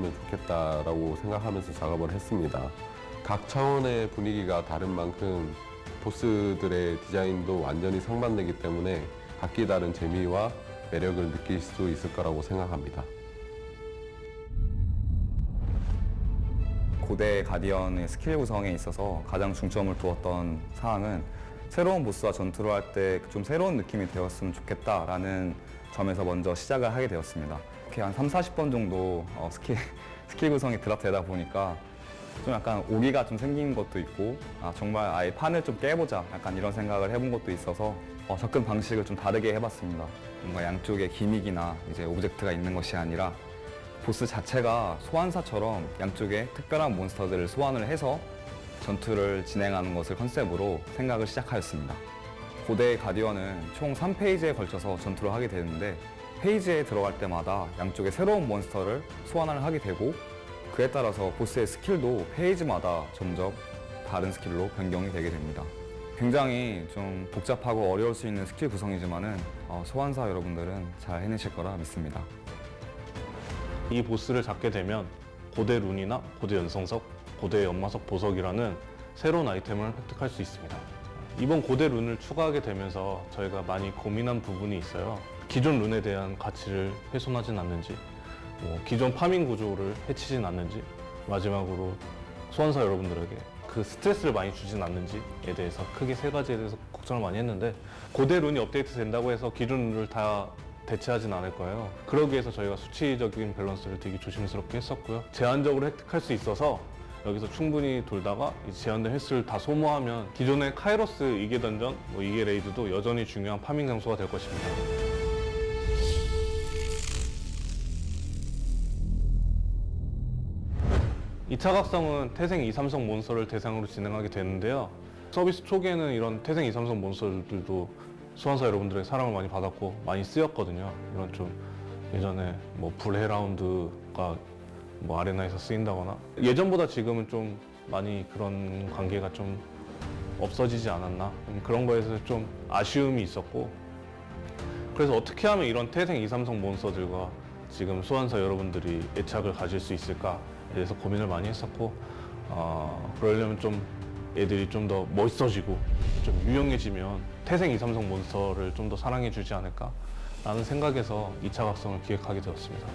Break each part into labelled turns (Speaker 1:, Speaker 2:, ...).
Speaker 1: 좋았으면 좋겠다라고 생각하면서 작업을 했습니다. 각 차원의 분위기가 다른 만큼 보스들의 디자인도 완전히 상반되기 때문에 각기 다른 재미와 매력을 느낄 수 있을 거라고 생각합니다.
Speaker 2: 고대 가디언의 스킬 구성에 있어서 가장 중점을 두었던 사항은 새로운 보스와 전투를 할 때 좀 새로운 느낌이 되었으면 좋겠다라는 점에서 먼저 시작을 하게 되었습니다. 이렇게 한 30-40번 정도 스킬 구성이 드랍되다 보니까 좀 약간 오기가 좀 생긴 것도 있고 정말 아예 판을 좀 깨보자 약간 이런 생각을 해본 것도 있어서 접근 방식을 좀 다르게 해봤습니다. 뭔가 양쪽에 기믹이나 이제 오브젝트가 있는 것이 아니라 보스 자체가 소환사처럼 양쪽에 특별한 몬스터들을 소환을 해서 전투를 진행하는 것을 컨셉으로 생각을 시작하였습니다. 고대 가디언은 총 3페이지에 걸쳐서 전투를 하게 되는데 페이지에 들어갈 때마다 양쪽에 새로운 몬스터를 소환을 하게 되고 그에 따라서 보스의 스킬도 페이지마다 점점 다른 스킬로 변경이 되게 됩니다. 굉장히 좀 복잡하고 어려울 수 있는 스킬 구성이지만은 소환사 여러분들은 잘 해내실 거라 믿습니다.
Speaker 3: 이 보스를 잡게 되면 고대 룬이나 고대 연성석, 고대 연마석 보석이라는 새로운 아이템을 획득할 수 있습니다. 이번 고대 룬을 추가하게 되면서 저희가 많이 고민한 부분이 있어요. 기존 룬에 대한 가치를 훼손하진 않는지, 기존 파밍 구조를 해치진 않는지, 마지막으로 소환사 여러분들에게 그 스트레스를 많이 주진 않는지에 대해서 크게 세 가지에 대해서 걱정을 많이 했는데 고대 룬이 업데이트 된다고 해서 기존 룬을 다 대체하진 않을 거예요. 그러기 위해서 저희가 수치적인 밸런스를 되게 조심스럽게 했었고요. 제한적으로 획득할 수 있어서 여기서 충분히 돌다가 제한된 횟수를 다 소모하면 기존의 카이로스 2개 던전, 2개 레이드도 여전히 중요한 파밍 장소가 될 것입니다. 이 차 각성은 태생 2, 3성 몬스터를 대상으로 진행하게 되는데요. 서비스 초기에는 이런 태생 2, 3성 몬스터들도 소환사 여러분들의 사랑을 많이 받았고 많이 쓰였거든요. 이런 좀 예전에 불헤라운드가 아레나에서 쓰인다거나 예전보다 지금은 좀 많이 그런 관계가 좀 없어지지 않았나 그런 거에서 좀 아쉬움이 있었고 그래서 어떻게 하면 이런 태생 2, 3성 몬스터들과 지금 소환사 여러분들이 애착을 가질 수 있을까에 대해서 고민을 많이 했었고 그러려면 좀 애들이 좀 더 멋있어지고 좀 유명해지면 태생 2, 3성 몬스터를 좀 더 사랑해 주지 않을까 라는 생각에서 2차 각성을 기획하게 되었습니다.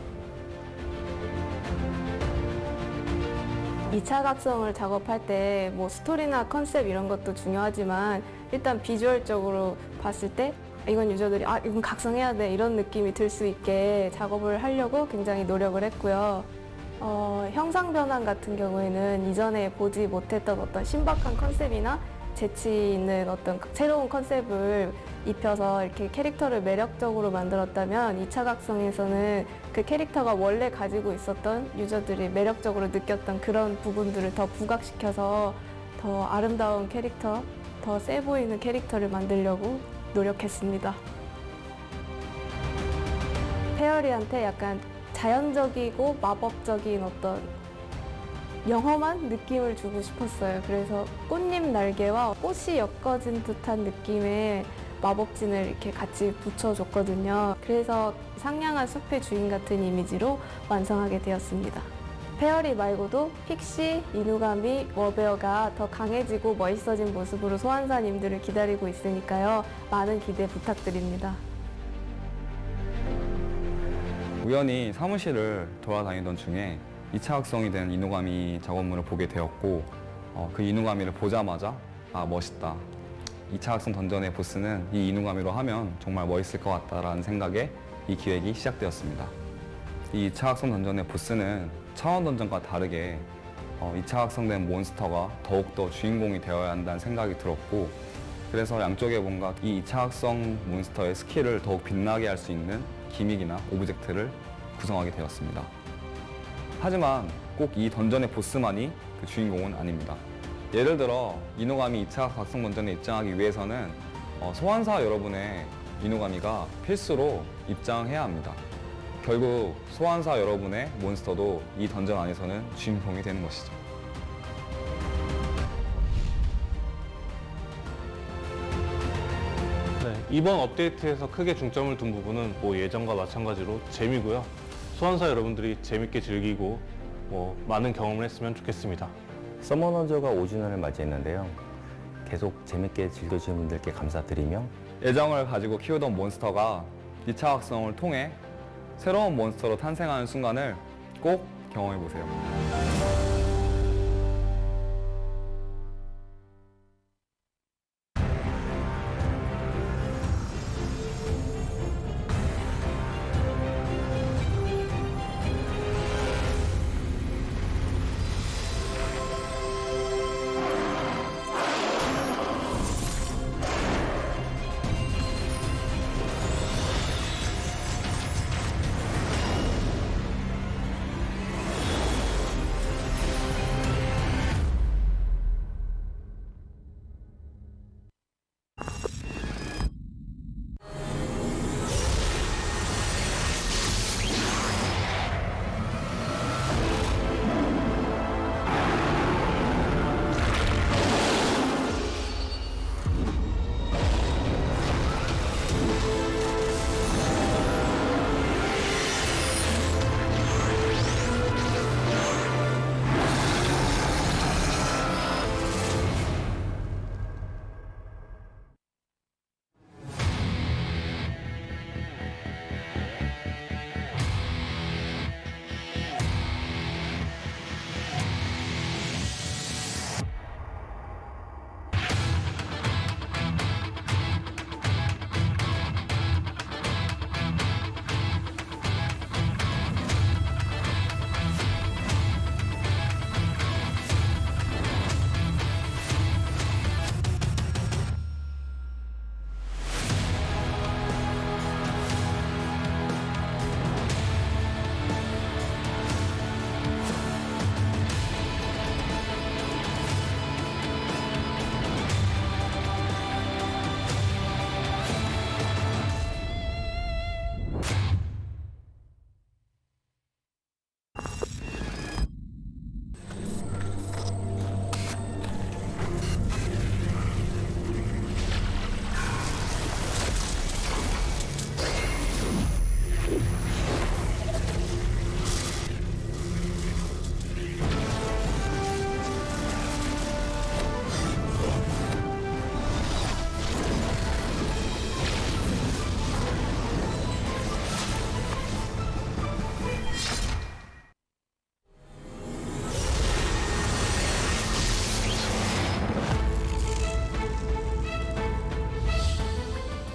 Speaker 4: 2차 각성을 작업할 때 스토리나 컨셉 이런 것도 중요하지만 일단 비주얼적으로 봤을 때 이건 유저들이 이건 각성해야 돼 이런 느낌이 들 수 있게 작업을 하려고 굉장히 노력을 했고요. 형상 변환 같은 경우에는 이전에 보지 못했던 어떤 신박한 컨셉이나 재치 있는 어떤 새로운 컨셉을 입혀서 이렇게 캐릭터를 매력적으로 만들었다면 2차 각성에서는 그 캐릭터가 원래 가지고 있었던 유저들이 매력적으로 느꼈던 그런 부분들을 더 부각시켜서 더 아름다운 캐릭터, 더 세 보이는 캐릭터를 만들려고 노력했습니다. 페어리한테 약간 자연적이고 마법적인 어떤 영험한 느낌을 주고 싶었어요. 그래서 꽃잎 날개와 꽃이 엮어진 듯한 느낌의 마법진을 이렇게 같이 붙여줬거든요. 그래서 상냥한 숲의 주인 같은 이미지로 완성하게 되었습니다. 페어리 말고도 픽시, 이누가미, 워베어가 더 강해지고 멋있어진 모습으로 소환사님들을 기다리고 있으니까요. 많은 기대 부탁드립니다.
Speaker 2: 우연히 사무실을 돌아다니던 중에 2차 각성이 된 이누가미 작업물을 보게 되었고 그 이누가미를 보자마자 멋있다. 2차 각성 던전의 보스는 이 이누가미로 하면 정말 멋있을 것 같다라는 생각에 이 기획이 시작되었습니다. 이 2차 각성 던전의 보스는 차원 던전과 다르게 2차 각성된 몬스터가 더욱더 주인공이 되어야 한다는 생각이 들었고 그래서 양쪽에 뭔가 이 2차 각성 몬스터의 스킬을 더욱 빛나게 할 수 있는 기믹이나 오브젝트를 구성하게 되었습니다. 하지만 꼭 이 던전의 보스만이 그 주인공은 아닙니다. 예를 들어 이누가미 2차 각성 던전에 입장하기 위해서는 소환사 여러분의 이누가미가 필수로 입장해야 합니다. 결국 소환사 여러분의 몬스터도 이 던전 안에서는 주인공이 되는 것이죠.
Speaker 3: 네, 이번 업데이트에서 크게 중점을 둔 부분은 예전과 마찬가지로 재미고요. 소환사 여러분들이 재밌게 즐기고 많은 경험을 했으면 좋겠습니다.
Speaker 5: 서머너즈워가 5주년을 맞이했는데요. 계속 재밌게 즐겨주신 분들께 감사드리며
Speaker 2: 애정을 가지고 키우던 몬스터가 2차 확성을 통해 새로운 몬스터로 탄생하는 순간을 꼭 경험해보세요.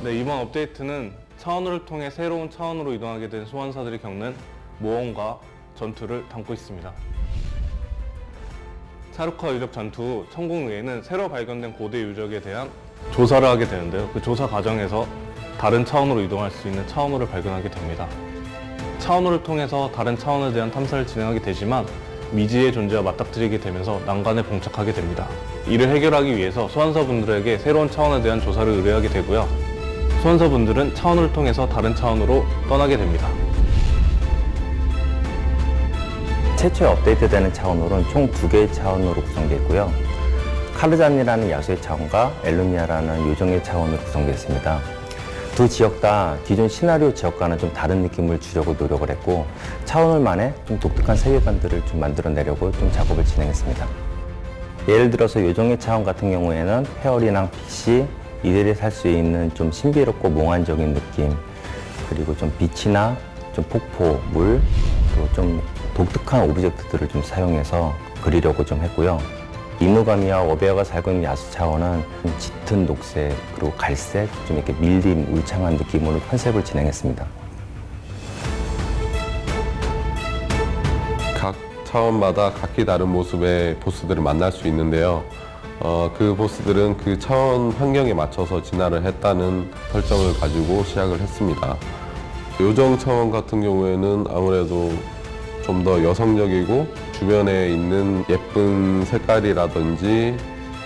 Speaker 3: 네, 이번 업데이트는 차원호를 통해 새로운 차원으로 이동하게 된 소환사들이 겪는 모험과 전투를 담고 있습니다. 차르카 유적 전투 후 천국 외에는 새로 발견된 고대 유적에 대한 조사를 하게 되는데요. 그 조사 과정에서 다른 차원으로 이동할 수 있는 차원호를 발견하게 됩니다. 차원호를 통해서 다른 차원에 대한 탐사를 진행하게 되지만 미지의 존재와 맞닥뜨리게 되면서 난관에 봉착하게 됩니다. 이를 해결하기 위해서 소환사분들에게 새로운 차원에 대한 조사를 의뢰하게 되고요. 소환사분들은 차원을 통해서 다른 차원으로 떠나게 됩니다.
Speaker 5: 최초에 업데이트되는 차원홀은 총 2개의 차원으로 구성되어 있고요. 카르잔이라는 야수의 차원과 엘루미아라는 요정의 차원으로 구성되어 있습니다. 두 지역 다 기존 시나리오 지역과는 좀 다른 느낌을 주려고 노력을 했고 차원홀만의 좀 독특한 세계관들을 좀 만들어내려고 좀 작업을 진행했습니다. 예를 들어서 요정의 차원 같은 경우에는 페어리랑 픽시, 이들이 살 수 있는 좀 신비롭고 몽환적인 느낌, 그리고 좀 빛이나 좀 폭포, 물, 또 좀 독특한 오브젝트들을 좀 사용해서 그리려고 좀 했고요. 이누가미와 워베어가 살고 있는 야수 차원은 좀 짙은 녹색, 그리고 갈색, 좀 이렇게 밀림, 울창한 느낌으로 컨셉을 진행했습니다.
Speaker 1: 각 차원마다 각기 다른 모습의 보스들을 만날 수 있는데요. 그 보스들은 그 차원 환경에 맞춰서 진화를 했다는 설정을 가지고 시작을 했습니다. 요정 차원 같은 경우에는 아무래도 좀 더 여성적이고 주변에 있는 예쁜 색깔이라든지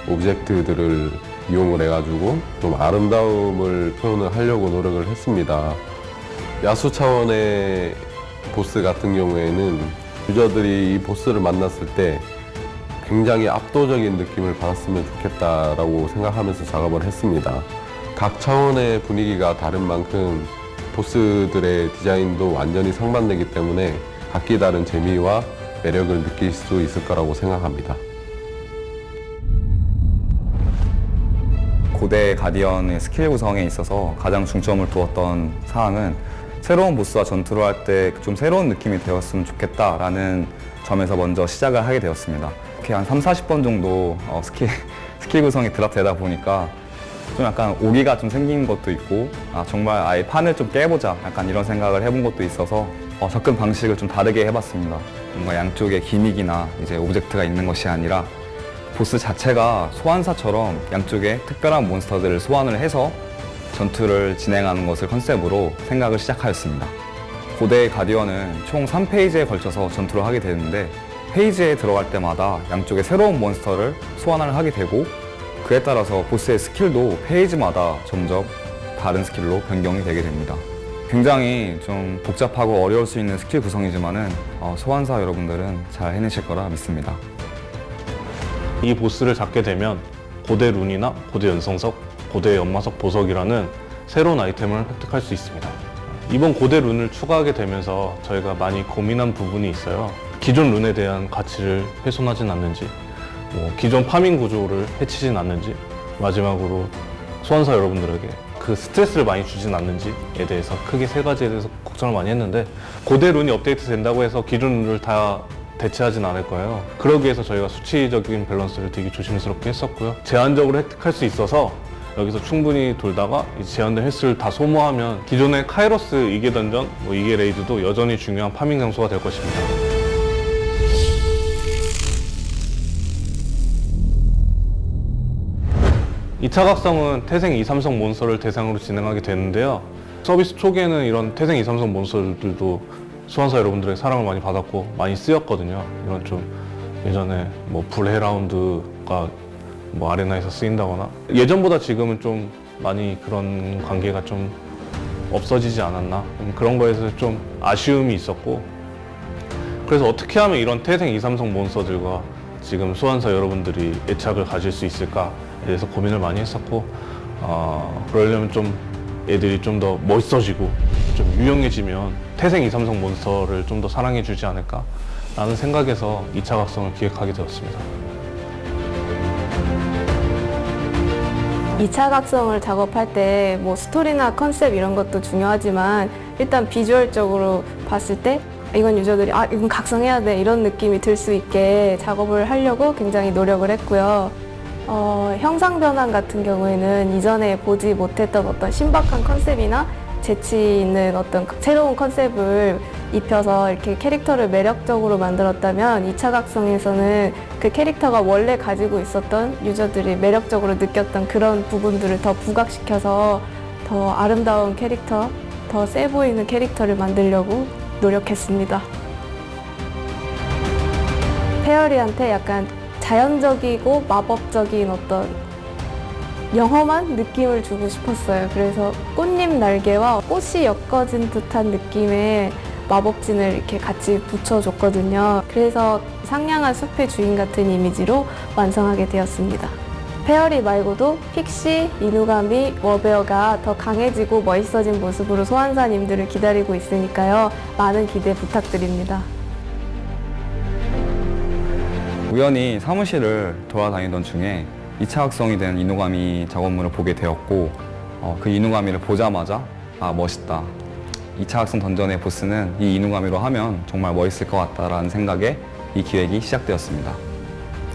Speaker 1: 오브젝트들을 이용을 해가지고 좀 아름다움을 표현을 하려고 노력을 했습니다. 야수 차원의 보스 같은 경우에는 유저들이 이 보스를 만났을 때 굉장히 압도적인 느낌을 받았으면 좋겠다라고 생각하면서 작업을 했습니다. 각 차원의 분위기가 다른 만큼 보스들의 디자인도 완전히 상반되기 때문에 각기 다른 재미와 매력을 느낄 수 있을 거라고 생각합니다.
Speaker 2: 고대 가디언의 스킬 구성에 있어서 가장 중점을 두었던 사항은 새로운 보스와 전투를 할 때 좀 새로운 느낌이 되었으면 좋겠다라는 점에서 먼저 시작을 하게 되었습니다. 이렇게 한 30-40번 정도 스킬 구성이 드랍되다 보니까 좀 약간 오기가 좀 생긴 것도 있고 정말 아예 판을 좀 깨보자 약간 이런 생각을 해본 것도 있어서 접근 방식을 좀 다르게 해봤습니다. 뭔가 양쪽에 기믹이나 이제 오브젝트가 있는 것이 아니라 보스 자체가 소환사처럼 양쪽에 특별한 몬스터들을 소환을 해서 전투를 진행하는 것을 컨셉으로 생각을 시작하였습니다. 고대 가디언은 총 3페이지에 걸쳐서 전투를 하게 되는데 페이지에 들어갈 때마다 양쪽에 새로운 몬스터를 소환을 하게 되고 그에 따라서 보스의 스킬도 페이지마다 점점 다른 스킬로 변경이 되게 됩니다. 굉장히 좀 복잡하고 어려울 수 있는 스킬 구성이지만은 소환사 여러분들은 잘 해내실 거라 믿습니다.
Speaker 3: 이 보스를 잡게 되면 고대 룬이나 고대 연성석, 고대 연마석 보석이라는 새로운 아이템을 획득할 수 있습니다. 이번 고대 룬을 추가하게 되면서 저희가 많이 고민한 부분이 있어요. 기존 룬에 대한 가치를 훼손하진 않는지, 기존 파밍 구조를 해치진 않는지, 마지막으로 소환사 여러분들에게 그 스트레스를 많이 주진 않는지에 대해서 크게 세 가지에 대해서 걱정을 많이 했는데 고대 룬이 업데이트 된다고 해서 기존 룬을 다 대체하진 않을 거예요. 그러기 위해서 저희가 수치적인 밸런스를 되게 조심스럽게 했었고요. 제한적으로 획득할 수 있어서 여기서 충분히 돌다가 제한된 횟수를 다 소모하면 기존의 카이로스 2개 던전, 2개 레이드도 여전히 중요한 파밍 장소가 될 것입니다. 이 차각성은 태생 2, 3성 몬스터를 대상으로 진행하게 되는데요. 서비스 초기에는 이런 태생 2, 3성 몬스터들도 소환사 여러분들의 사랑을 많이 받았고 많이 쓰였거든요. 이런 좀 예전에 불헤라운드가 아레나에서 쓰인다거나 예전보다 지금은 좀 많이 그런 관계가 좀 없어지지 않았나 그런 거에서 좀 아쉬움이 있었고 그래서 어떻게 하면 이런 태생 2, 3성 몬스터들과 지금 소환사 여러분들이 애착을 가질 수 있을까에 대해서 고민을 많이 했었고 그러려면 좀 애들이 좀 더 멋있어지고 좀 유용해지면 태생 2, 3성 몬스터를 좀 더 사랑해 주지 않을까 라는 생각에서 2차 각성을 기획하게 되었습니다.
Speaker 4: 2차 각성을 작업할 때 스토리나 컨셉 이런 것도 중요하지만 일단 비주얼적으로 봤을 때 이건 유저들이 이건 각성해야 돼 이런 느낌이 들 수 있게 작업을 하려고 굉장히 노력을 했고요. 형상 변환 같은 경우에는 이전에 보지 못했던 어떤 신박한 컨셉이나 재치 있는 어떤 새로운 컨셉을 입혀서 이렇게 캐릭터를 매력적으로 만들었다면 2차 각성에서는 그 캐릭터가 원래 가지고 있었던 유저들이 매력적으로 느꼈던 그런 부분들을 더 부각시켜서 더 아름다운 캐릭터, 더 세 보이는 캐릭터를 만들려고 노력했습니다. 페어리한테 약간 자연적이고 마법적인 어떤 영험한 느낌을 주고 싶었어요. 그래서 꽃잎 날개와 꽃이 엮어진 듯한 느낌의 마법진을 이렇게 같이 붙여줬거든요. 그래서 상냥한 숲의 주인 같은 이미지로 완성하게 되었습니다. 페어리 말고도 픽시, 이누가미, 워베어가 더 강해지고 멋있어진 모습으로 소환사님들을 기다리고 있으니까요. 많은 기대 부탁드립니다.
Speaker 2: 우연히 사무실을 돌아다니던 중에 2차 각성이 된 이누가미 작업물을 보게 되었고 그 이누가미를 보자마자 멋있다. 2차 각성 던전의 보스는 이 이누가미로 하면 정말 멋있을 것 같다라는 생각에 이 기획이 시작되었습니다.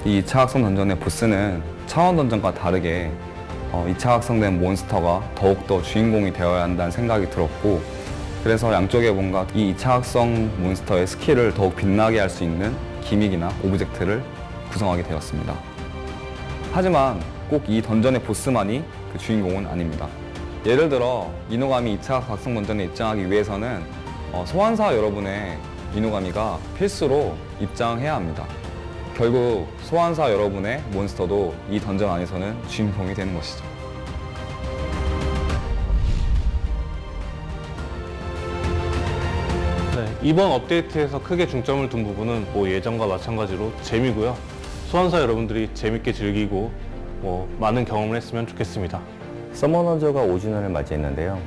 Speaker 2: 이 2차 각성 던전의 보스는 차원 던전과 다르게 2차 각성된 몬스터가 더욱더 주인공이 되어야 한다는 생각이 들었고 그래서 양쪽에 뭔가 이 2차 각성 몬스터의 스킬을 더욱 빛나게 할 수 있는 기믹이나 오브젝트를 구성하게 되었습니다. 하지만 꼭 이 던전의 보스만이 그 주인공은 아닙니다. 예를 들어 이누가미 2차 각성 던전에 입장하기 위해서는 소환사 여러분의 이누가미가 필수로 입장해야 합니다. 결국 소환사 여러분의 몬스터도 이 던전 안에서는 주인공이 되는 것이죠.
Speaker 3: 이번 업데이트에서 크게 중점을 둔 부분은 예전과 마찬가지로 재미고요. 소환사 여러분들이 재밌게 즐기고 많은 경험을 했으면 좋겠습니다.
Speaker 5: 서머너즈워가 5주년을 맞이했는데요.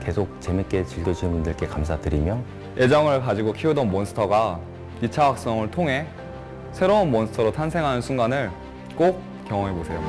Speaker 5: 계속 재밌게 즐겨주신 분들께 감사드리며
Speaker 2: 애정을 가지고 키우던 몬스터가 2차 각성을 통해 새로운 몬스터로 탄생하는 순간을 꼭 경험해보세요.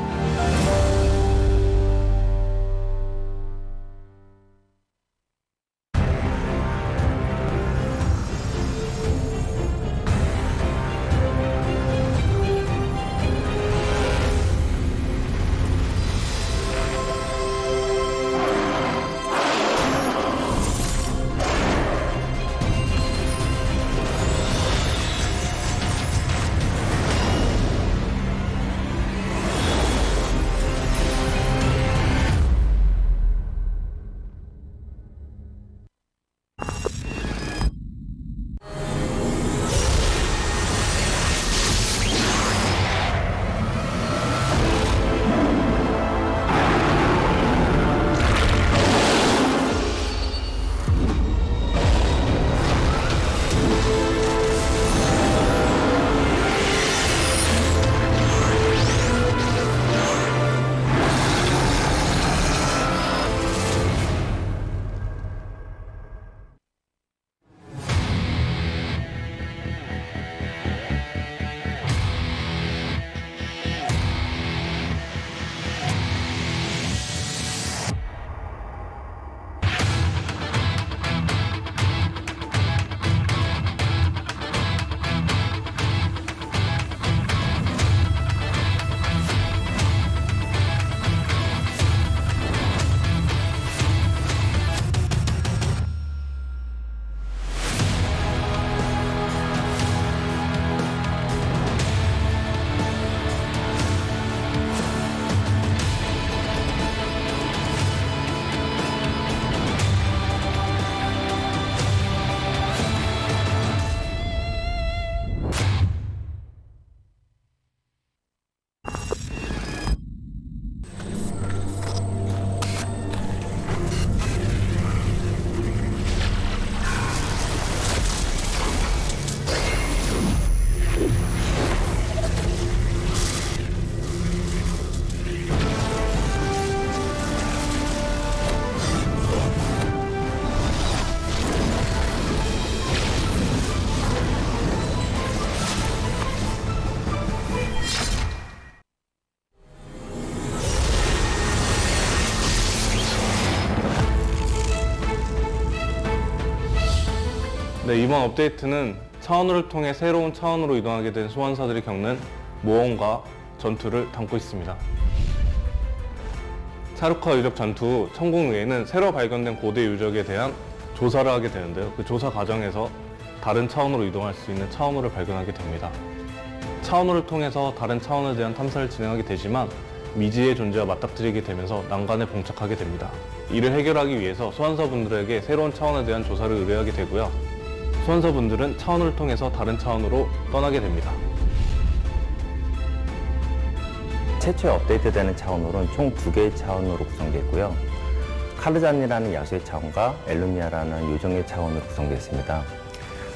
Speaker 3: 네, 이번 업데이트는 차원호를 통해 새로운 차원으로 이동하게 된 소환사들이 겪는 모험과 전투를 담고 있습니다. 차루카 유적 전투 후 천궁의에는 새로 발견된 고대 유적에 대한 조사를 하게 되는데요. 그 조사 과정에서 다른 차원으로 이동할 수 있는 차원호를 발견하게 됩니다. 차원호를 통해서 다른 차원에 대한 탐사를 진행하게 되지만 미지의 존재와 맞닥뜨리게 되면서 난관에 봉착하게 됩니다. 이를 해결하기 위해서 소환사분들에게 새로운 차원에 대한 조사를 의뢰하게 되고요. 소환사분들은 차원을 통해서 다른 차원으로 떠나게 됩니다.
Speaker 5: 최초에 업데이트되는 차원홀은 총 2개의 차원으로 구성되어 있고요. 카르잔이라는 야수의 차원과 엘루미아라는 요정의 차원으로 구성되어 있습니다.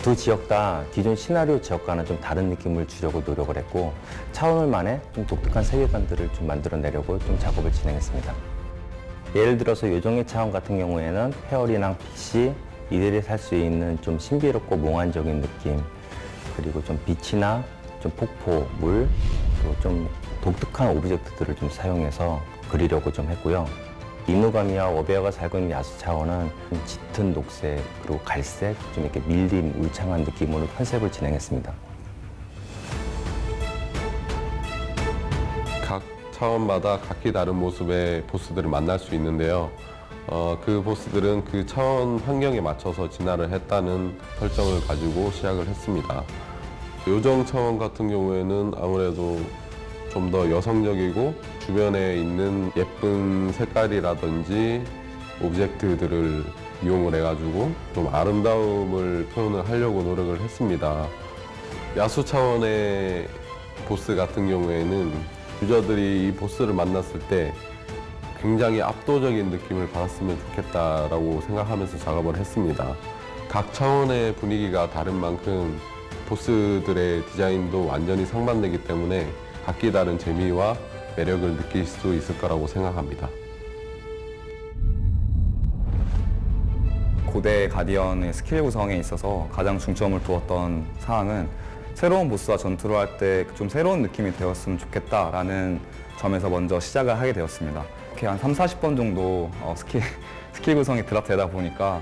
Speaker 5: 두 지역 다 기존 시나리오 지역과는 좀 다른 느낌을 주려고 노력을 했고, 차원홀만의 좀 독특한 세계관들을 좀 만들어내려고 좀 작업을 진행했습니다. 예를 들어서 요정의 차원 같은 경우에는 페어리랑 빛이 이들이 살 수 있는 좀 신비롭고 몽환적인 느낌, 그리고 좀 빛이나 좀 폭포, 물, 또 좀 독특한 오브젝트들을 좀 사용해서 그리려고 좀 했고요. 이누가미와 워베어가 살고 있는 야수 차원은 좀 짙은 녹색, 그리고 갈색, 좀 이렇게 밀림, 울창한 느낌으로 컨셉을 진행했습니다.
Speaker 1: 각 차원마다 각기 다른 모습의 보스들을 만날 수 있는데요. 그 보스들은 그 차원 환경에 맞춰서 진화를 했다는 설정을 가지고 시작을 했습니다. 요정 차원 같은 경우에는 아무래도 좀 더 여성적이고 주변에 있는 예쁜 색깔이라든지 오브젝트들을 이용을 해가지고 좀 아름다움을 표현을 하려고 노력을 했습니다. 야수 차원의 보스 같은 경우에는 유저들이 이 보스를 만났을 때 굉장히 압도적인 느낌을 받았으면 좋겠다라고 생각하면서 작업을 했습니다. 각 차원의 분위기가 다른 만큼 보스들의 디자인도 완전히 상반되기 때문에 각기 다른 재미와 매력을 느낄 수 있을 거라고 생각합니다.
Speaker 2: 고대 가디언의 스킬 구성에 있어서 가장 중점을 두었던 사항은 새로운 보스와 전투를 할 때 좀 새로운 느낌이 되었으면 좋겠다라는 점에서 먼저 시작을 하게 되었습니다. 이렇게 한 30-40번 정도 스킬 구성이 드랍되다 보니까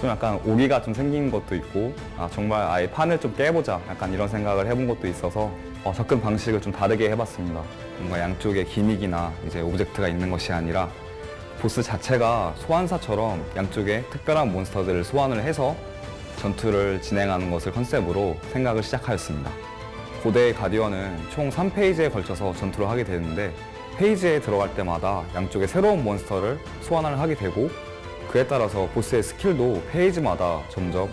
Speaker 2: 좀 약간 오기가 좀 생긴 것도 있고 정말 아예 판을 좀 깨보자 약간 이런 생각을 해본 것도 있어서 접근 방식을 좀 다르게 해봤습니다. 뭔가 양쪽에 기믹이나 이제 오브젝트가 있는 것이 아니라 보스 자체가 소환사처럼 양쪽에 특별한 몬스터들을 소환을 해서 전투를 진행하는 것을 컨셉으로 생각을 시작하였습니다. 고대 가디언은 총 3페이지에 걸쳐서 전투를 하게 되는데 페이지에 들어갈 때마다 양쪽에 새로운 몬스터를 소환을 하게 되고 그에 따라서 보스의 스킬도 페이지마다 점점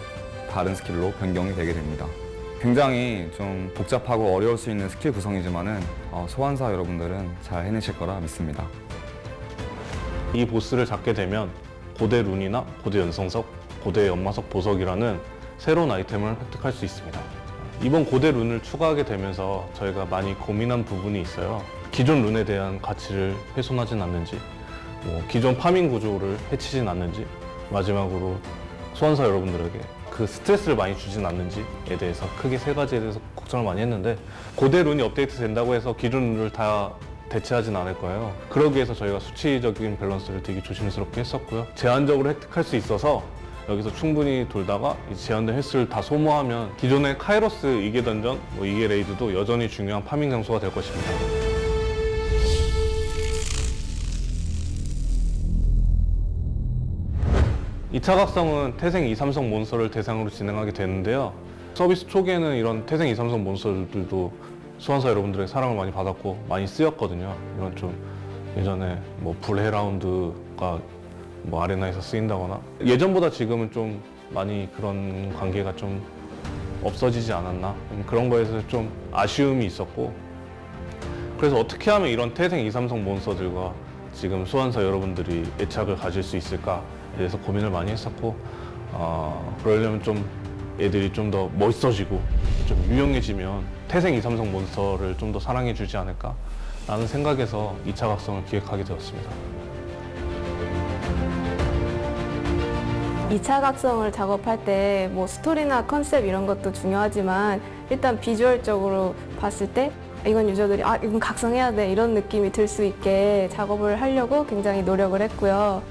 Speaker 2: 다른 스킬로 변경이 되게 됩니다. 굉장히 좀 복잡하고 어려울 수 있는 스킬 구성이지만은 소환사 여러분들은 잘 해내실 거라 믿습니다.
Speaker 3: 이 보스를 잡게 되면 고대 룬이나 고대 연성석, 고대 연마석 보석이라는 새로운 아이템을 획득할 수 있습니다. 이번 고대 룬을 추가하게 되면서 저희가 많이 고민한 부분이 있어요. 기존 룬에 대한 가치를 훼손하진 않는지, 기존 파밍 구조를 해치진 않는지, 마지막으로 소환사 여러분들에게 그 스트레스를 많이 주진 않는지에 대해서 크게 세 가지에 대해서 걱정을 많이 했는데 고대 룬이 업데이트 된다고 해서 기존 룬을 다 대체하진 않을 거예요. 그러기 위해서 저희가 수치적인 밸런스를 되게 조심스럽게 했었고요. 제한적으로 획득할 수 있어서 여기서 충분히 돌다가 제한된 횟수를 다 소모하면 기존의 카이로스 2개 던전, 2개 레이드도 여전히 중요한 파밍 장소가 될 것입니다. 이 차각성은 태생 2, 3성 몬스터를 대상으로 진행하게 되는데요. 서비스 초기에는 이런 태생 2, 3성 몬스터들도 소환사 여러분들의 사랑을 많이 받았고 많이 쓰였거든요. 이런 좀 예전에 불헤라운드가 아레나에서 쓰인다거나 예전보다 지금은 좀 많이 그런 관계가 좀 없어지지 않았나 그런 거에서 좀 아쉬움이 있었고 그래서 어떻게 하면 이런 태생 2, 3성 몬스터들과 지금 소환사 여러분들이 애착을 가질 수 있을까에 대해서 고민을 많이 했었고 그러려면 좀 애들이 좀 더 멋있어지고 좀 유용해지면 태생 2, 3성 몬스터를 좀 더 사랑해 주지 않을까 라는 생각에서 2차 각성을 기획하게 되었습니다.
Speaker 4: 2차 각성을 작업할 때 스토리나 컨셉 이런 것도 중요하지만 일단 비주얼적으로 봤을 때 이건 유저들이 이건 각성해야 돼 이런 느낌이 들 수 있게 작업을 하려고 굉장히 노력을 했고요.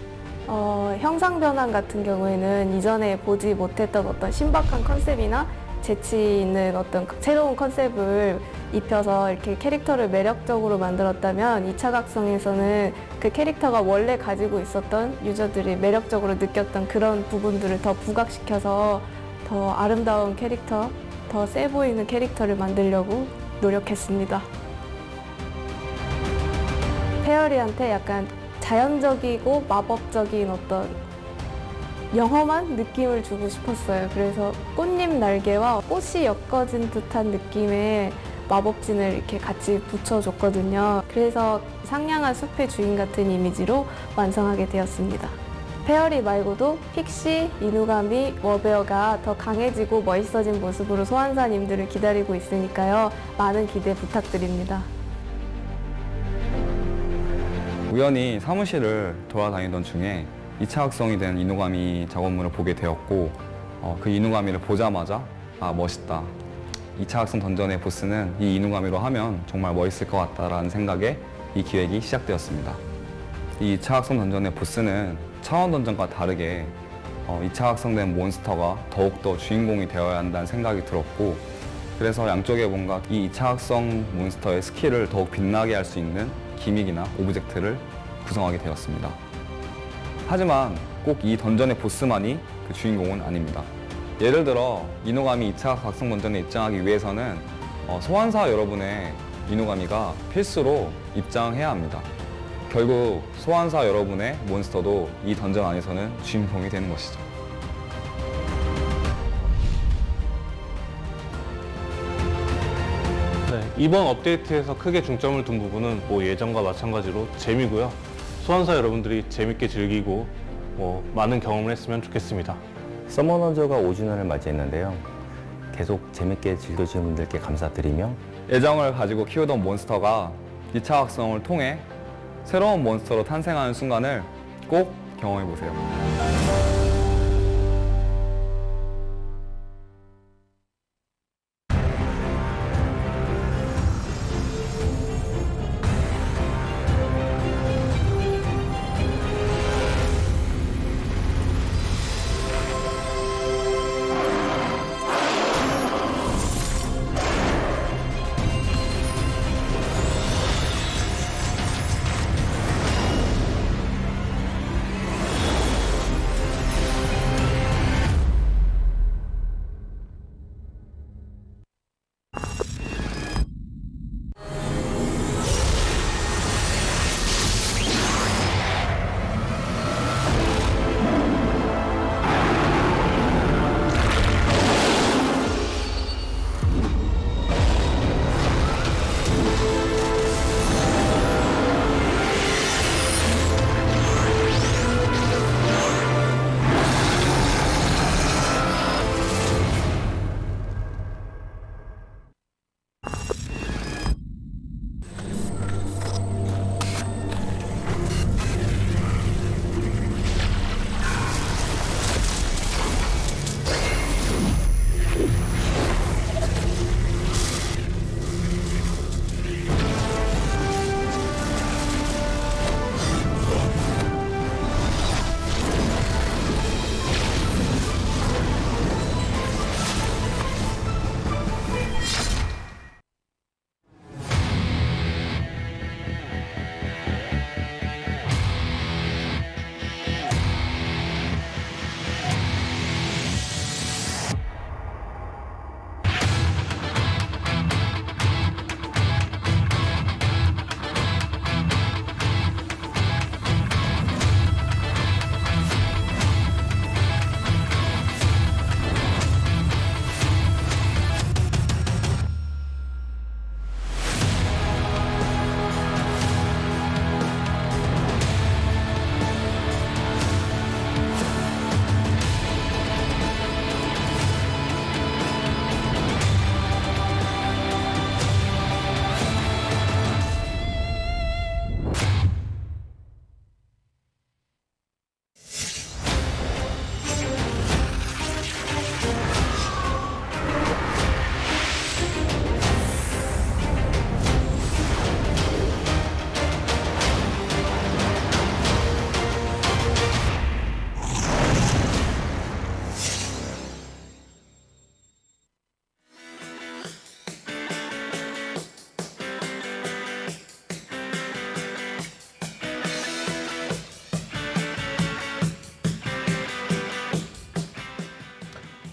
Speaker 4: 형상 변환 같은 경우에는 이전에 보지 못했던 어떤 신박한 컨셉이나 재치 있는 어떤 새로운 컨셉을 입혀서 이렇게 캐릭터를 매력적으로 만들었다면 2차 각성에서는 그 캐릭터가 원래 가지고 있었던 유저들이 매력적으로 느꼈던 그런 부분들을 더 부각시켜서 더 아름다운 캐릭터, 더 세 보이는 캐릭터를 만들려고 노력했습니다. 페어리한테 약간 자연적이고 마법적인 어떤 영험한 느낌을 주고 싶었어요. 그래서 꽃잎 날개와 꽃이 엮어진 듯한 느낌의 마법진을 이렇게 같이 붙여줬거든요. 그래서 상냥한 숲의 주인 같은 이미지로 완성하게 되었습니다. 페어리 말고도 픽시, 이누가미, 워베어가 더 강해지고 멋있어진 모습으로 소환사님들을 기다리고 있으니까요. 많은 기대 부탁드립니다.
Speaker 2: 우연히 사무실을 돌아다니던 중에 2차 각성이 된 이누가미 작업물을 보게 되었고 그 이누가미를 보자마자 멋있다. 2차 각성 던전의 보스는 이 이누가미로 하면 정말 멋있을 것 같다라는 생각에 이 기획이 시작되었습니다. 이 2차 각성 던전의 보스는 차원 던전과 다르게 2차 각성된 몬스터가 더욱더 주인공이 되어야 한다는 생각이 들었고 그래서 양쪽에 뭔가 이 2차 각성 몬스터의 스킬을 더욱 빛나게 할 수 있는 기믹이나 오브젝트를 구성하게 되었습니다. 하지만 꼭 이 던전의 보스만이 그 주인공은 아닙니다. 예를 들어 이누가미 2차 각성 던전에 입장하기 위해서는 소환사 여러분의 이누가미가 필수로 입장해야 합니다. 결국 소환사 여러분의 몬스터도 이 던전 안에서는 주인공이 되는 것이죠.
Speaker 3: 네, 이번 업데이트에서 크게 중점을 둔 부분은 예전과 마찬가지로 재미고요. 소환사 여러분들이 재밌게 즐기고 많은 경험을 했으면 좋겠습니다.
Speaker 5: 서머너즈워가 5주년을 맞이했는데요. 계속 재밌게 즐겨주신 분들께 감사드리며
Speaker 2: 애정을 가지고 키우던 몬스터가 2차 각성을 통해 새로운 몬스터로 탄생하는 순간을 꼭 경험해보세요.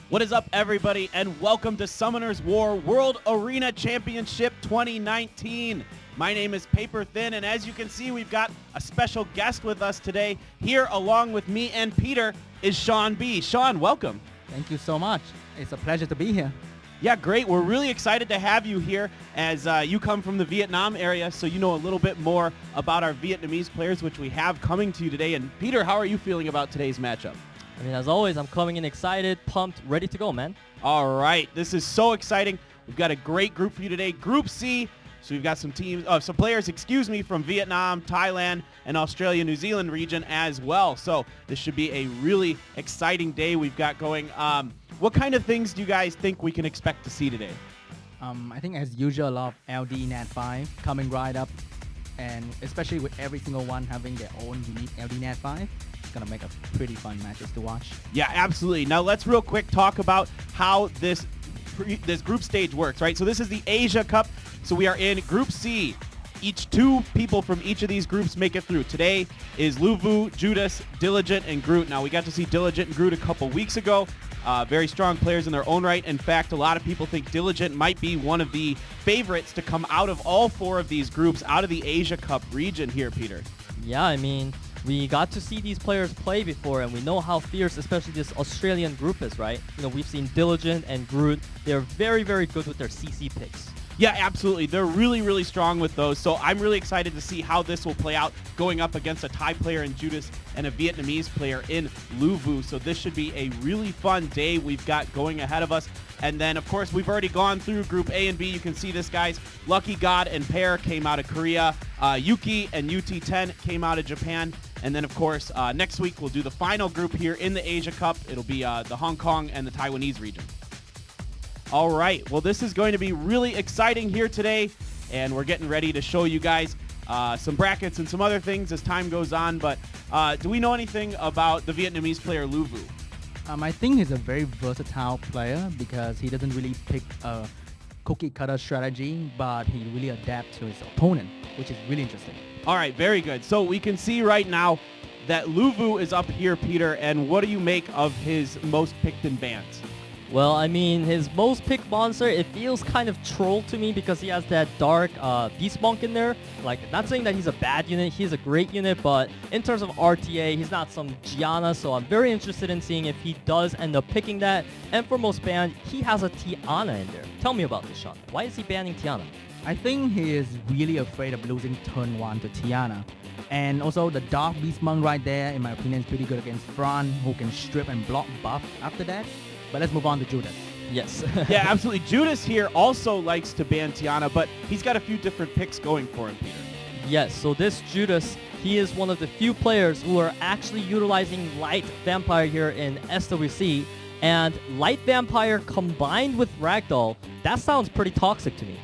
Speaker 6: What is up, everybody, and welcome to Summoner's War World Arena Championship 2019. My name is Paper Thin, and as you can see, we've got a special guest with us today. Here, along with me and Peter, is Sean B. Sean, welcome.
Speaker 7: Thank you so much. It's a pleasure to be here.
Speaker 6: Yeah, great. We're really excited to have you here as you come from the Vietnam area, so you know a little bit more about our Vietnamese players, which we have coming to you today. And Peter, how are you feeling about today's matchup?
Speaker 8: I mean, as always, I'm coming in excited, pumped, ready to go, man.
Speaker 6: All right, this is so exciting. We've got a great group for you today. Group C. So we've got some players, from Vietnam, Thailand, and Australia, New Zealand region as well. So this should be a really exciting day we've got going. What kind of things do you guys think we can expect to see today?
Speaker 7: I think as usual, a lot of LD Nat 5 coming right up, and especially with every single one having their own unique LD Nat 5, it's going to make a pretty fun matches to watch.
Speaker 6: Yeah, absolutely. Now let's real quick talk about how this group stage works, right? So this is the Asia Cup. So we are in Group C. Two people from each of these groups make it through. Today is Lulu, Judas, Diligent, and Groot. Now we got to see Diligent and Groot a couple weeks ago. Very strong players in their own right. In fact, a lot of people think Diligent might be one of the favorites to come out of all four of these groups, out of the Asia Cup region here, Peter.
Speaker 8: Yeah, I mean, we got to see these players play before, and we know how fierce, especially this Australian group is, right? You know, we've seen Diligent and Groot. They're very, very good with their CC picks.
Speaker 6: Yeah, absolutely. They're really, really strong with those. So I'm really excited to see how this will play out going up against a Thai player in Judas and a Vietnamese player in Lulu. So this should be a really fun day we've got going ahead of us. And then, of course, we've already gone through Group A and B. You can see this, guys. Lucky God and Pear came out of Korea. Yuki and UT10 came out of Japan. And then, of course, next week we'll do the final group here in the Asia Cup. It'll be the Hong Kong and the Taiwanese region. All right, well, this is going to be really exciting here today, and we're getting ready to show you guys some brackets and some other things as time goes on. But do we know anything about the Vietnamese player Lulu?
Speaker 7: I think he's a very versatile player because he doesn't really pick a cookie cutter strategy, but he really adapts to his opponent, which is really interesting.
Speaker 6: All right, very good. So we can see right now that Lulu is up here, Peter, and what do you make of his most picked in bans?
Speaker 8: Well, I mean, his most picked monster, it feels kind of troll to me because he has that dark Beast Monk in there. Like, not saying that he's a bad unit, he's a great unit, but in terms of RTA, he's not some Gianna, so I'm very interested in seeing if he does end up picking that. And for most banned, he has a Tiana in there. Tell me about this, Sean. Why is he banning Tiana?
Speaker 7: I think he is really afraid of losing turn 1 to Tiana. And also the Dark Beast Monk right there, in my opinion, is pretty good against Fran, who can strip and block buff after that. But let's move on to Judas.
Speaker 8: Yes.
Speaker 6: Yeah, absolutely. Judas here also likes to ban Tiana, but he's got a few different picks going for him, Peter.
Speaker 8: Yes, so this Judas, he is one of the few players who are actually utilizing Light Vampire here in SWC. And Light Vampire combined with Ragdoll, that sounds pretty toxic to me.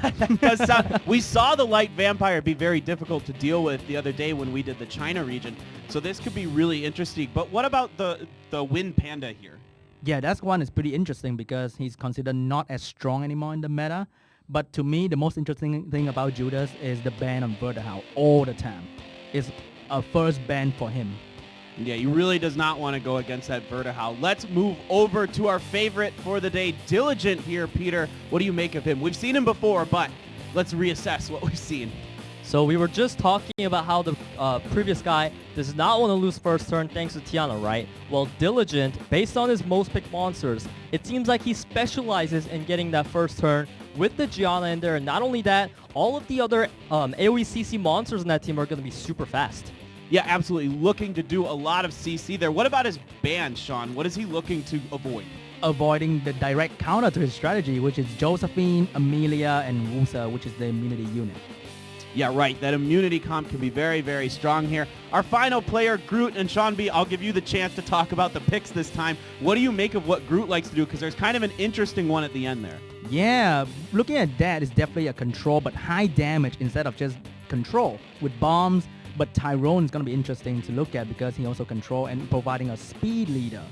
Speaker 6: That does sound, we saw the Light Vampire be very difficult to deal with the other day when we did the China region. So this could be really interesting. But what about the Wind Panda here?
Speaker 7: Yeah, that one is pretty interesting because he's considered not as strong anymore in the meta. But to me, the most interesting thing about Judas is the ban on Vertihow all the time. It's a first ban for him.
Speaker 6: Yeah, he really does not want to go against that Vertihow. Let's move over to our favorite for the day, Diligent here, Peter. What do you make of him? We've seen him before, but let's reassess what we've seen.
Speaker 8: So we were just talking about how the previous guy does not want to lose first turn thanks to Tiana, right? Well, Diligent, based on his most picked monsters, it seems like he specializes in getting that first turn with the Gianna in there. And not only that, all of the other AoE CC monsters in that team are going to be super fast.
Speaker 6: Yeah, absolutely. Looking to do a lot of CC there. What about his ban, Sean? What is he looking to avoid?
Speaker 7: Avoiding the direct counter to his strategy, which is Josephine, Amelia, and Wusa, which is the immunity unit.
Speaker 6: Yeah, right. That immunity comp can be very, very strong here. Our final player, Groot, and Sean B., I'll give you the chance to talk about the picks this time. What do you make of what Groot likes to do? Because there's kind of an interesting one at the end there.
Speaker 7: Yeah, looking at that is definitely a control, but high damage instead of just control with bombs. But Tyrone is going to be interesting to look at because he also control and providing a speed leader.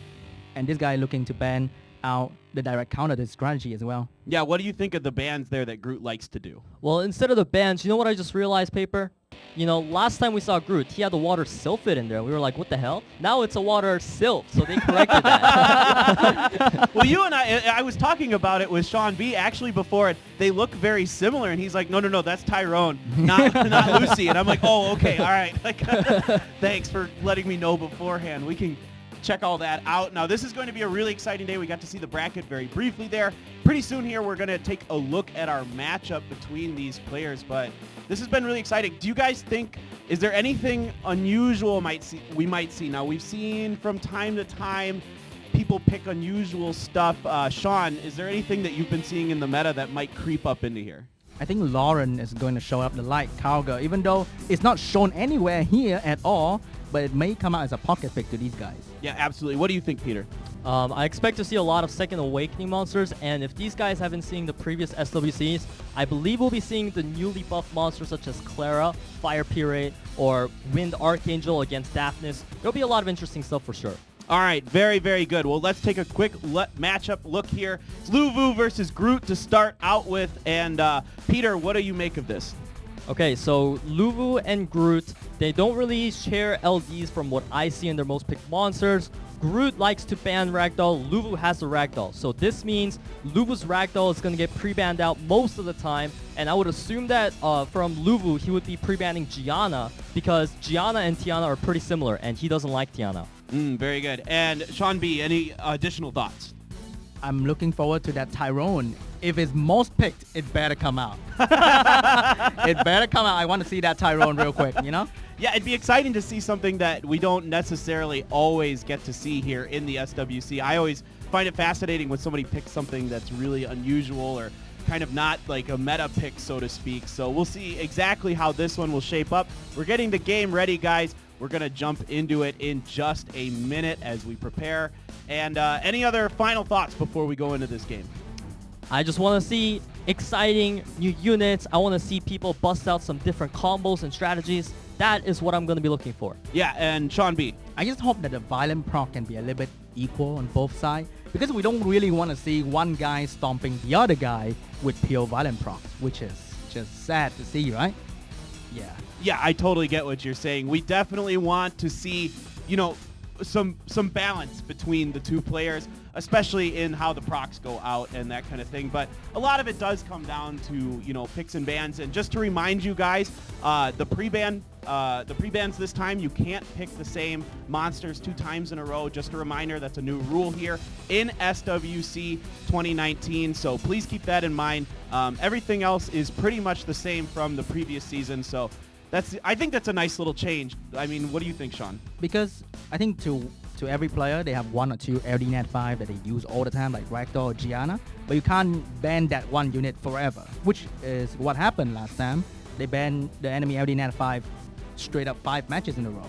Speaker 7: And this guy looking to ban out the direct counter to his strategy as well.
Speaker 6: Yeah, what do you think of the bans there that Groot likes to do?
Speaker 8: Well, instead of the bans, you know what I just realized, Paper? You know, last time we saw Groot, he had the water sylphid in there. We were like, what the hell? Now it's a water sylph, so they corrected that.
Speaker 6: Well, you and I was talking about it with Sean B. actually before it. They look very similar, and he's like, no, that's Tyrone, not Lucy. And I'm like, oh, okay, all right. Like, thanks for letting me know beforehand. We can check all that out. Now, this is going to be a really exciting day. We got to see the bracket very briefly there. Pretty soon here, we're going to take a look at our matchup between these players, but this has been really exciting. Do you guys think, is there anything unusual we might see? Now, we've seen from time to time people pick unusual stuff. Sean, is there anything that you've been seeing in the meta that might creep up into here?
Speaker 7: I think Lauren is going to show up the light Cowgirl, even though it's not shown anywhere here at all, but it may come out as a pocket pick to these guys.
Speaker 6: Yeah, absolutely. What do you think, Peter?
Speaker 8: I expect to see a lot of Second Awakening monsters, and if these guys haven't seen the previous SWCs, I believe we'll be seeing the newly buffed monsters such as Clara, Fire Pirate, or Wind Archangel against Daphnis. There'll be a lot of interesting stuff for sure.
Speaker 6: All right, very, very good. Well, let's take a quick matchup look here. It's Lulu versus Groot to start out with, and Peter, what do you make of this?
Speaker 8: Okay, so Lulu and Groot, they don't really share LDs from what I see in their most picked monsters. Groot likes to ban Ragdoll, Lulu has a Ragdoll. So this means Lulu's Ragdoll is going to get pre-banned out most of the time, and I would assume that from Lulu, he would be pre-banning Gianna, because Gianna and Tiana are pretty similar, and he doesn't like Tiana.
Speaker 6: Very good. And Sean B., any additional thoughts?
Speaker 7: I'm looking forward to that Tyrone. If it's most picked, it better come out. It better come out. I want to see that Tyrone real quick, you know?
Speaker 6: Yeah, it'd be exciting to see something that we don't necessarily always get to see here in the SWC. I always find it fascinating when somebody picks something that's really unusual or kind of not like a meta pick, so to speak. So we'll see exactly how this one will shape up. We're getting the game ready, guys. We're going to jump into it in just a minute as we prepare. And any other final thoughts before we go into this game?
Speaker 8: I just want to see exciting new units. I want to see people bust out some different combos and strategies. That is what I'm going to be looking for.
Speaker 6: Yeah, and Sean B.
Speaker 7: I just hope that the violent proc can be a little bit equal on both sides, because we don't really want to see one guy stomping the other guy with pure violent proc, which is just sad to see, right? Yeah.
Speaker 6: Yeah, I totally get what you're saying. We definitely want to see, you know, some balance between the two players, especially in how the procs go out and that kind of thing. But a lot of it does come down to, you know, picks and bans. And just to remind you guys, the pre-bans this time, you can't pick the same monsters 2 times in a row. Just a reminder, that's a new rule here in SWC 2019. So please keep that in mind. Everything else is pretty much the same from the previous season. So I think that's a nice little change. I mean, what do you think, Sean?
Speaker 7: Because I think to every player, they have 1 or 2 LD 5 that they use all the time, like Ragdoll or Gianna. But you can't ban that one unit forever, which is what happened last time. They banned the enemy LD 5 straight up 5 matches in a row.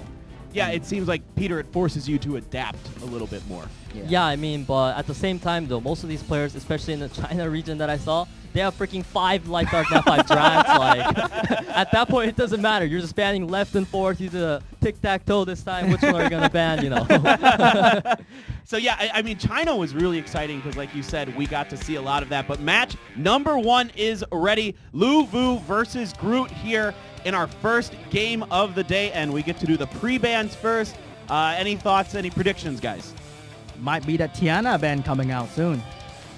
Speaker 6: Yeah, it seems like, Peter, it forces you to adapt a little bit more.
Speaker 8: Yeah, I mean, but at the same time, though, most of these players, especially in the China region that I saw, they have freaking 5 Light Dark Nat 5 drags. Like, at that point, it doesn't matter. You're just banning left and forth. You do the tic-tac-toe this time. Which one are you going to ban, you know?
Speaker 6: So, yeah, I mean, China was really exciting because, like you said, we got to see a lot of that. But match number 1 is ready. Lulu versus Groot here in our first game of the day. And we get to do the pre-bans first. Any thoughts, any predictions, guys?
Speaker 7: Might be that Tiana ban coming out soon.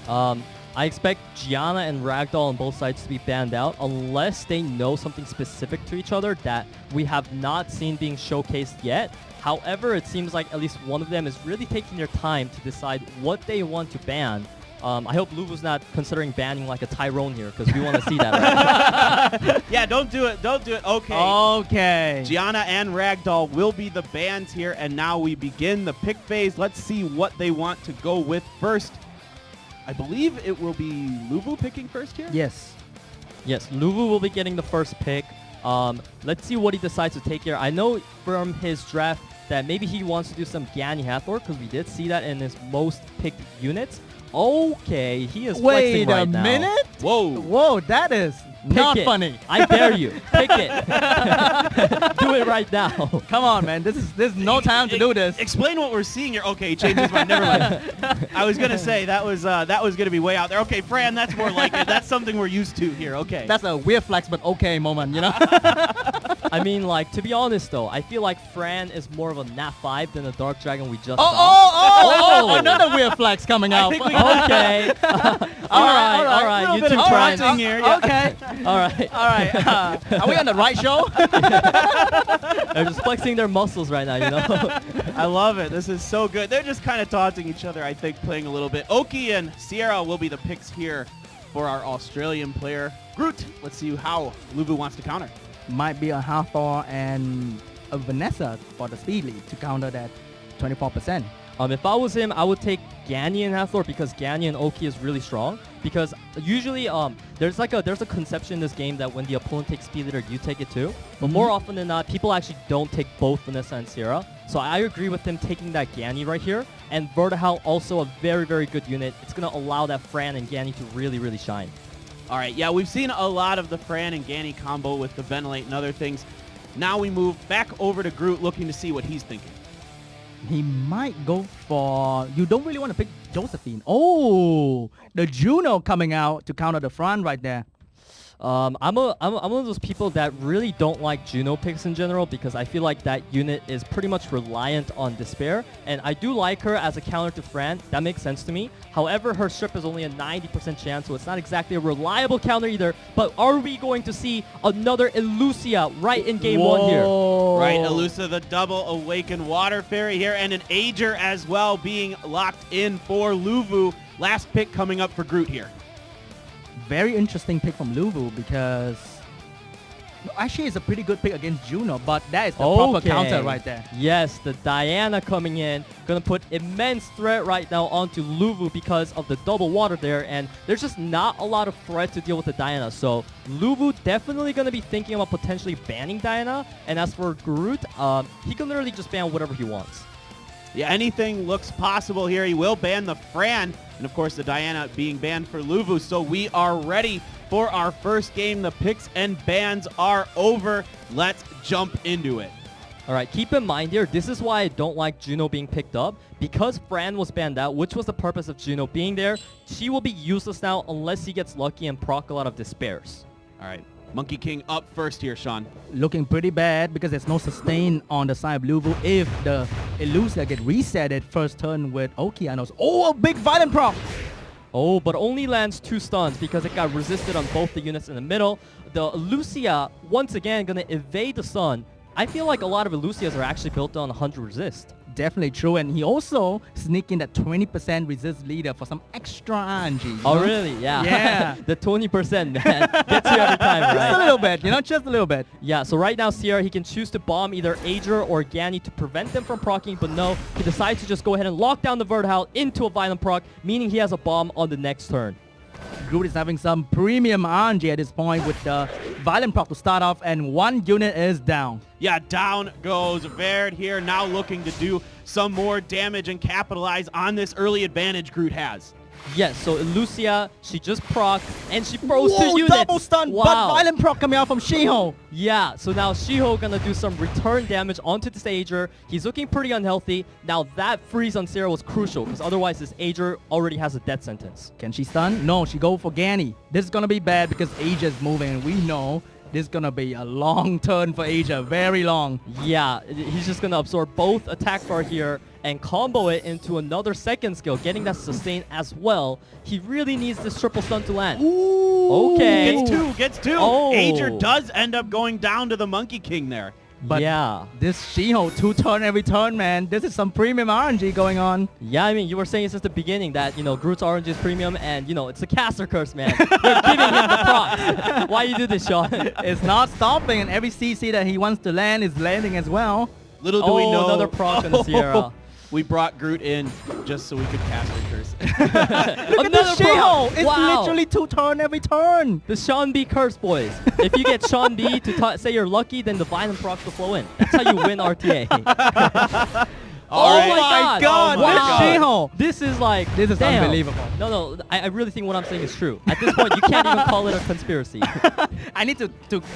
Speaker 8: I expect Gianna and Ragdoll on both sides to be banned out unless they know something specific to each other that we have not seen being showcased yet. However, it seems like at least one of them is really taking their time to decide what they want to ban. I hope Lulu's not considering banning like a Tyrone here, because we want to see that. Right?
Speaker 6: Yeah, don't do it. Don't do it. Okay.
Speaker 7: Okay.
Speaker 6: Gianna and Ragdoll will be the bans here, and now we begin the pick phase. Let's see what they want to go with first. I believe it will be Lulu picking first here?
Speaker 7: Yes.
Speaker 8: Yes, Lulu will be getting the first pick. Let's see what he decides to take here. I know from his draft that maybe he wants to do some Gani Hathor, because we did see that in his most picked units. Okay, he is flexing right now.
Speaker 7: Wait a minute?
Speaker 6: Whoa.
Speaker 7: Whoa, that is not funny.
Speaker 8: I dare you. Pick it. Do it right now.
Speaker 7: Come on, man. There's no time to do this.
Speaker 6: Explain what we're seeing here. Okay, he changed his mind. Never mind. I was gonna say that was gonna be way out there. Okay, Fran, that's more like it. That's something we're used to here. Okay.
Speaker 7: That's a weird flex, but okay moment, you know?
Speaker 8: I mean, like, to be honest though, I feel like Fran is more of a Nat 5 than the Dark Dragon we just saw.
Speaker 7: Oh, another weird flex coming out.
Speaker 8: Okay. All right. You two friends.
Speaker 6: Here, yeah.
Speaker 7: Okay.
Speaker 8: All right.
Speaker 7: Are we on the right show?
Speaker 8: They're just flexing their muscles right now, you know?
Speaker 6: I love it. This is so good. They're just kind of taunting each other, I think, playing a little bit. Oki and Sierra will be the picks here for our Australian player, Groot. Let's see how Lulu wants to counter.
Speaker 7: Might be a Hathor and a Vanessa for the speed lead to counter that 24%.
Speaker 8: If I was him, I would take Gany and Hathor because Gany and Oki is really strong. Because usually there's a conception in this game that when the opponent takes speed leader, you take it too. But more often than not, people actually don't take both Vanessa and Sierra. So I agree with him taking that Gany right here. And Vertihal also a very, very good unit. It's going to allow that Fran and Gany to really, really shine.
Speaker 6: All right, yeah, we've seen a lot of the Fran and Gany combo with the Ventilate and other things. Now we move back over to Groot, looking to see what he's thinking.
Speaker 7: He might go for... You don't really want to pick Josephine. Oh, the Juno coming out to counter the front right there.
Speaker 8: I'm one of those people that really don't like Juno picks in general because I feel like that unit is pretty much reliant on Despair, and I do like her as a counter to Fran. That makes sense to me. However, her strip is only a 90% chance, so it's not exactly a reliable counter either. But are we going to see another Elusia right in game one here?
Speaker 6: Right, Elusia, the double Awakened Water Fairy here, and an Ager as well being locked in for Lulu. Last pick coming up for Groot here.
Speaker 7: Very interesting pick from Lulu because actually it's a pretty good pick against Juno, but that is the proper counter right there.
Speaker 8: Yes, the Diana coming in, gonna put immense threat right now onto Lulu because of the double water there, and there's just not a lot of threat to deal with the Diana. So Lulu definitely gonna be thinking about potentially banning Diana, and as for Groot, he can literally just ban whatever he wants.
Speaker 6: Yeah, anything looks possible here. He will ban the Fran, and of course the Diana being banned for Lulu. So we are ready for our first game. The picks and bans are over. Let's jump into it.
Speaker 8: All right, keep in mind here, this is why I don't like Juno being picked up. Because Fran was banned out, which was the purpose of Juno being there, she will be useless now unless he gets lucky and proc a lot of Despairs.
Speaker 6: All right, Monkey King up first here, Sean.
Speaker 7: Looking pretty bad because there's no sustain on the side of Lulu if the Elusia get resetted first turn with Okeanos. Oh, a big violent proc!
Speaker 8: Oh, but only lands 2 stuns because it got resisted on both the units in the middle. The Elusia, once again, going to evade the sun. I feel like a lot of Elusias are actually built on 100 resist.
Speaker 7: Definitely true, and he also sneaked in that 20% resist leader for some extra RNG.
Speaker 8: Oh, really? Yeah.
Speaker 7: Yeah.
Speaker 8: The 20%, man. Gets you every time, right?
Speaker 7: Just a little bit, just a little bit.
Speaker 8: Yeah, so right now, Sierra, he can choose to bomb either Ager or Gany to prevent them from proccing, but no, he decides to just go ahead and lock down the Vertihal into a violent proc, meaning he has a bomb on the next turn.
Speaker 7: Groot is having some premium RNG at this point with the violent proc to start off, and one unit is down.
Speaker 6: Yeah, down goes Verd here, now looking to do some more damage and capitalize on this early advantage Groot has.
Speaker 8: Yes, so Elusia, she just proc and she froze
Speaker 7: Whoa,
Speaker 8: 2 units.
Speaker 7: Double stun,
Speaker 8: wow.
Speaker 7: but violent proc coming out from Shiho.
Speaker 8: Yeah, so now Shiho gonna do some return damage onto this Ager. He's looking pretty unhealthy. Now that freeze on Sierra was crucial because otherwise this Ager already has a death sentence.
Speaker 7: Can she stun? No, she go for Gany. This is gonna be bad because Asia is moving, and we know this is gonna be a long turn for Asia, very long.
Speaker 8: Yeah, he's just gonna absorb both attack bar here and combo it into another second skill, getting that sustain as well. He really needs this triple stun to land.
Speaker 7: Ooh.
Speaker 8: Okay.
Speaker 6: Gets two.
Speaker 8: Oh.
Speaker 6: Ager does end up going down to the Monkey King there.
Speaker 7: But
Speaker 8: yeah,
Speaker 7: this Shiho 2 turn every turn, man. This is some premium RNG going on.
Speaker 8: Yeah, I mean, you were saying since the beginning that, Groot's RNG is premium and, it's a caster curse, man. You're giving him the procs. Why you do this, Sean?
Speaker 7: It's not stopping, and every CC that he wants to land is landing as well.
Speaker 6: Little do we know.
Speaker 8: Another proc on the Sierra.
Speaker 6: We brought Groot in just so we could cast a curse.
Speaker 7: Look at this Shiho! It's literally 2 turn every turn.
Speaker 8: The Sean B curse, boys. If you get Sean B to say you're lucky, then the violent procs will flow in. That's how you win RTA.
Speaker 6: All right.
Speaker 8: my
Speaker 7: God,
Speaker 6: Oh my
Speaker 7: what
Speaker 6: God.
Speaker 7: a shithole.
Speaker 8: This is like
Speaker 7: This is
Speaker 8: damn.
Speaker 7: unbelievable.
Speaker 8: No, I really think what I'm saying is true. At this point, you can't even call it a conspiracy.
Speaker 7: I need to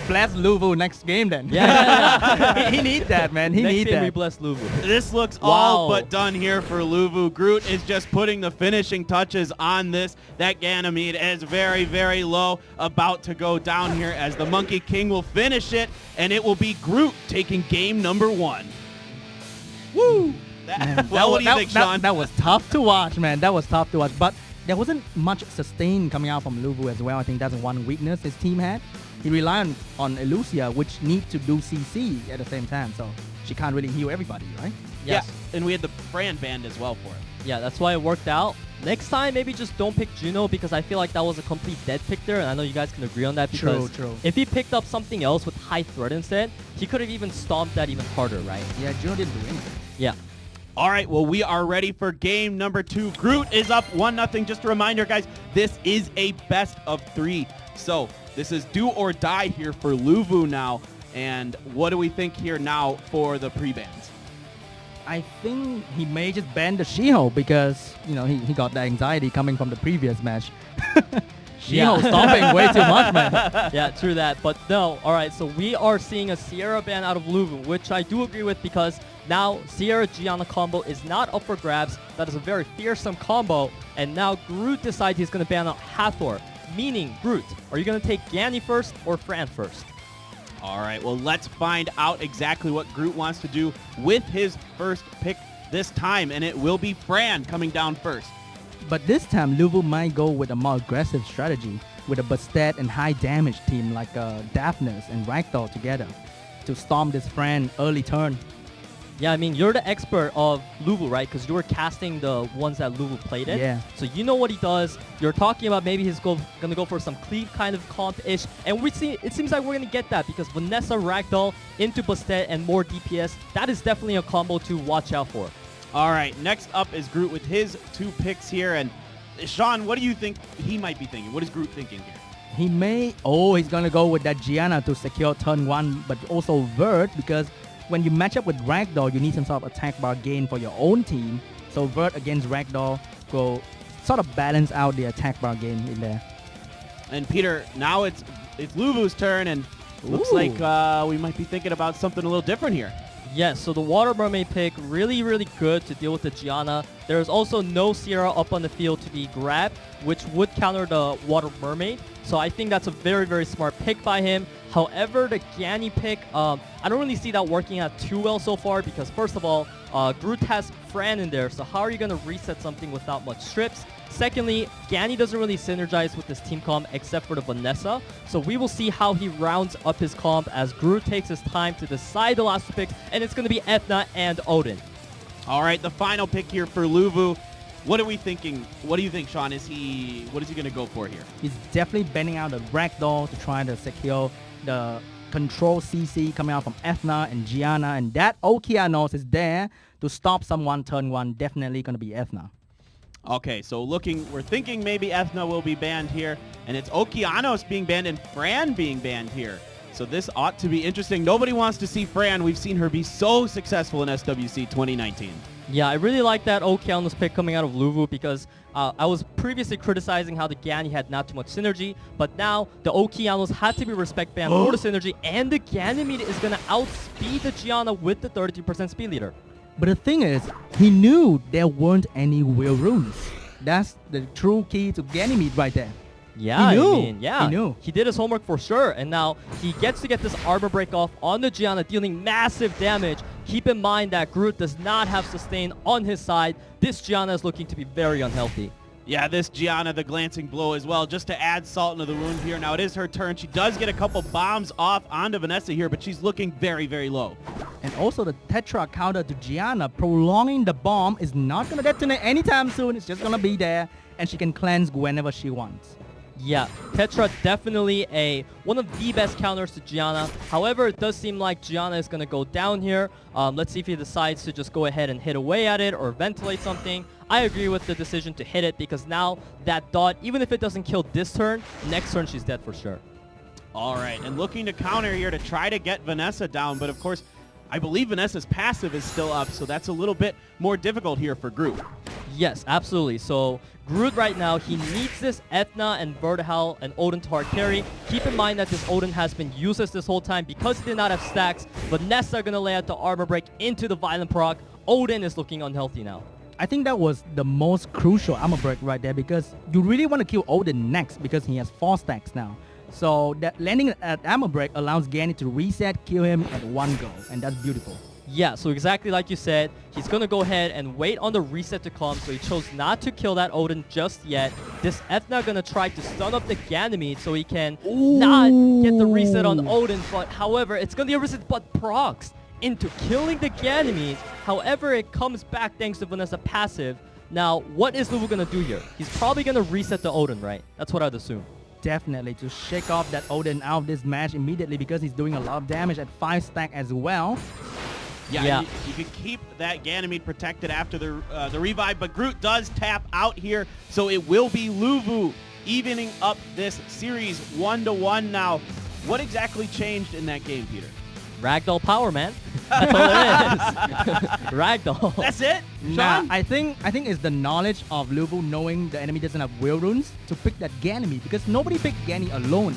Speaker 7: blast Lulu next game then.
Speaker 8: Yeah.
Speaker 7: he need that, man. He
Speaker 8: Next
Speaker 7: need
Speaker 8: game we
Speaker 7: that.
Speaker 8: bless Lulu.
Speaker 6: This looks all
Speaker 8: Wow.
Speaker 6: but done here for Lulu. Groot is just putting the finishing touches on this. That Ganymede is very, very low, about to go down here as the Monkey King will finish it, and it will be Groot taking game number 1. Woo! What do you think, Sean?
Speaker 7: That was tough to watch, man. That was tough to watch. But there wasn't much sustain coming out from Lulu as well. I think that's one weakness his team had. He relied on Elucia, which need to do CC at the same time. So she can't really heal everybody, right?
Speaker 8: Yes.
Speaker 6: Yeah, and we had the Fran band as well for it.
Speaker 8: Yeah, that's why it worked out. Next time, maybe just don't pick Juno because I feel like that was a complete dead pick there, and I know you guys can agree on that because
Speaker 7: True.
Speaker 8: if he picked up something else with high threat instead, he could have even stomped that even harder, right?
Speaker 7: Yeah, Juno didn't do anything.
Speaker 8: Yeah.
Speaker 6: All right, well, we are ready for game number 2. Groot is up 1-0. Just a reminder, guys, this is a best of 3. So this is do or die here for Lulu now. And what do we think here now for the pre-bans?
Speaker 7: I think he may just ban the She-Hulk because, you know, he got the anxiety coming from the previous match. She-Hulk stomping way too much, man.
Speaker 8: Yeah, true that. But no, all right, so we are seeing a Sierra ban out of Lulu, which I do agree with because now Sierra-Gianna combo is not up for grabs. That is a very fearsome combo. And now Groot decides he's going to ban out Hathor, meaning Groot, are you going to take Gany first or Fran first?
Speaker 6: All right, well, let's find out exactly what Groot wants to do with his first pick this time, and it will be Fran coming down first.
Speaker 7: But this time, Lulu might go with a more aggressive strategy with a Bastet and high damage team like Daphnis and Ragdoll together to storm this Fran early turn.
Speaker 8: Yeah, I mean, you're the expert of Lulu, right? Because you were casting the ones that Lulu played in.
Speaker 7: Yeah.
Speaker 8: So you know what he does. You're talking about maybe he's going to go for some cleave kind of comp-ish. And it seems like we're going to get that because Vanessa Ragdoll into Bastet and more DPS. That is definitely a combo to watch out for.
Speaker 6: All right, next up is Groot with his 2 picks here. And Sean, what do you think he might be thinking? What is Groot thinking here?
Speaker 7: He may... Oh, he's going to go with that Gianna to secure turn 1, but also Vert because when you match up with Ragdoll, you need some sort of attack bar gain for your own team. So Vert against Ragdoll will sort of balance out the attack bar gain in there.
Speaker 6: And Peter, now it's Lulu's turn, and looks
Speaker 8: Ooh.
Speaker 6: like we might be thinking about something a little different here.
Speaker 8: Yes, so the Water Mermaid pick, really, really good to deal with the Gianna. There is also no Sierra up on the field to be grabbed, which would counter the Water Mermaid. So I think that's a very, very smart pick by him. However, the Gany pick, I don't really see that working out too well so far because, first of all, Groot has Fran in there, so how are you going to reset something without much strips? Secondly, Gany doesn't really synergize with this team comp except for the Vanessa, so we will see how he rounds up his comp as Groot takes his time to decide the last 2 picks, and it's going to be Ethna and Odin.
Speaker 6: All right, the final pick here for Lulu. What are we thinking? What do you think, Sean? What is he going to go for here?
Speaker 7: He's definitely bending out the Ragdoll to try to secure the control CC coming out from Ethna and Gianna, and that Okeanos is there to stop someone turn 1. Definitely going to be Ethna.
Speaker 6: Okay, so we're thinking maybe Ethna will be banned here, and it's Okeanos being banned and Fran being banned here. So this ought to be interesting. Nobody wants to see Fran. We've seen her be so successful in SWC 2019.
Speaker 8: Yeah, I really like that Okeanos pick coming out of Lulu because I was previously criticizing how the Gany had not too much synergy, but now the Okeanos had to be respect banned for the synergy, and the Ganymede is going to outspeed the Gianna with the 33% speed leader.
Speaker 7: But the thing is, he knew there weren't any will runes. That's the true key to Ganymede right there.
Speaker 8: Yeah,
Speaker 7: He knew.
Speaker 8: I mean, yeah.
Speaker 7: He knew.
Speaker 8: He did his homework for sure, and now he gets to get this armor break off on the Gianna, dealing massive damage. Keep in mind that Groot does not have sustain on his side. This Gianna is looking to be very unhealthy.
Speaker 6: Yeah, this Gianna, the glancing blow as well, just to add salt into the wound here. Now it is her turn. She does get a couple bombs off onto Vanessa here, but she's looking very, very low.
Speaker 7: And also the Tetra counter to Gianna, prolonging the bomb is not going to detonate anytime soon. It's just going to be there, and she can cleanse whenever she wants.
Speaker 8: Yeah, Tetra definitely one of the best counters to Gianna. However, it does seem like Gianna is going to go down here. Let's see if he decides to just go ahead and hit away at it or ventilate something. I agree with the decision to hit it because now that dot, even if it doesn't kill this turn, next turn she's dead for sure.
Speaker 6: All right, and looking to counter here to try to get Vanessa down, but of course, I believe Vanessa's passive is still up, so that's a little bit more difficult here for Groot.
Speaker 8: Yes, absolutely. So Groot right now, he needs this Ethna and Vertihal and Odin to hard carry. Keep in mind that this Odin has been useless this whole time because he did not have stacks. Vanessa are going to lay out the armor break into the violent proc. Odin is looking unhealthy now.
Speaker 7: I think that was the most crucial armor break right there because you really want to kill Odin next because he has 4 stacks now. So that landing at armor break allows Ganny to reset, kill him at one go, and that's beautiful.
Speaker 8: Yeah, so exactly like you said, he's going to go ahead and wait on the reset to come, so he chose not to kill that Odin just yet. This Ethna going to try to stun up the Ganymede so he can not get the reset on Odin, but however, it's going to be a reset but procs into killing the Ganymede. However, it comes back thanks to Vanessa passive. Now, what is Lulu going to do here? He's probably going to reset the Odin, right? That's what I'd assume.
Speaker 7: Definitely to shake off that Odin out of this match immediately because he's doing a lot of damage at 5 stack as well.
Speaker 6: Yeah. You can keep that Ganymede protected after the revive, but Groot does tap out here, so it will be Lulu evening up this series 1-1 now. What exactly changed in that game, Peter?
Speaker 8: Ragdoll power, man. That's all it is. Ragdoll.
Speaker 6: That's it?
Speaker 7: Nah,
Speaker 6: Sean?
Speaker 7: I think it's the knowledge of Lulu knowing the enemy doesn't have will runes to pick that Ganymede because nobody picked Ganny alone.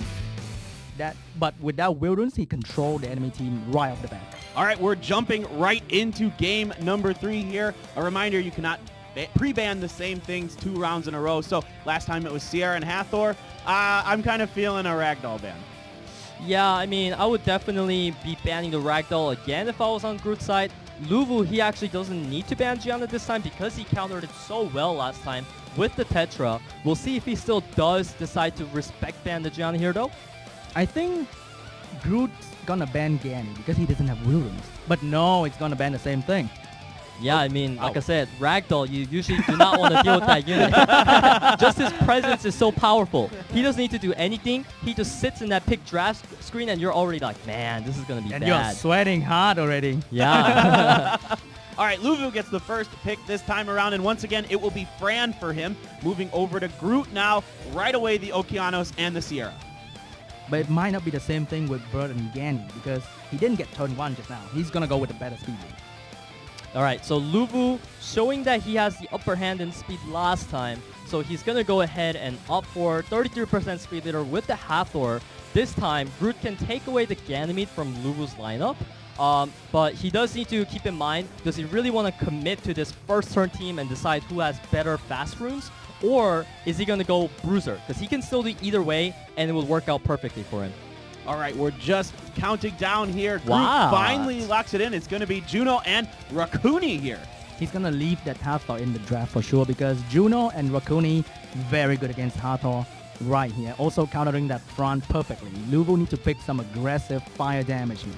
Speaker 7: But without will runes, he controlled the enemy team right off the bat.
Speaker 6: All right, we're jumping right into game number 3 here. A reminder, you cannot pre-ban the same things 2 rounds in a row. So last time it was Sierra and Hathor. I'm kind of feeling a Ragdoll ban.
Speaker 8: Yeah, I mean, I would definitely be banning the Ragdoll again if I was on Groot's side. Lulu, he actually doesn't need to ban Gianna this time because he countered it so well last time with the Tetra. We'll see if he still does decide to respect ban the Gianna here, though.
Speaker 7: I think Groot's gonna ban Ganny because he doesn't have will runes. But no, it's gonna ban the same thing.
Speaker 8: Yeah, I mean, like I said, Ragdoll, you usually do not want to deal with that unit. Just his presence is so powerful. He doesn't need to do anything. He just sits in that pick draft screen and you're already like, man, this is going to be
Speaker 7: And
Speaker 8: bad.
Speaker 7: you're sweating hard already.
Speaker 8: Yeah.
Speaker 6: All right, Lulu gets the first pick this time around, and once again, it will be Fran for him. Moving over to Groot now, right away the Okeanos and the Sierra.
Speaker 7: But it might not be the same thing with Bird and Ganny because he didn't get turn 1 just now. He's gonna go with the better speed.
Speaker 8: All right, so Lulu showing that he has the upper hand in speed last time. So he's going to go ahead and opt for 33% speed leader with the Hathor. This time, Groot can take away the Ganymede from Lulu's lineup. But he does need to keep in mind, does he really want to commit to this first turn team and decide who has better fast runes? Or is he going to go Bruiser? Because he can still do either way, and it will work out perfectly for him.
Speaker 6: All right, we're just counting down here. Groot
Speaker 8: Wow.
Speaker 6: finally locks it in. It's going to be Juno and Rakuni here.
Speaker 7: He's gonna leave that Hathor in the draft for sure because Juno and Rakuni very good against Hathor right here. Also countering that front perfectly. Lulu need to pick some aggressive fire damage here.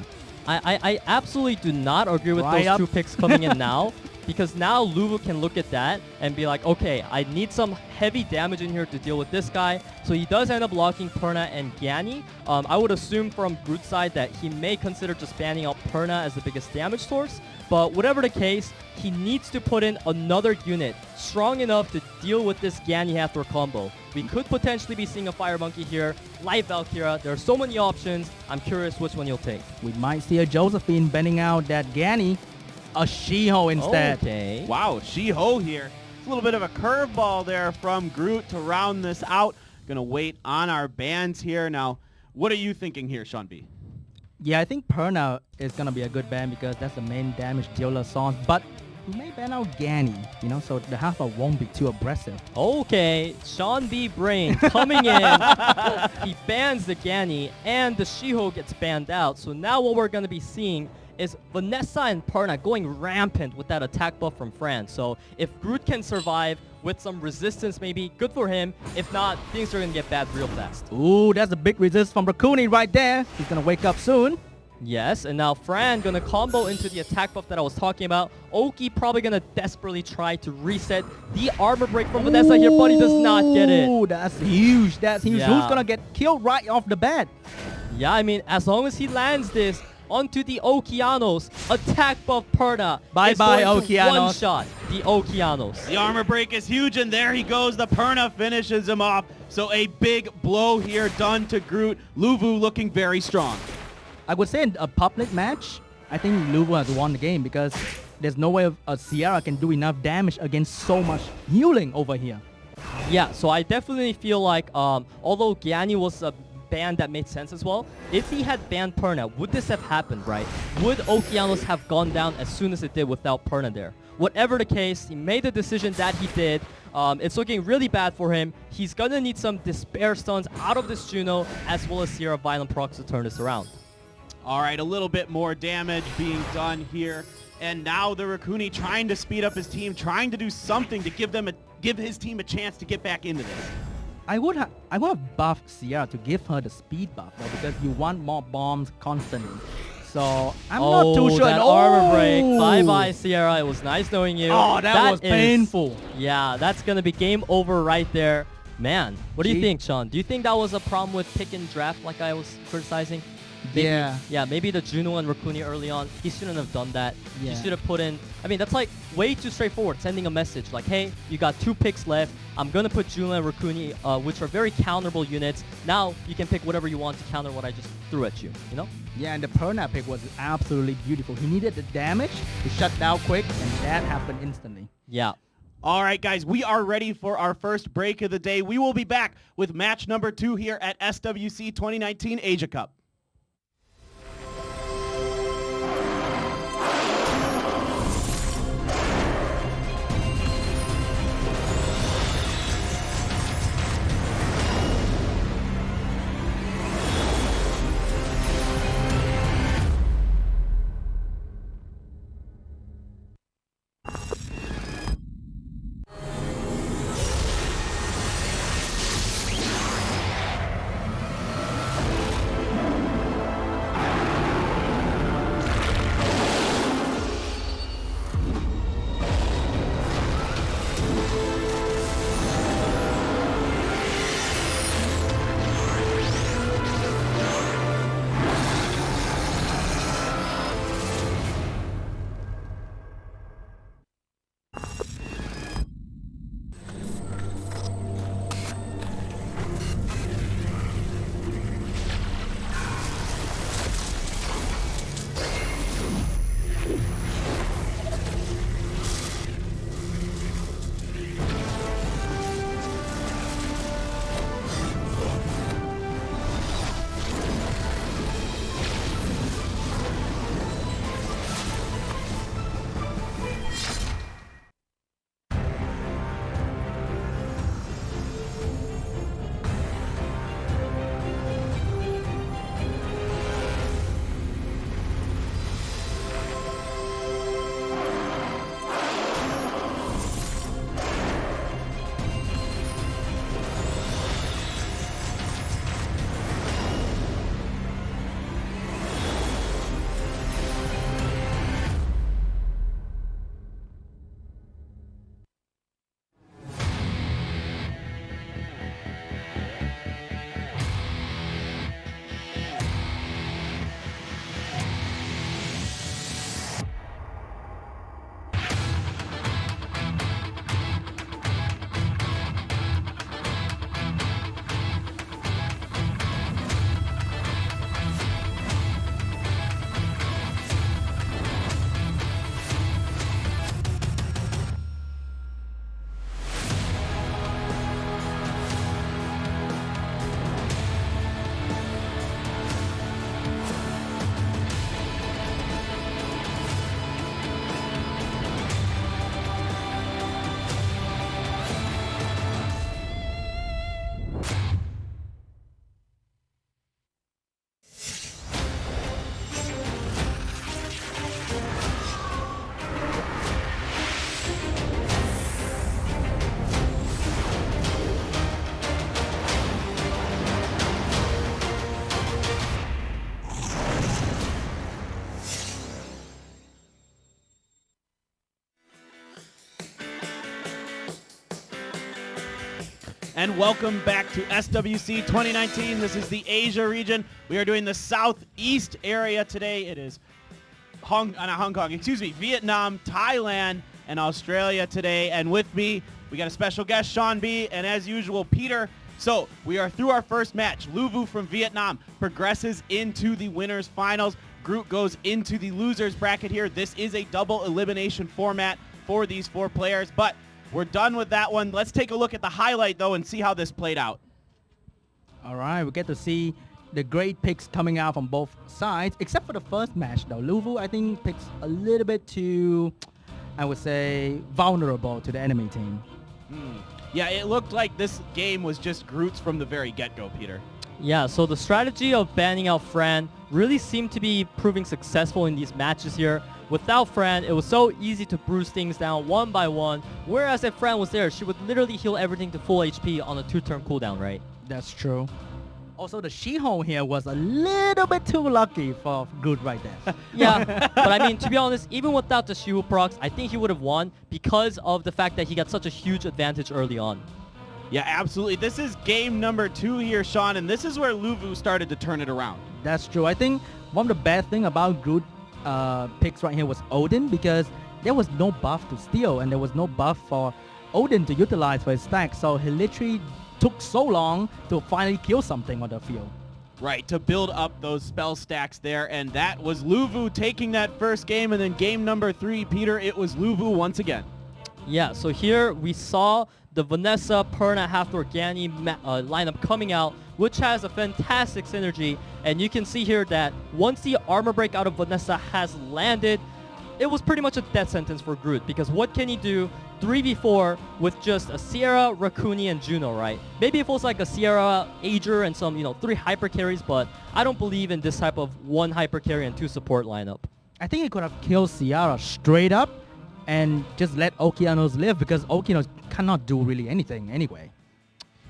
Speaker 8: I absolutely do not agree with
Speaker 7: Right
Speaker 8: those
Speaker 7: up.
Speaker 8: 2 picks coming in now. Because now Lulu can look at that and be like, okay, I need some heavy damage in here to deal with this guy. So he does end up locking Perna and Ganny. I would assume from Groot's side that he may consider just banning out Perna as the biggest damage source. But whatever the case, he needs to put in another unit strong enough to deal with this Ganny Hathor combo. We could potentially be seeing a Fire Monkey here, Light Valkyria. There are so many options. I'm curious which one you'll take.
Speaker 7: We might see a Josephine bending out that Ganny. A She-Ho instead.
Speaker 8: Okay.
Speaker 6: Wow, She-Ho here. It's a little bit of a curveball there from Groot to round this out. Gonna wait on our bans here. Now, what are you thinking here, Sean B?
Speaker 7: Yeah, I think Perna is gonna be a good ban because that's the main damage dealer song. But he may ban out Ganny, so the Hathor won't be too aggressive.
Speaker 8: Okay, Sean B. Brain coming in. He bans the Ganny, and the She-Ho gets banned out. So now what we're going to be seeing is Vanessa and Perna going rampant with that attack buff from Fran. So if Groot can survive with some resistance maybe, good for him. If not, things are going to get bad real fast.
Speaker 7: Ooh, that's a big resist from Rakuni right there. He's gonna wake up soon.
Speaker 8: Yes, and now Fran gonna combo into the attack buff that I was talking about. Oki probably gonna desperately try to reset the armor break from Vanessa here, but he does not get it.
Speaker 7: Ooh, that's huge. That's huge.
Speaker 8: Yeah.
Speaker 7: Who's gonna get killed right off the bat?
Speaker 8: Yeah, I mean, as long as he lands this onto the Okeanos, attack buff Perna.
Speaker 7: Bye-bye,
Speaker 8: One
Speaker 7: Okeanos.
Speaker 8: shot the Okeanos.
Speaker 6: The armor break is huge, and there he goes. The Perna finishes him off. So a big blow here done to Groot. Lulu looking very strong.
Speaker 7: I would say in a public match, I think Lulu has won the game because there's no way Sierra can do enough damage against so much healing over here.
Speaker 8: Yeah, so I definitely feel like although Gyanni was a ban that made sense as well, if he had banned Perna, would this have happened, right? Would Okeanos have gone down as soon as it did without Perna there? Whatever the case, he made the decision that he did. It's looking really bad for him. He's gonna need some despair stuns out of this Juno as well as Sierra Violent procs to turn this around.
Speaker 6: All right, a little bit more damage being done here. And now the Raccoon trying to speed up his team, trying to do something to give his team a chance to get back into this.
Speaker 7: I would have buffed Sierra to give her the speed buff though, because you want more bombs constantly. So I'm not too sure.
Speaker 8: That armor break. Bye-bye, Sierra. It was nice knowing you.
Speaker 7: Oh, that was painful.
Speaker 8: Yeah, that's going to be game over right there. Man, what do you think, Sean? Do you think that was a problem with pick and draft like I was criticizing? Maybe,
Speaker 7: yeah,
Speaker 8: maybe the Juno and Raccoon early on, he shouldn't have done that.
Speaker 7: Yeah.
Speaker 8: He should have put in, I mean, that's like way too straightforward, sending a message like, hey, you got 2 picks left. I'm going to put Juno and Raccoon, which are very counterable units. Now you can pick whatever you want to counter what I just threw at you, you know?
Speaker 7: Yeah, and the Perna pick was absolutely beautiful. He needed the damage to shut down quick, and that happened instantly.
Speaker 8: Yeah.
Speaker 6: All right, guys, we are ready for our first break of the day. We will be back with match number 2 here at SWC 2019 Asia Cup. And welcome back to SWC 2019. This is the Asia region. We are doing the southeast area today. It is Vietnam, Thailand, and Australia today. And with me, we got a special guest, Sean B, and as usual, Peter. So we are through our first match. Lulu from Vietnam progresses into the winners finals. Groot goes into the losers bracket here. This is a double elimination format for these 4 players, but we're done with that one. Let's take a look at the highlight, though, and see how this played out.
Speaker 7: All right, we get to see the great picks coming out from both sides, except for the first match, though. Lulu, I think, picks a little bit too, I would say, vulnerable to the enemy team.
Speaker 6: Yeah, it looked like this game was just Groot's from the very get-go, Peter.
Speaker 8: Yeah, so the strategy of banning out Fran really seemed to be proving successful in these matches here. Without Fran, it was so easy to bruise things down one by one, whereas if Fran was there, she would literally heal everything to full HP on a 2-turn cooldown, right?
Speaker 7: That's true. Also, the She-Hulk here was a little bit too lucky for Groot right there.
Speaker 8: Yeah, but I mean, to be honest, even without the She-Hulk procs, I think he would have won because of the fact that he got such a huge advantage early on.
Speaker 6: Yeah, absolutely. This is game number 2 here, Sean, and this is where Lulu started to turn it around.
Speaker 7: That's true. I think one of the bad thing about Groot picks right here was Odin, because there was no buff to steal and there was no buff for Odin to utilize for his stack, so he literally took so long to finally kill something on the field.
Speaker 6: Right, to build up those spell stacks there, and that was Lulu taking that first game, and then game number 3, Peter, it was Lulu once again.
Speaker 8: Yeah, so here we saw the Vanessa, Perna, Hathor, Gani lineup coming out, which has a fantastic synergy, and you can see here that once the armor break out of Vanessa has landed, it was pretty much a death sentence for Groot, because what can he do 3v4 with just a Sierra, Raccoon, and Juno, right? Maybe if it was like a Sierra, Ager, and some, 3 hyper carries, but I don't believe in this type of 1 hyper carry and 2 support lineup.
Speaker 7: I think he could have killed Sierra straight up and just let Okeanos live, because Okeanos cannot do really anything anyway.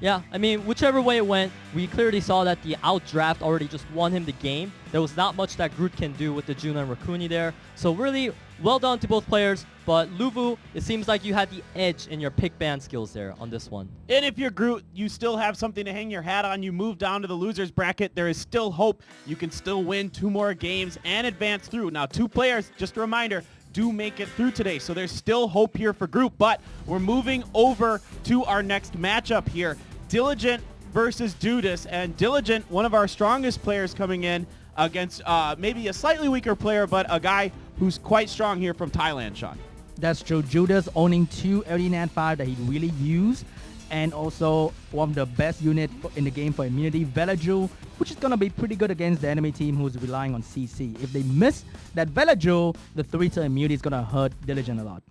Speaker 8: Yeah, I mean, whichever way it went, we clearly saw that the outdraft already just won him the game. There was not much that Groot can do with the Juno and Raccoon there. So really, well done to both players. But Lulu, it seems like you had the edge in your pick ban skills there on this one.
Speaker 6: And if you're Groot, you still have something to hang your hat on. You move down to the losers bracket. There is still hope. You can still win 2 more games and advance through. Now, 2 players, just a reminder, do make it through today. So there's still hope here for Groot. But we're moving over to our next matchup here. Diligent versus Judas. And Diligent, one of our strongest players coming in against maybe a slightly weaker player, but a guy who's quite strong here from Thailand, Sean.
Speaker 7: That's true. Judas owning 2 LD 5 that he really used, and also one of the best unit in the game for immunity, Velajul, which is going to be pretty good against the enemy team who's relying on CC. If they miss that Velajul, the 3-turn immunity is going to hurt Diligent a lot.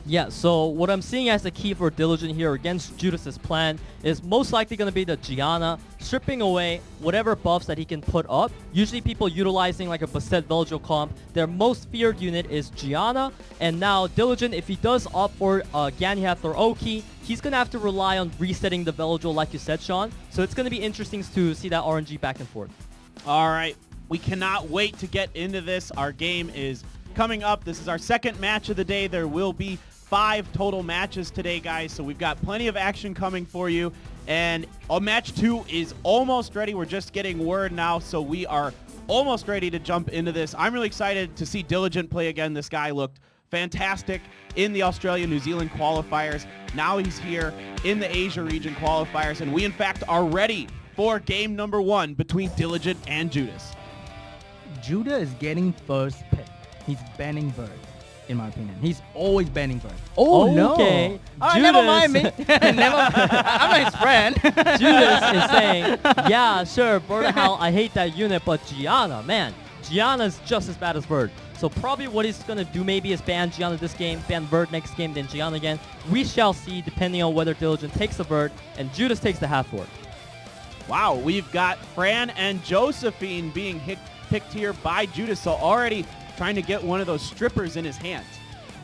Speaker 8: Yeah, so what I'm seeing as the key for Diligent here against Judas's plan is most likely going to be the Gianna, stripping away whatever buffs that he can put up. Usually people utilizing like a Bastet Veljo comp, their most feared unit is Gianna, and now Diligent, if he does opt for Ganyath or Oki, he's going to have to rely on resetting the Veljo like you said, Sean. So it's going to be interesting to see that RNG back and forth.
Speaker 6: All right, we cannot wait to get into this. Our game is coming up. This is our second match of the day. There will be 5 total matches today, guys, so we've got plenty of action coming for you, and match 2 is almost ready. We're just getting word now, so we are almost ready to jump into this. I'm really excited to see Diligent play again. This guy looked fantastic in the Australia-New Zealand qualifiers. Now he's here in the Asia region qualifiers, and we in fact are ready for game number 1 between Diligent and Judas.
Speaker 7: Judah is getting first pick. He's banning Bird, in my opinion. He's always banning Bird. Oh,
Speaker 8: okay.
Speaker 7: No. All right, never mind me. I'm not his friend.
Speaker 8: Judas is saying, yeah, sure, Bird-Hal, I hate that unit, but Gianna, man, Gianna's just as bad as Bird. So probably what he's going to do maybe is ban Gianna this game, ban Bird next game, then Gianna again. We shall see, depending on whether Diligent takes the Bird and Judas takes the Hathor.
Speaker 6: Wow, we've got Fran and Josephine being picked here by Judas, so already trying to get one of those strippers in his hands.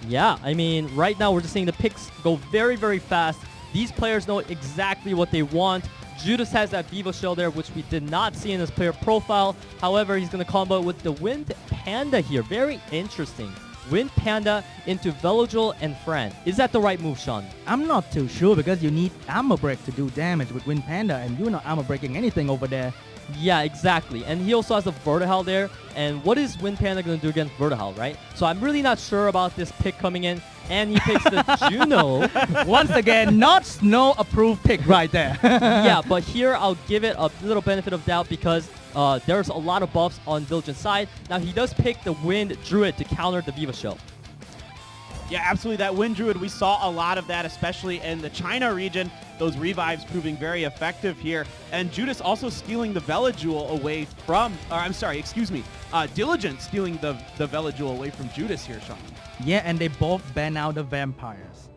Speaker 8: Yeah, I mean, right now we're just seeing the picks go very, very fast. These players know exactly what they want. Judas has that Vivo shell there, which we did not see in his player profile. However, he's going to combo with the Wind Panda here. Very interesting. Wind Panda into Velojul and Fran. Is that the right move, Sean?
Speaker 7: I'm not too sure, because you need armor break to do damage with Wind Panda, and you're not armor breaking anything over there.
Speaker 8: Yeah, exactly. And he also has a Vertihal there. And what is Wind Panda going to do against Vertihal, right? So I'm really not sure about this pick coming in. and he picks the Juno.
Speaker 7: Once again, not Snow approved pick right there.
Speaker 8: Yeah, but here I'll give it a little benefit of doubt because there's a lot of buffs on Diligent's side. Now he does pick the Wind Druid to counter the Viva Shell.
Speaker 6: Yeah, absolutely. That Wind Druid, we saw a lot of that, especially in the China region. Those revives proving very effective here. And Judas also stealing the Vela Jewel away from, Diligent stealing the Vela Jewel away from Judas here, Sean.
Speaker 7: Yeah, and they both ban out the vampires.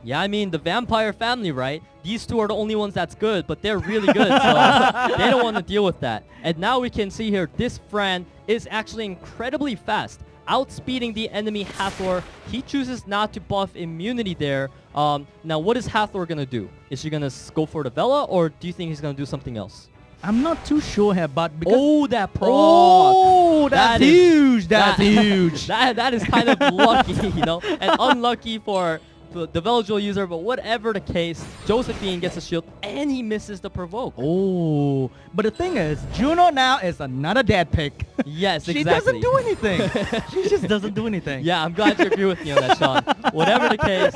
Speaker 8: Yeah, I mean, the vampire family, right? These two are the only ones that's good, but they're really good, so they don't want to deal with that. And now we can see here, this Fran is actually incredibly fast, outspeeding the enemy Hathor. He chooses not to buff immunity there. Now, what is Hathor going to do? Is she going to go for the Vela, or do you think he's going to do something else?
Speaker 7: I'm not too sure here, but because...
Speaker 8: Oh, that proc!
Speaker 7: Oh, that's huge! That's huge!
Speaker 8: That is kind of lucky, you know, and unlucky for the Vela Jewel user, but whatever the case, Josephine gets a shield, and he misses the provoke.
Speaker 7: Oh, but the thing is, Juno now is another dead pick.
Speaker 8: Yes,
Speaker 7: She
Speaker 8: exactly.
Speaker 7: doesn't do anything. She just doesn't do anything.
Speaker 8: Yeah, I'm glad you agree with me on that, Sean. Whatever the case,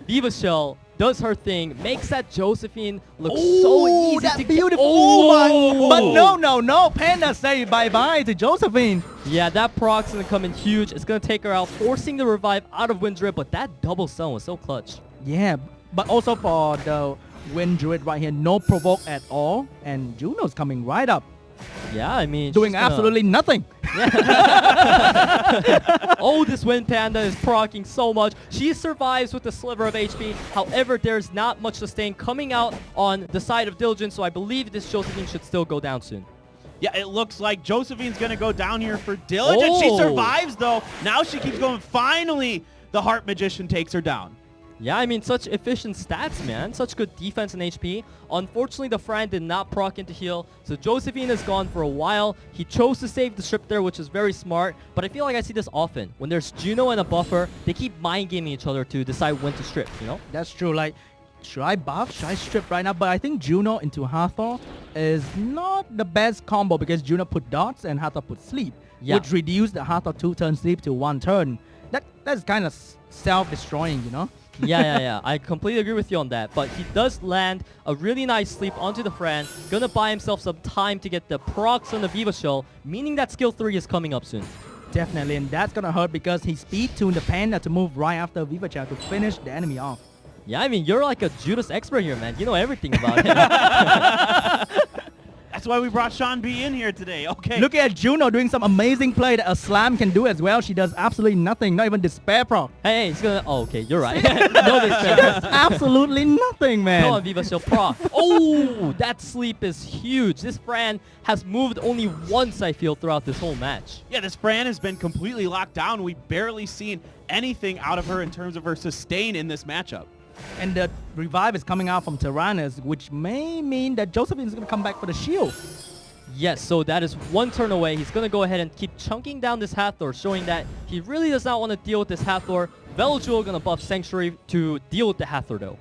Speaker 8: Viva Shell does her thing, makes that Josephine look so easy
Speaker 7: that's
Speaker 8: to
Speaker 7: beautiful.
Speaker 8: Oh,
Speaker 7: But no. Panda say bye-bye to Josephine.
Speaker 8: Yeah, that proc's gonna come in huge. It's gonna take her out, forcing the revive out of Wind Druid, but that double stun was so clutch.
Speaker 7: Yeah, but also for the Wind Druid right here, no provoke at all. And Juno's coming right up,
Speaker 8: Yeah, I mean...
Speaker 7: doing
Speaker 8: she's gonna-
Speaker 7: absolutely nothing.
Speaker 8: Oh, this Wind Panda is proccing so much. She survives with a sliver of HP. However, there's not much sustain coming out on the side of Diligent, so I believe this Josephine should still go down soon.
Speaker 6: Yeah, it looks like Josephine's going to go down here for Diligent. She
Speaker 8: Oh.
Speaker 6: survives, though. Now she keeps going. Finally, the Heart Magician takes her down.
Speaker 8: Yeah, I mean, such efficient stats, man. Such good defense and HP. Unfortunately, the Fran did not proc into heal, so Josephine is gone for a while. He chose to save the strip there, which is very smart, but I feel like I see this often. When there's Juno and a buffer, they keep mind-gaming each other to decide when to strip, you know?
Speaker 7: That's true. Like, should I buff? Should I strip right now? But I think Juno into Hathor is not the best combo because Juno put dots and Hathor put sleep,
Speaker 8: Yeah.
Speaker 7: which reduced the Hathor 2-turn sleep to 1 turn. That's kind of self-destroying, you know?
Speaker 8: Yeah. I completely agree with you on that. But he does land a really nice sleep onto the Fran. Gonna buy himself some time to get the procs on the Viva Shell, meaning that skill 3 is coming up soon.
Speaker 7: Definitely, and that's gonna hurt because he speed-tuned the Panda to move right after Viva Chow to finish the enemy off.
Speaker 8: Yeah, I mean, you're like a Judas expert here, man. You know everything about it.
Speaker 6: That's why we brought Sean B in here today. Okay.
Speaker 7: Look at Juno doing some amazing play that a slam can do as well. She does absolutely nothing, not even despair proc.
Speaker 8: Hey, he's gonna... Oh, okay, you're right. No despair.
Speaker 7: That's absolutely nothing, man.
Speaker 8: Come on, Viva Shell proc. Oh, that sleep is huge. This Fran has moved only once, I feel, throughout this whole match.
Speaker 6: Yeah, this Fran has been completely locked down. We've barely seen anything out of her in terms of her sustain in this matchup.
Speaker 7: And the revive is coming out from Tyrannus, which may mean that Josephine is going to come back for the shield.
Speaker 8: Yes, so that is 1 turn away. He's going to go ahead and keep chunking down this Hathor, showing that he really does not want to deal with this Hathor. Vela Jewel going to buff Sanctuary to deal with the Hathor, though.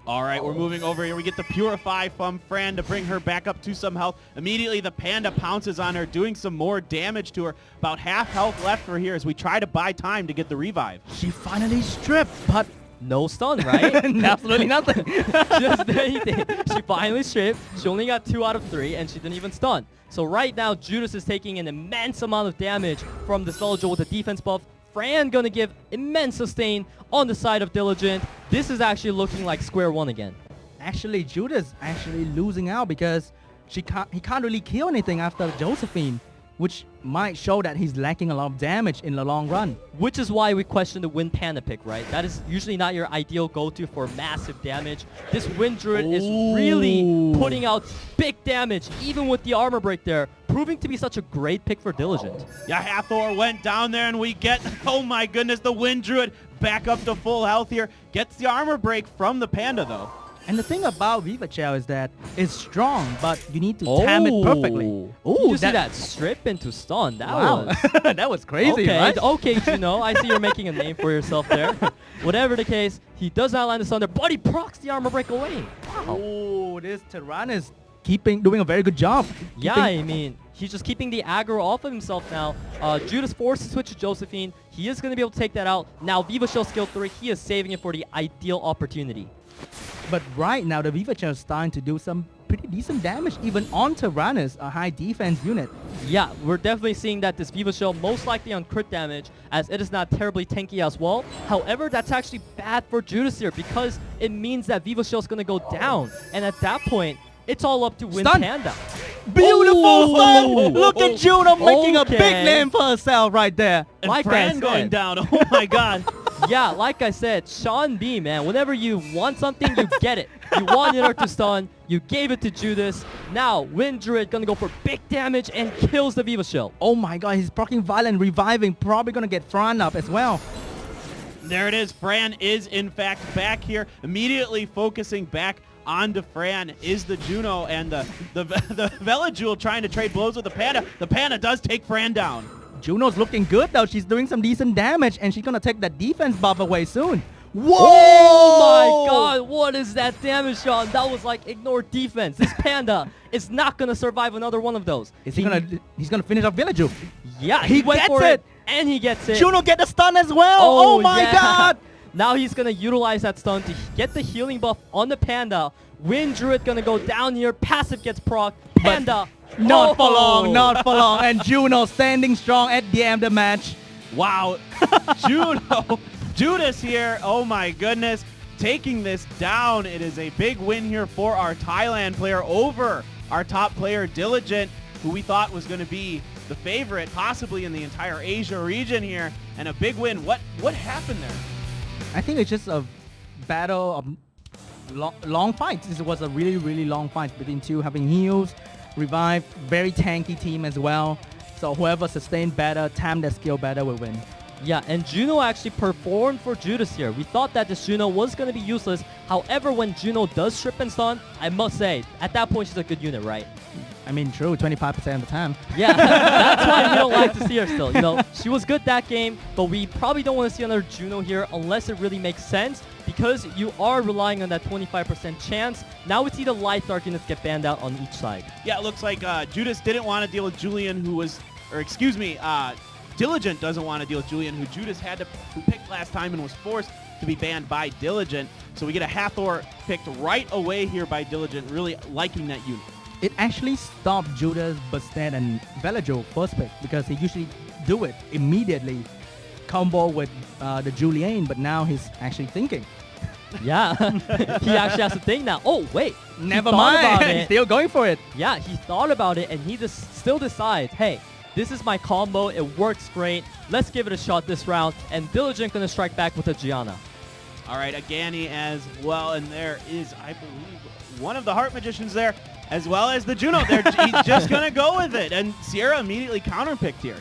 Speaker 6: All right, we're moving over here. We get the Purify from Fran to bring her back up to some health. Immediately, the Panda pounces on her, doing some more damage to her. About half health left for here as we try to buy time to get the revive.
Speaker 7: She finally stripped, but
Speaker 8: No stun, right?
Speaker 7: absolutely nothing.
Speaker 8: Just anything. She finally stripped. She only got 2 out of 3, and she didn't even stun. So right now, Judas is taking an immense amount of damage from this Vela Jewel with the defense buff. Fran gonna give immense sustain on the side of Diligent. This is actually looking like square one again.
Speaker 7: Actually, Judas actually losing out because he can't really kill anything after Josephine, which might show that he's lacking a lot of damage in the long run.
Speaker 8: Which is why we question the Wind Panda pick, right? That is usually not your ideal go-to for massive damage. This Wind Druid is really putting out big damage, even with the armor break there, proving to be such a great pick for Diligent.
Speaker 6: Yeah, Hathor went down there and we get, oh my goodness, the Wind Druid back up to full health here. Gets the armor break from the Panda though.
Speaker 7: And the thing about Viva Chow is that it's strong, but you need to time it perfectly.
Speaker 8: Did you see that strip into stun? That was...
Speaker 7: that was crazy,
Speaker 8: okay,
Speaker 7: right?
Speaker 8: okay, Juno. I see you're making a name for yourself there. Whatever the case, he does not land the stun there, but he procs the armor break away. Wow.
Speaker 7: Oh, this Tyrannus doing a very good job.
Speaker 8: Yeah, I mean, He's just keeping the aggro off of himself now. Judas forced to switch to Josephine. He is going to be able to take that out. Now Viva Shell skill 3, he is saving it for the ideal opportunity.
Speaker 7: But right now, the Viva Shell is starting to do some pretty decent damage, even on Tyrannus, a high defense unit.
Speaker 8: Yeah, we're definitely seeing that this Viva Shell most likely on crit damage, as it is not terribly tanky as well. However, that's actually bad for Judas here, because it means that Viva Shell is going to go down. And at that point, it's all up to Win
Speaker 7: Stun.
Speaker 8: Panda.
Speaker 7: Beautiful stun! Look at Juno making a big
Speaker 8: Okay.
Speaker 7: name for herself right there.
Speaker 6: And
Speaker 8: Like I
Speaker 6: Fran
Speaker 8: said.
Speaker 6: going down. Oh my God.
Speaker 8: Yeah, like I said, Sean B, man, whenever you want something, you get it. You wanted her to stun, you gave it to Judas. Now, Wind Druid gonna go for big damage and kills the Viva Shell.
Speaker 7: Oh my god, he's proccing Violent, reviving, probably gonna get Fran up as well.
Speaker 6: There it is. Fran is in fact back here, immediately focusing back onto Fran is the Juno, and the Veligul trying to trade blows with the Panda. The Panda does take Fran down.
Speaker 7: Juno's looking good though, she's doing some decent damage and she's gonna take that defense buff away soon. Whoa!
Speaker 8: Oh my god, what is that damage, Sean? That was like ignore defense. This Panda is not gonna survive another one of those.
Speaker 7: Is he's gonna finish off Villageu.
Speaker 8: Yeah,
Speaker 7: He
Speaker 8: went
Speaker 7: gets
Speaker 8: for
Speaker 7: it.
Speaker 8: and he gets it.
Speaker 7: Juno get the stun as well. Oh my
Speaker 8: yeah.
Speaker 7: god!
Speaker 8: Now he's gonna utilize that stun to get the healing buff on the Panda. Wind Druid gonna go down here. Passive gets proc. Panda.
Speaker 7: Not for long, not for long. And Juno standing strong at the end of the match.
Speaker 6: Wow. Juno. Judas here. Oh my goodness. Taking this down. It is a big win here for our Thailand player over our top player, Diligent, who we thought was going to be the favorite possibly in the entire Asia region here. And a big win. What happened there?
Speaker 7: I think it's just a battle of long fights. This was a really, really long fight between two, having heals, revive, very tanky team as well. So whoever sustained better, timed their skill better will win.
Speaker 8: Yeah, and Juno actually performed for Judas here. We thought that this Juno was going to be useless. However, when Juno does strip and stun, I must say, at that point, she's a good unit, right?
Speaker 7: I mean, true, 25% of the time.
Speaker 8: Yeah, that's why we don't like to see her still. You know, she was good that game, but we probably don't want to see another Juno here unless it really makes sense, because you are relying on that 25% chance. Now we see the light dark units get banned out on each side.
Speaker 6: Yeah, it looks like Judas didn't want to deal with Julian, Diligent doesn't want to deal with Julian, who Judas who picked last time and was forced to be banned by Diligent. So we get a Hathor picked right away here by Diligent, really liking that unit.
Speaker 7: It actually stopped Judas, Bastet, and Villageu first pick because he usually do it immediately, combo with the Julian, but now he's actually thinking.
Speaker 8: Yeah, he actually has to think now. Oh, wait.
Speaker 7: Never
Speaker 8: He thought about
Speaker 7: mind,
Speaker 8: it.
Speaker 7: he's still going for it.
Speaker 8: Yeah, he thought about it, and he just still decides, hey, this is my combo. It works great. Let's give it a shot this round. And Diligent going to strike back with a Gianna.
Speaker 6: All right, Agani as well, and there is, I believe, one of the Heart Magicians there, as well as the Juno. He's just going to go with it, and Sierra immediately counterpicked here.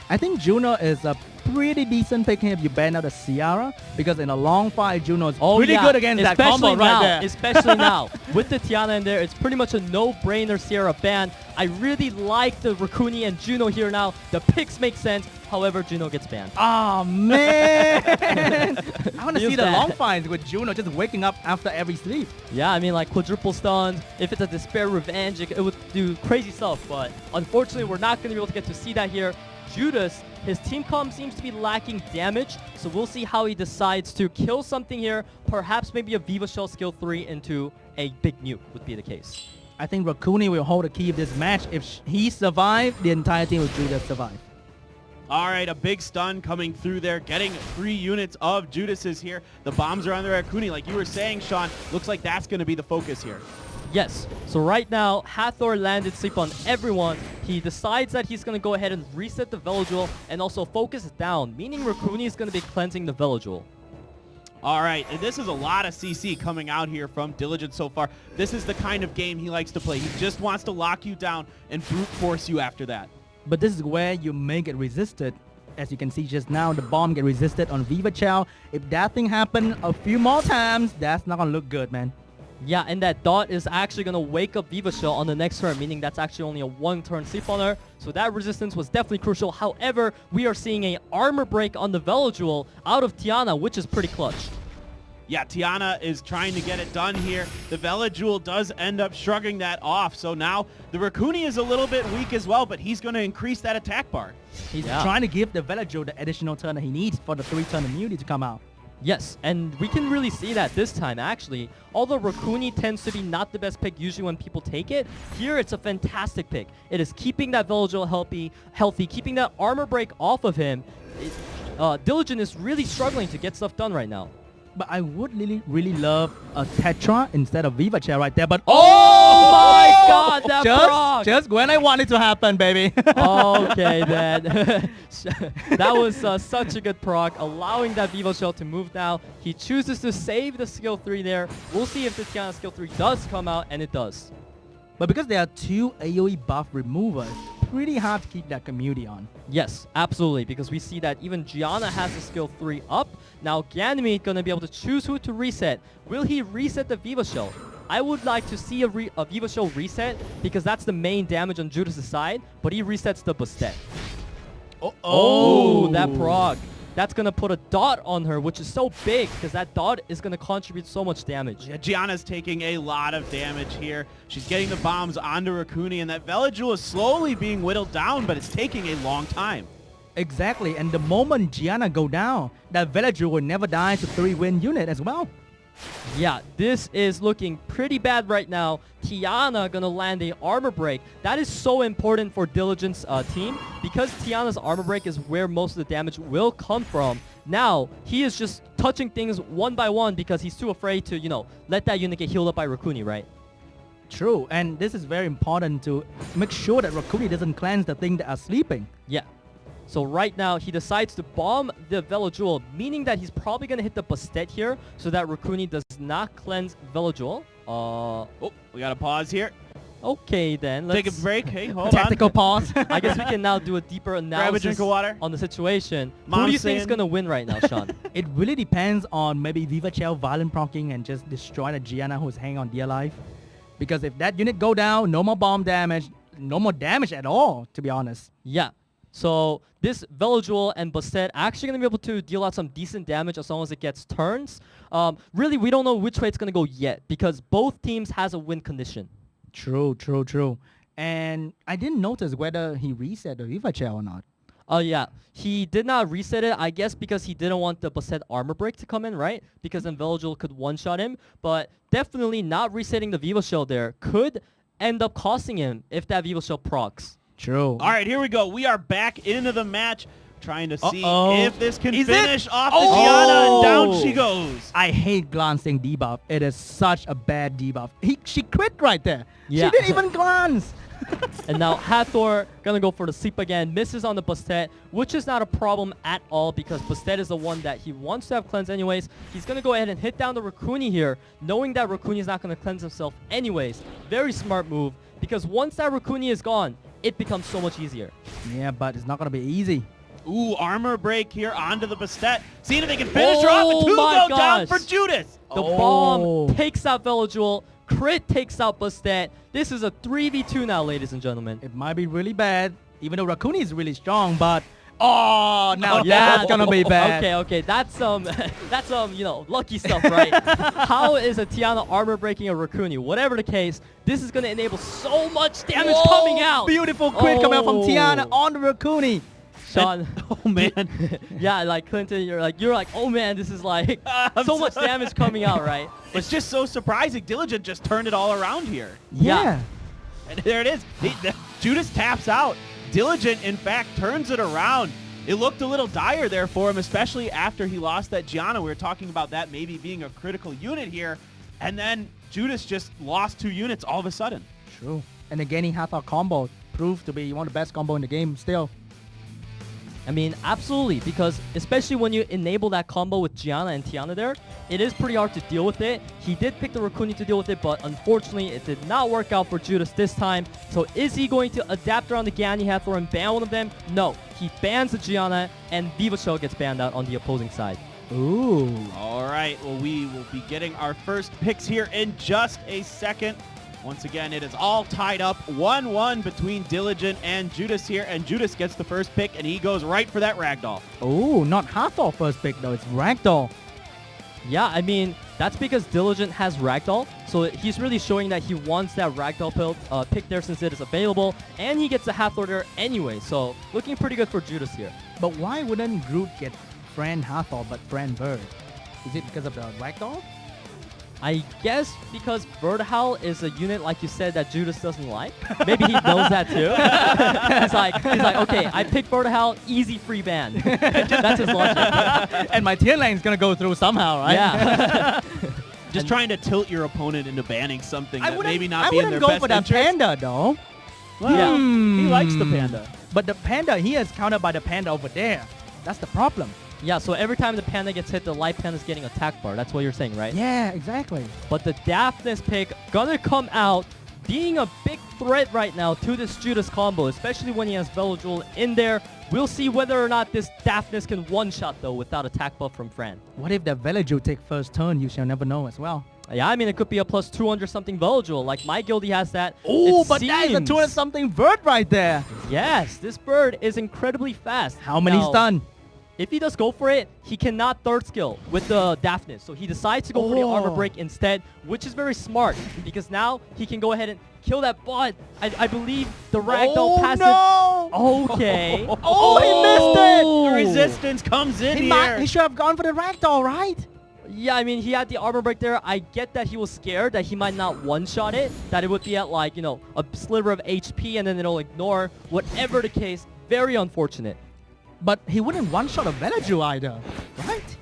Speaker 7: I think Juno is a pretty decent pick here if you ban out the Ciara, because in a long fight, Juno is pretty good against that combo right there.
Speaker 8: Especially now. With the Tiana in there, it's pretty much a no-brainer Sierra ban. I really like the Rakuni and Juno here now. The picks make sense. However, Juno gets banned.
Speaker 7: Oh, man. I want to
Speaker 8: Feels
Speaker 7: see the
Speaker 8: bad.
Speaker 7: long fights with Juno just waking up after every sleep.
Speaker 8: Yeah, I mean, like quadruple stuns. If it's a Despair Revenge, it would do crazy stuff. But unfortunately, we're not going to be able to get to see that here. Judas, his team comp seems to be lacking damage, so we'll see how he decides to kill something here. Perhaps maybe a Viva Shell skill 3 into a big nuke would be the case.
Speaker 7: I think Rakuni will hold the key of this match. If he survives, the entire team of Judas survive.
Speaker 6: All right, a big stun coming through there, getting 3 units of Judas's here. The bombs are on the Rakuni, like you were saying, Sean. Looks like that's going to be the focus here.
Speaker 8: Yes, so right now, Hathor landed sleep on everyone. He decides that he's going to go ahead and reset the Veligul and also focus down, meaning Rakuni is going to be cleansing the Veligul.
Speaker 6: All right, and this is a lot of CC coming out here from Diligent so far. This is the kind of game he likes to play. He just wants to lock you down and brute force you after that.
Speaker 7: But this is where you may get resisted. As you can see just now, the bomb get resisted on Viva Chow. If that thing happen a few more times, that's not going to look good, man.
Speaker 8: Yeah, and that dot is actually going to wake up Viva Shell on the next turn, meaning that's actually only a 1-turn sleep on her. So that resistance was definitely crucial. However, we are seeing a armor break on the Veligul out of Tiana, which is pretty clutch.
Speaker 6: Yeah, Tiana is trying to get it done here. The Velajewel does end up shrugging that off. So now the Rakuni is a little bit weak as well, but he's going to increase that attack bar.
Speaker 7: He's trying to give the Velajewel the additional turn that he needs for the 3-turn immunity to come out.
Speaker 8: Yes, and we can really see that this time, actually. Although Rakuni tends to be not the best pick usually when people take it, here it's a fantastic pick. It is keeping that Velajewel healthy, keeping that armor break off of him. Diligent is really struggling to get stuff done right now.
Speaker 7: But I would really love a Tetra instead of Viva Chair right there. But
Speaker 8: oh my god, that proc!
Speaker 7: Just when I want it to happen, baby.
Speaker 8: Okay, then. That was such a good proc, allowing that Vivo Shell to move now. He chooses to save the skill 3 there. We'll see if the Tiana skill 3 does come out, and it does.
Speaker 7: But because there are 2 AoE buff removers, pretty hard to keep that community on.
Speaker 8: Yes, absolutely, because we see that even Gianna has the skill 3 up. Now Ganymede gonna be able to choose who to reset. Will he reset the Viva Shell? I would like to see a Viva Shell reset, because that's the main damage on Judas' side, but he resets the Bastet. Oh, that proc. That's going to put a dot on her, which is so big because that dot is going to contribute so much damage.
Speaker 6: Yeah, Gianna's taking a lot of damage here. She's getting the bombs onto Rakuni, and that Velajewel is slowly being whittled down, but it's taking a long time.
Speaker 7: Exactly, and the moment Gianna go down, that Velajewel will never die to 3-win unit as well.
Speaker 8: Yeah, this is looking pretty bad right now. Tiana gonna land a armor break. That is so important for Diligent's team because Tiana's armor break is where most of the damage will come from. Now, he is just touching things one by one because he's too afraid to, you know, let that unit get healed up by Rakuni, right?
Speaker 7: True, and this is very important to make sure that Rakuni doesn't cleanse the thing that are sleeping.
Speaker 8: Yeah. So right now, he decides to bomb the Velajewel, meaning that he's probably going to hit the Bastet here so that Rakuni does not cleanse Velajewel.
Speaker 6: Oh, we got to pause here.
Speaker 8: Okay, then. Let's
Speaker 6: take a break. Hey, hold
Speaker 7: Tactical
Speaker 6: on.
Speaker 7: pause.
Speaker 8: I guess we can now do a deeper analysis
Speaker 6: Grab a drink of water.
Speaker 8: on the situation.
Speaker 6: Mom's
Speaker 8: Who do you think is going to win right now, Sean?
Speaker 7: It really depends on maybe Viva Chell violent proccing and just destroy the Gianna who's hanging on dear life. Because if that unit go down, no more bomb damage, no more damage at all, to be honest.
Speaker 8: Yeah. So this Velajewel and Bastet actually going to be able to deal out some decent damage as long as it gets turns. Really, we don't know which way it's going to go yet because both teams has a win condition.
Speaker 7: True, true, true. And I didn't notice whether he reset the Viva Chair or not.
Speaker 8: Oh, yeah. He did not reset it, I guess, because he didn't want the Bastet armor break to come in, right? Because then Velajewel could one-shot him. But definitely not resetting the Viva Shell there could end up costing him if that Viva Shell procs.
Speaker 7: True.
Speaker 6: All right, here we go. We are back into the match, trying to see if this can finish off the Gianna, and down she goes.
Speaker 7: I hate glancing debuff. It is such a bad debuff. She quit right there.
Speaker 8: Yeah.
Speaker 7: She didn't even glance.
Speaker 8: And now Hathor gonna go for the sleep again, misses on the Bastet, which is not a problem at all because Bastet is the one that he wants to have cleansed anyways. He's gonna go ahead and hit down the Rakuni here, knowing that Rakuni is not gonna cleanse himself anyways. Very smart move because once that Rakuni is gone, it becomes so much easier.
Speaker 7: Yeah, but it's not gonna be easy.
Speaker 6: Ooh, armor break here onto the Bastet. Seeing if they can finish her off, and two go down for Judas.
Speaker 8: The bomb takes out Velajewel. Crit takes out Bastet. This is a 3v2 now, ladies and gentlemen.
Speaker 7: It might be really bad, even though Rakuni is really strong, but now that's gonna be bad.
Speaker 8: Okay, that's you know, lucky stuff, right? How is a Tiana armor breaking a Rakuni? Whatever the case, this is gonna enable so much damage coming out.
Speaker 7: Beautiful crit coming out from Tiana on the Rakuni.
Speaker 8: Sean,
Speaker 6: oh man.
Speaker 8: Yeah, like Clinton, you're like, oh man, this is like so much damage coming out, right?
Speaker 6: It's just so surprising. Diligent just turned it all around here.
Speaker 7: Yeah.
Speaker 6: And there it is. Judas taps out. Diligent, in fact, turns it around. It looked a little dire there for him, especially after he lost that Gianna. We were talking about that maybe being a critical unit here. And then Judas just lost 2 units all of a sudden.
Speaker 7: True. And again, he had a combo. Proved to be one of the best combo in the game still.
Speaker 8: I mean, absolutely, because especially when you enable that combo with Gianna and Tiana there, it is pretty hard to deal with it. He did pick the Rakuni to deal with it, but unfortunately, it did not work out for Judas this time. So is he going to adapt around the Gany Hathor and ban one of them? No. He bans the Gianna, and Viva Shell gets banned out on the opposing side.
Speaker 7: Ooh.
Speaker 6: All right, well, we will be getting our first picks here in just a second. Once again, it is all tied up 1-1 between Diligent and Judas here, and Judas gets the first pick, and he goes right for that Ragdoll.
Speaker 7: Oh, not Hathor first pick, though. It's Ragdoll.
Speaker 8: Yeah, I mean, that's because Diligent has Ragdoll, so he's really showing that he wants that Ragdoll pick there since it is available, and he gets the Hathor there anyway, so looking pretty good for Judas here.
Speaker 7: But why wouldn't Groot get Fran Hathor but Fran Bird? Is it because of the Ragdoll?
Speaker 8: I guess because Vertical is a unit, like you said, that Judas doesn't like. Maybe he knows that too. he's like, okay, I picked Vertical, easy free ban. That's his logic.
Speaker 7: And my Tian Lane's gonna go through somehow, right?
Speaker 8: Yeah.
Speaker 6: Just trying to tilt your opponent into banning something that maybe not
Speaker 7: I
Speaker 6: be in their
Speaker 7: wouldn't
Speaker 6: best
Speaker 7: go for the
Speaker 6: interest.
Speaker 7: panda though.
Speaker 6: Well,
Speaker 7: Hmm.
Speaker 6: he likes the panda.
Speaker 7: But the panda, he is countered by the panda over there. That's the problem.
Speaker 8: Yeah, so every time the panda gets hit, the light panda is getting attack bar. That's what you're saying, right?
Speaker 7: Yeah, exactly.
Speaker 8: But the Daphnis pick gonna come out being a big threat right now to this Judas combo, especially when he has Velojoule in there. We'll see whether or not this Daphnis can one-shot, though, without attack buff from Fran.
Speaker 7: What if the Velojoule take first turn? You shall never know as well.
Speaker 8: Yeah, I mean, it could be a plus 200-something Velojoule. Like, my guildie has that.
Speaker 7: Oh,
Speaker 8: It
Speaker 7: but that is a
Speaker 8: seems-
Speaker 7: 200-something bird right there.
Speaker 8: Yes, this bird is incredibly fast.
Speaker 7: How many
Speaker 8: Now,
Speaker 7: stun?
Speaker 8: If he does go for it, he cannot third skill with the Daphnis. So he decides to go for the armor break instead, which is very smart because now he can go ahead and kill that bot. I believe the ragdoll passive.
Speaker 7: No!
Speaker 8: Okay.
Speaker 7: Oh, he missed it!
Speaker 6: The resistance comes in here.
Speaker 7: He should have gone for the ragdoll, right?
Speaker 8: Yeah, I mean, he had the armor break there. I get that he was scared that he might not one-shot it, that it would be at like, you know, a sliver of HP and then it'll ignore. Whatever the case, very unfortunate.
Speaker 7: But he wouldn't one-shot a Velojoule either, right?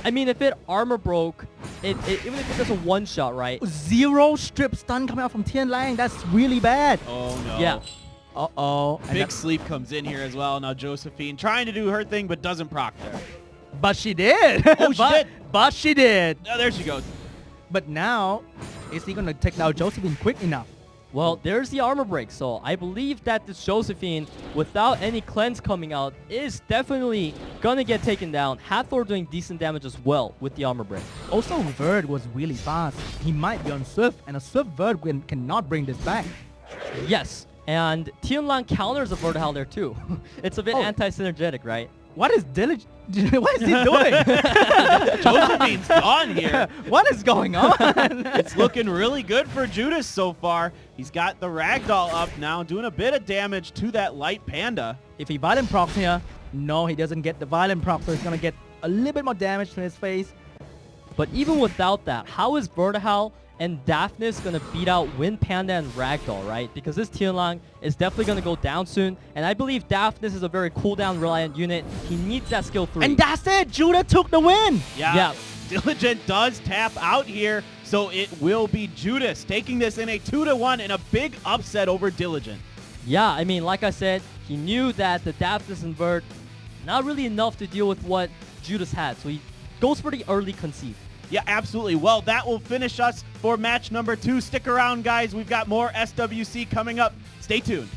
Speaker 8: I mean, if it armor broke, even if it does a one-shot, right?
Speaker 7: Zero strip stun coming out from Tian Lang. That's really bad.
Speaker 6: Oh, no.
Speaker 8: Yeah.
Speaker 7: Uh-oh. And
Speaker 6: Big sleep comes in here as well. Now Josephine trying to do her thing, but doesn't proc there.
Speaker 7: But she did.
Speaker 6: Oh, she did?
Speaker 7: But she did.
Speaker 6: Oh, there she goes.
Speaker 7: But now, is he going to take down Josephine quick enough?
Speaker 8: Well, there's the armor break, so I believe that this Josephine, without any cleanse coming out, is definitely gonna get taken down. Hathor doing decent damage as well with the armor break.
Speaker 7: Also, Verd was really fast. He might be on Swift, and a Swift Verd cannot bring this back.
Speaker 8: Yes, and Tianlang counters a Vertical there too. It's a bit anti-synergetic, right?
Speaker 7: What is Diligent? What is he doing?
Speaker 6: Josephine's gone here.
Speaker 7: What is going on?
Speaker 6: It's looking really good for Judas so far. He's got the ragdoll up now, doing a bit of damage to that light panda.
Speaker 7: If he violent procs here, no, he doesn't get the violent proc, so he's going to get a little bit more damage to his face.
Speaker 8: But even without that, how is Vertical and Daphnis gonna beat out Wind Panda and Ragdoll, right? Because this Tianlang is definitely gonna go down soon, and I believe Daphnis is a very cooldown reliant unit. He needs that skill 3.
Speaker 7: And that's it! Judah took the win!
Speaker 6: Yeah. Diligent does tap out here, so it will be Judas taking this in a 2-1 and a big upset over Diligent.
Speaker 8: Yeah, I mean, like I said, he knew that the Daphnis and Verd, not really enough to deal with what Judas had, so he goes for the early conceive.
Speaker 6: Yeah, absolutely. Well, that will finish us for match number 2. Stick around, guys. We've got more SWC coming up. Stay tuned.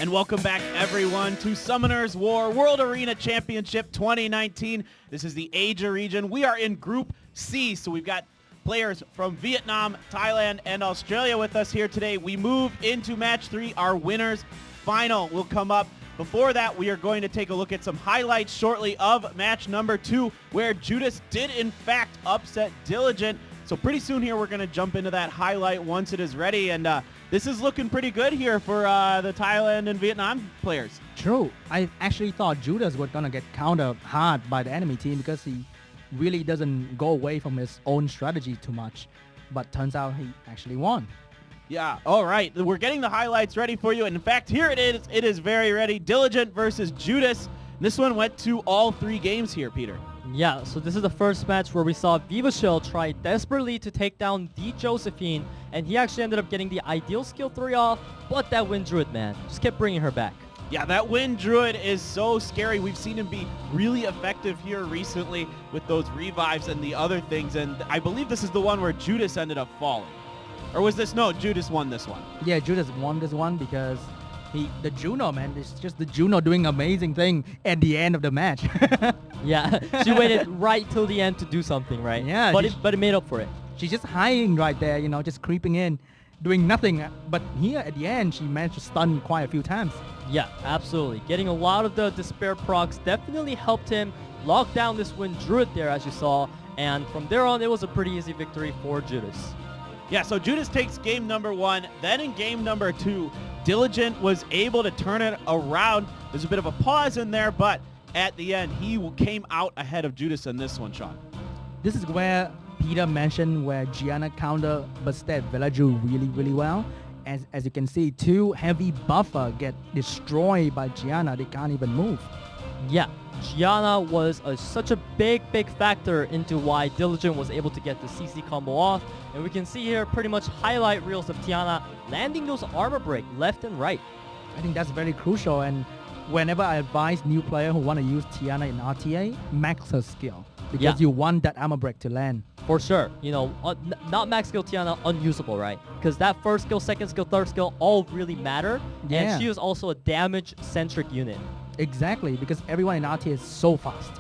Speaker 6: And welcome back, everyone, to Summoner's War World Arena Championship 2019. This is the Asia region. We are in Group C, so we've got players from Vietnam, Thailand, and Australia with us here today. We move into Match 3. Our winners final will come up. Before that, we are going to take a look at some highlights shortly of match number 2, where Judas did, in fact, upset Diligent. So pretty soon here, we're going to jump into that highlight once it is ready. And this is looking pretty good here for the Thailand and Vietnam players.
Speaker 7: True. I actually thought Judas was going to get countered hard by the enemy team because he really doesn't go away from his own strategy too much. But turns out he actually won.
Speaker 6: Yeah, all right. We're getting the highlights ready for you. And in fact, here it is. It is very ready. Diligent versus Judas. This one went to all 3 games here, Peter.
Speaker 8: Yeah, so this is the first match where we saw Vivashell try desperately to take down the Josephine, and he actually ended up getting the ideal skill 3 off, but that Wind Druid, man, just kept bringing her back.
Speaker 6: Yeah, that Wind Druid is so scary. We've seen him be really effective here recently with those revives and the other things, and I believe this is the one where Judas ended up falling. Or was this? No, Judas won this one.
Speaker 7: Yeah, Judas won this one because the Juno, man, it's just the Juno doing amazing thing at the end of the match.
Speaker 8: Yeah, she waited right till the end to do something, right?
Speaker 7: Yeah.
Speaker 8: But it made up for it.
Speaker 7: She's just hiding right there, you know, just creeping in, doing nothing. But here at the end, she managed to stun quite a few times.
Speaker 8: Yeah, absolutely. Getting a lot of the Despair procs definitely helped him lock down this Wind Druid there, as you saw. And from there on, it was a pretty easy victory for Judas.
Speaker 6: Yeah, so Judas takes game number 1. Then in game number 2, Diligent was able to turn it around. There's a bit of a pause in there, but at the end, he came out ahead of Judas in this one, Sean.
Speaker 7: This is where Peter mentioned where Gianna counter Bastet Velaju really, really well. As you can see, 2 heavy buffer get destroyed by Gianna. They can't even move.
Speaker 8: Yeah, Gianna was such a big factor into why Diligent was able to get the CC combo off. And we can see here pretty much highlight reels of Tiana landing those armor break left and right.
Speaker 7: I think that's very crucial. And whenever I advise new player who want to use Tiana in RTA, max her skill. Because you want that armor break to land.
Speaker 8: For sure. You know, not max skill Tiana unusable, right? Because that first skill, second skill, third skill all really matter.
Speaker 7: Yeah.
Speaker 8: And she is also a damage-centric unit.
Speaker 7: Exactly, because everyone in RTA is so fast.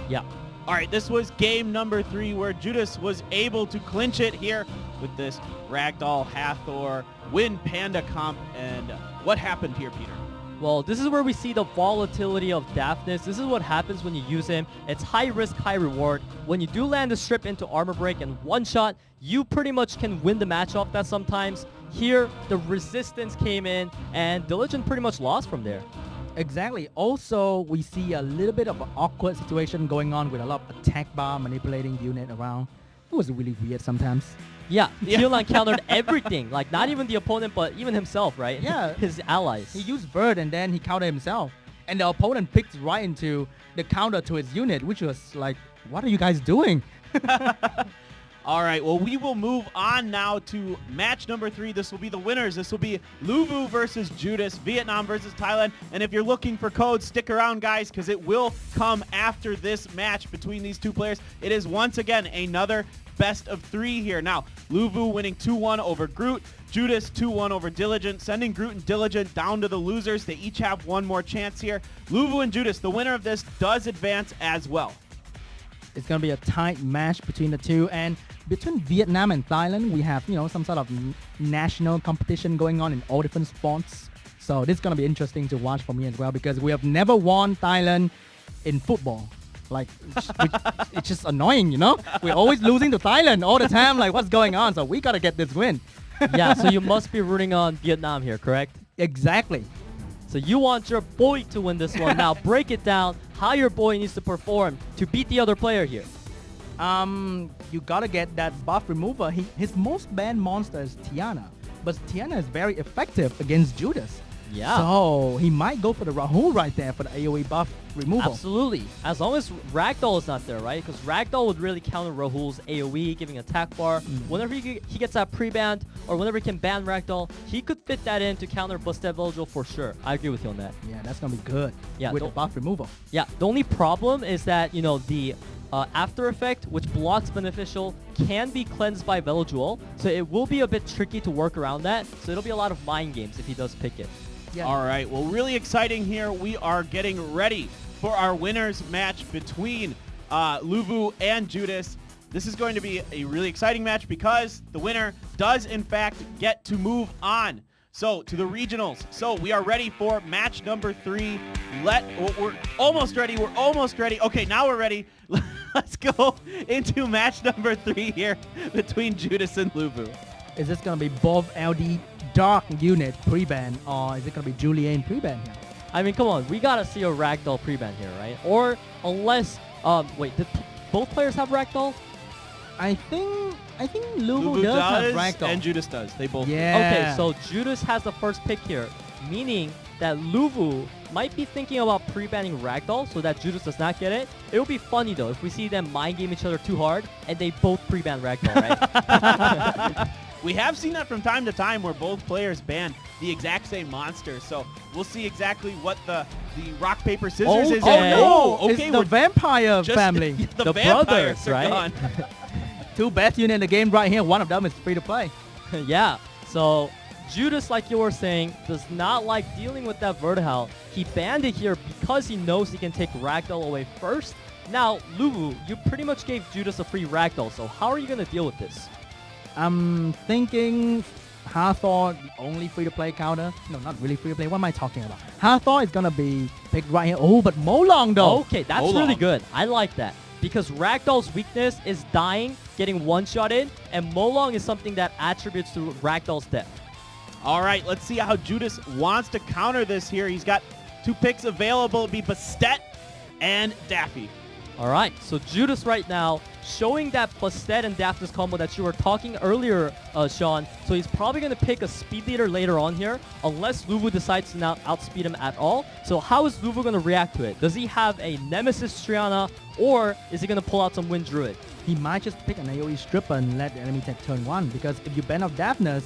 Speaker 8: Yeah.
Speaker 6: All right, this was game number 3 where Judas was able to clinch it here with this Ragdoll, Hathor, Wind Panda comp. And what happened here, Peter?
Speaker 8: Well, this is where we see the volatility of Daphnis. This is what happens when you use him. It's high risk, high reward. When you do land a strip into armor break and one shot, you pretty much can win the match off that sometimes. Here, the resistance came in and Diligent pretty much lost from there.
Speaker 7: Exactly. Also, we see a little bit of an awkward situation going on with a lot of attack bar manipulating the unit around. It was really weird sometimes.
Speaker 8: Yeah, Keelan countered everything. Like, not even the opponent, but even himself, right?
Speaker 7: Yeah.
Speaker 8: His allies.
Speaker 7: He used Bird and then he countered himself. And the opponent picked right into the counter to his unit, which was like, what are you guys doing?
Speaker 6: All right, well, we will move on now to match number 3. This will be the winners. This will be Lulu versus Judas, Vietnam versus Thailand. And if you're looking for codes, stick around, guys, because it will come after this match between these 2 players. It is once again another best of 3 here. Now, Lulu winning 2-1 over Groot, Judas 2-1 over Diligent, sending Groot and Diligent down to the losers. They each have one more chance here. Lulu and Judas, the winner of this, does advance as well.
Speaker 7: It's going to be a tight match between the 2. And between Vietnam and Thailand, we have, you know, some sort of national competition going on in all different sports. So this is going to be interesting to watch for me as well because we have never won Thailand in football. Like, it's just annoying, you know? We're always losing to Thailand all the time. Like, what's going on? So we got to get this win.
Speaker 8: Yeah, so you must be rooting on Vietnam here, correct?
Speaker 7: Exactly.
Speaker 8: So you want your boy to win this one. Now break it down how your boy needs to perform to beat the other player here.
Speaker 7: You gotta get that buff remover. His most banned monster is Tiana, but Tiana is very effective against Judas.
Speaker 8: Yeah.
Speaker 7: So he might go for the Rahul right there for the AoE buff removal.
Speaker 8: Absolutely. As long as Ragdoll is not there, right? Because Ragdoll would really counter Rahul's AoE, giving attack bar. Whenever he gets that pre-banned, or whenever he can ban Ragdoll, he could fit that in to counter Busted Vogel for sure. I agree with you on that.
Speaker 7: Yeah, that's gonna be good.
Speaker 8: Yeah,
Speaker 7: with the buff removal.
Speaker 8: Yeah, the only problem is that, you know, the after effect, which blocks beneficial, can be cleansed by Velodual, so it will be a bit tricky to work around that. So it'll be a lot of mind games if he does pick it.
Speaker 7: Yeah.
Speaker 6: All right, well, really exciting here. We are getting ready for our winners match between Lulu and Judas. This is going to be a really exciting match because the winner does, in fact, get to move on. So, to the regionals. So, we are ready for match number 3. We're almost ready. We're almost ready. Okay, now we're ready. Let's go into match number 3 here between Judas and Lulu.
Speaker 7: Is this going to be both LD Dark unit pre-ban, or is it going to be Julian pre-ban here?
Speaker 8: I mean, come on, we gotta see a Ragdoll pre-ban here, right? Or unless, wait, did both players have Ragdoll?
Speaker 7: I think Lulu
Speaker 6: Lulu
Speaker 7: does have
Speaker 6: does,
Speaker 7: Ragdoll.
Speaker 6: and Judas does. They both do.
Speaker 7: Yeah.
Speaker 8: Okay, so Judas has the first pick here, meaning that Lulu might be thinking about pre-banning Ragdoll so that Judas does not get it. It would be funny though if we see them mind game each other too hard and they both pre-ban Ragdoll, right?
Speaker 6: We have seen that from time to time where both players ban the exact same monster. So we'll see exactly what the rock, paper, scissors is.
Speaker 8: Okay.
Speaker 6: Oh, no.
Speaker 7: It's the vampire
Speaker 6: just-
Speaker 7: family.
Speaker 6: the
Speaker 8: brothers,
Speaker 6: vampires are
Speaker 8: right?
Speaker 6: gone.
Speaker 7: Two best units in the game right here. One of them is free to play.
Speaker 8: Yeah, so Judas, like you were saying, does not like dealing with that Vertihel. He banned it here because he knows he can take Ragdoll away first. Now, Lulu, you pretty much gave Judas a free Ragdoll, so how are you going to deal with this?
Speaker 7: I'm thinking Hathor, the only free-to-play counter. No, not really free-to-play. What am I talking about? Hathor is going to be picked right here. Oh, but Molong, though.
Speaker 8: Okay, that's
Speaker 6: Hold
Speaker 8: really
Speaker 6: on.
Speaker 8: good. I like that. Because Ragdoll's weakness is dying, getting one-shot in, and Molong is something that attributes to Ragdoll's death.
Speaker 6: All right, let's see how Judas wants to counter this here. He's got 2 picks available. It'll be Bastet and Daffy.
Speaker 8: All right, so Judas right now showing that Bastet and Daphnis combo that you were talking earlier, Sean. So he's probably going to pick a speed leader later on here, unless Lulu decides to not outspeed him at all. So how is Lulu going to react to it? Does he have a Nemesis Triana, or is he going to pull out some Wind Druid?
Speaker 7: He might just pick an AoE stripper and let the enemy take turn 1. Because if you ban off Daphnis,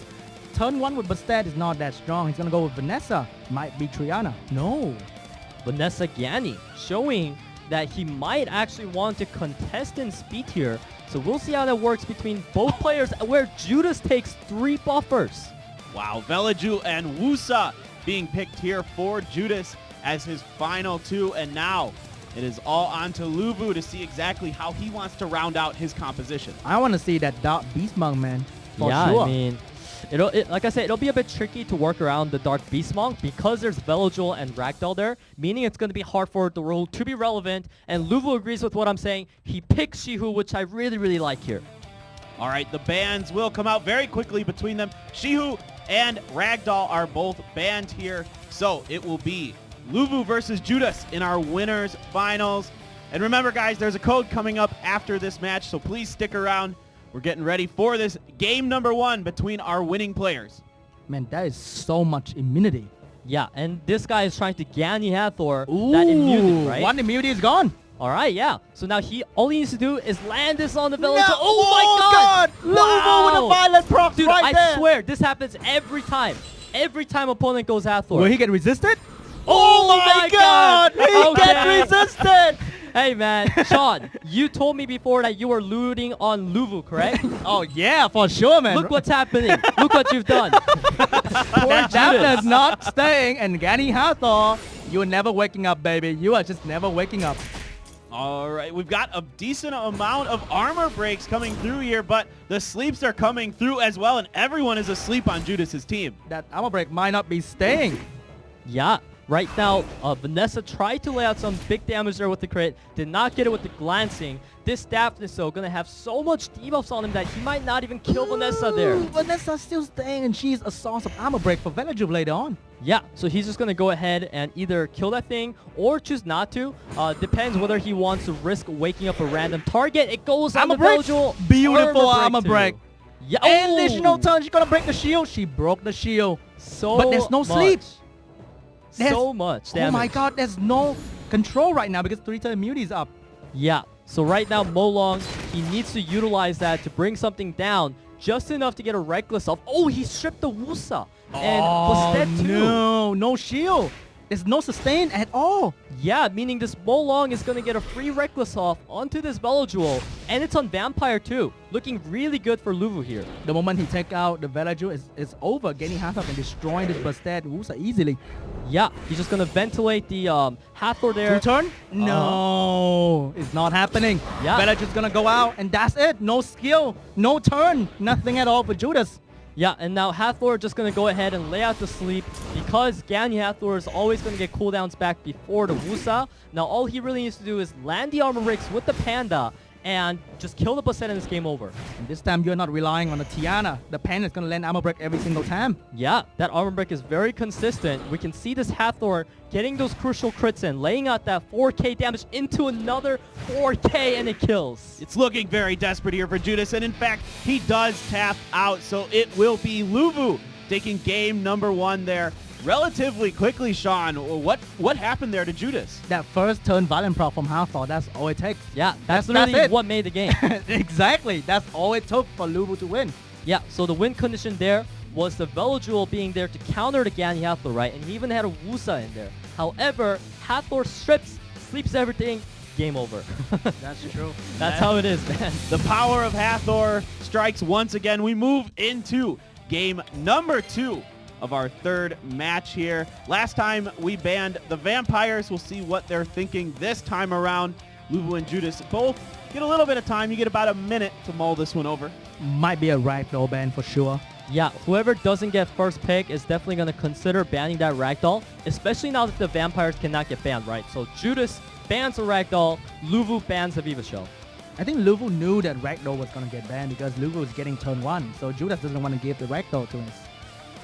Speaker 7: turn 1 with Bastet is not that strong. He's going to go with Vanessa. Might be Triana. No.
Speaker 8: Vanessa Gianni showing that he might actually want to contest in speed here. So we'll see how that works between both players, where Judas takes 3 buffers.
Speaker 6: Wow, Velaju and Wusa being picked here for Judas as his final 2. And now it is all on to Lulu to see exactly how he wants to round out his composition.
Speaker 7: I want to see that Dark Beast Monk, man. For
Speaker 8: Yeah,
Speaker 7: sure.
Speaker 8: I mean, like I said, it'll be a bit tricky to work around the Dark Beast Monk because there's Velojul and Ragdoll there, meaning it's going to be hard for the role to be relevant. And Lulu agrees with what I'm saying. He picks Shihu, which I really, really like here.
Speaker 6: All right, the bans will come out very quickly between them. Shihu and Ragdoll are both banned here. So it will be Lulu versus Judas in our winners finals. And remember, guys, there's a code coming up after this match, so please stick around. We're getting ready for this game number 1 between our winning players.
Speaker 7: Man, that is so much immunity.
Speaker 8: Yeah, and this guy is trying to Gani Hathor that immunity, right?
Speaker 7: 1 immunity is gone.
Speaker 8: All right, yeah. So now all he needs to do is land this on the Velojul.
Speaker 7: No.
Speaker 8: Oh my God!
Speaker 7: Lulu with a violent proc
Speaker 8: Dude,
Speaker 7: right
Speaker 8: I
Speaker 7: there.
Speaker 8: swear, this happens every time. Every time opponent goes Hathor.
Speaker 7: Will he get resisted?
Speaker 8: Oh my God!
Speaker 7: He get
Speaker 8: Okay.
Speaker 7: resisted.
Speaker 8: Hey man, Sean, you told me before that you were looting on Lulu, correct?
Speaker 7: Oh yeah, for sure, man.
Speaker 8: Look what's happening. Look what you've done.
Speaker 7: Poor Judas not staying, and Gani Hathor, you're never waking up, baby. You are just never waking up.
Speaker 6: All right, we've got a decent amount of armor breaks coming through here, but the sleeps are coming through as well, and everyone is asleep on Judas's team.
Speaker 7: That armor break might not be staying.
Speaker 8: Yeah. Right now, Vanessa tried to lay out some big damage there with the crit. Did not get it with the glancing. This Daphnis, though, going to have so much debuffs on him that he might not even kill Vanessa there.
Speaker 7: Vanessa's still staying, and she's a source of armor break for Velaju later on.
Speaker 8: Yeah, so he's just going to go ahead and either kill that thing or choose not to. Depends whether he wants to risk waking up a random target. It goes on
Speaker 7: Armor
Speaker 8: the
Speaker 7: break.
Speaker 8: Velojul.
Speaker 7: Beautiful armor
Speaker 8: too.
Speaker 7: break.
Speaker 8: Yeah.
Speaker 7: Additional turn, she's going to break the shield. She broke the shield.
Speaker 8: So
Speaker 7: But there's no sleep.
Speaker 8: So much damage.
Speaker 7: Oh my God, there's no control right now because 3-turn immunity is up.
Speaker 8: Yeah, so right now Molong, he needs to utilize that to bring something down just enough to get a reckless off. Oh, he stripped the Wusa. And Bastet too.
Speaker 7: No shield. There's no sustain at all.
Speaker 8: Yeah, meaning this Mo Long is going to get a free Reckless off onto this Velodual, and it's on Vampire too. Looking really good for Lulu here.
Speaker 7: The moment he take out the Velodual, it's over. Gaining Hathor and destroying this Bastet Wusa easily.
Speaker 8: Yeah, he's just going to ventilate the Hathor there.
Speaker 7: Two-turn? No, it's not happening.
Speaker 8: Yeah.
Speaker 7: Velodual's gonna go out, and that's it. No skill, no turn, nothing at all for Judas.
Speaker 8: Yeah, and now Hathor just going to go ahead and lay out the sleep because Ganyu Hathor is always going to get cooldowns back before the Wusa. Now all he really needs to do is land the Armor Breaks with the Panda and just kill the Basset and it's game over.
Speaker 7: And this time you're not relying on the Tiana. The Panda is gonna land Armor Break every single time.
Speaker 8: Yeah, that Armor Break is very consistent. We can see this Hathor getting those crucial crits in, laying out that 4k damage into another 4k, and it kills.
Speaker 6: It's looking very desperate here for Judas, and in fact, he does tap out, so it will be Lulu taking game number 1 there relatively quickly. Sean, what happened there to Judas?
Speaker 7: That first turn Violent Proc from Hathor, that's all it takes.
Speaker 8: Yeah,
Speaker 7: That's
Speaker 8: literally
Speaker 7: it.
Speaker 8: what made the game.
Speaker 7: Exactly, that's all it took for Lulu to win.
Speaker 8: Yeah, so the win condition there was the Velodual being there to counter the Ganyu Hathor, right? And he even had a Wusa in there. However, Hathor strips, sleeps everything, game over.
Speaker 7: That's true.
Speaker 8: That's how it is, man.
Speaker 6: The power of Hathor strikes once again. We move into game number 2 of our 3rd match here. Last time we banned the Vampires. We'll see what they're thinking this time around. Lulu and Judas both get a little bit of time. You get about a minute to mull this one over.
Speaker 7: Might be a ragdoll ban for sure.
Speaker 8: Yeah, whoever doesn't get first pick is definitely going to consider banning that Ragdoll, especially now that the Vampires cannot get banned, right? So Judas bans a Ragdoll, Lulu bans a Viva Shell.
Speaker 7: I think Lulu knew that Ragdoll was gonna get banned because Lulu was getting turn 1, so Judas doesn't want to give the Ragdoll to him.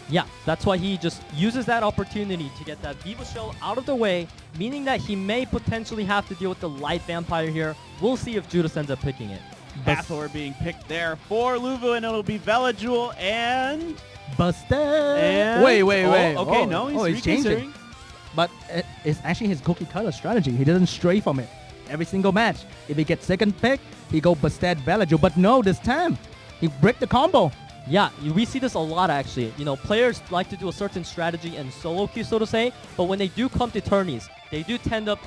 Speaker 8: Yeah, that's why he just uses that opportunity to get that Viva Shell out of the way, meaning that he may potentially have to deal with the Light Vampire here. We'll see if Judas ends up picking it.
Speaker 6: Hathor being picked there for Lulu, and it'll be Velodual and...
Speaker 7: Busted!
Speaker 6: And
Speaker 7: Wait.
Speaker 6: Okay, no, he's
Speaker 7: changing.
Speaker 6: reconsidering.
Speaker 7: But it's actually his cookie cutter strategy. He doesn't stray from it. Every single match. If he gets second pick, he go Busted Velodual. But no, this time, he break the combo.
Speaker 8: Yeah, we see this a lot actually. You know, players like to do a certain strategy in solo queue, so to say, but when they do come to tourneys, they do tend up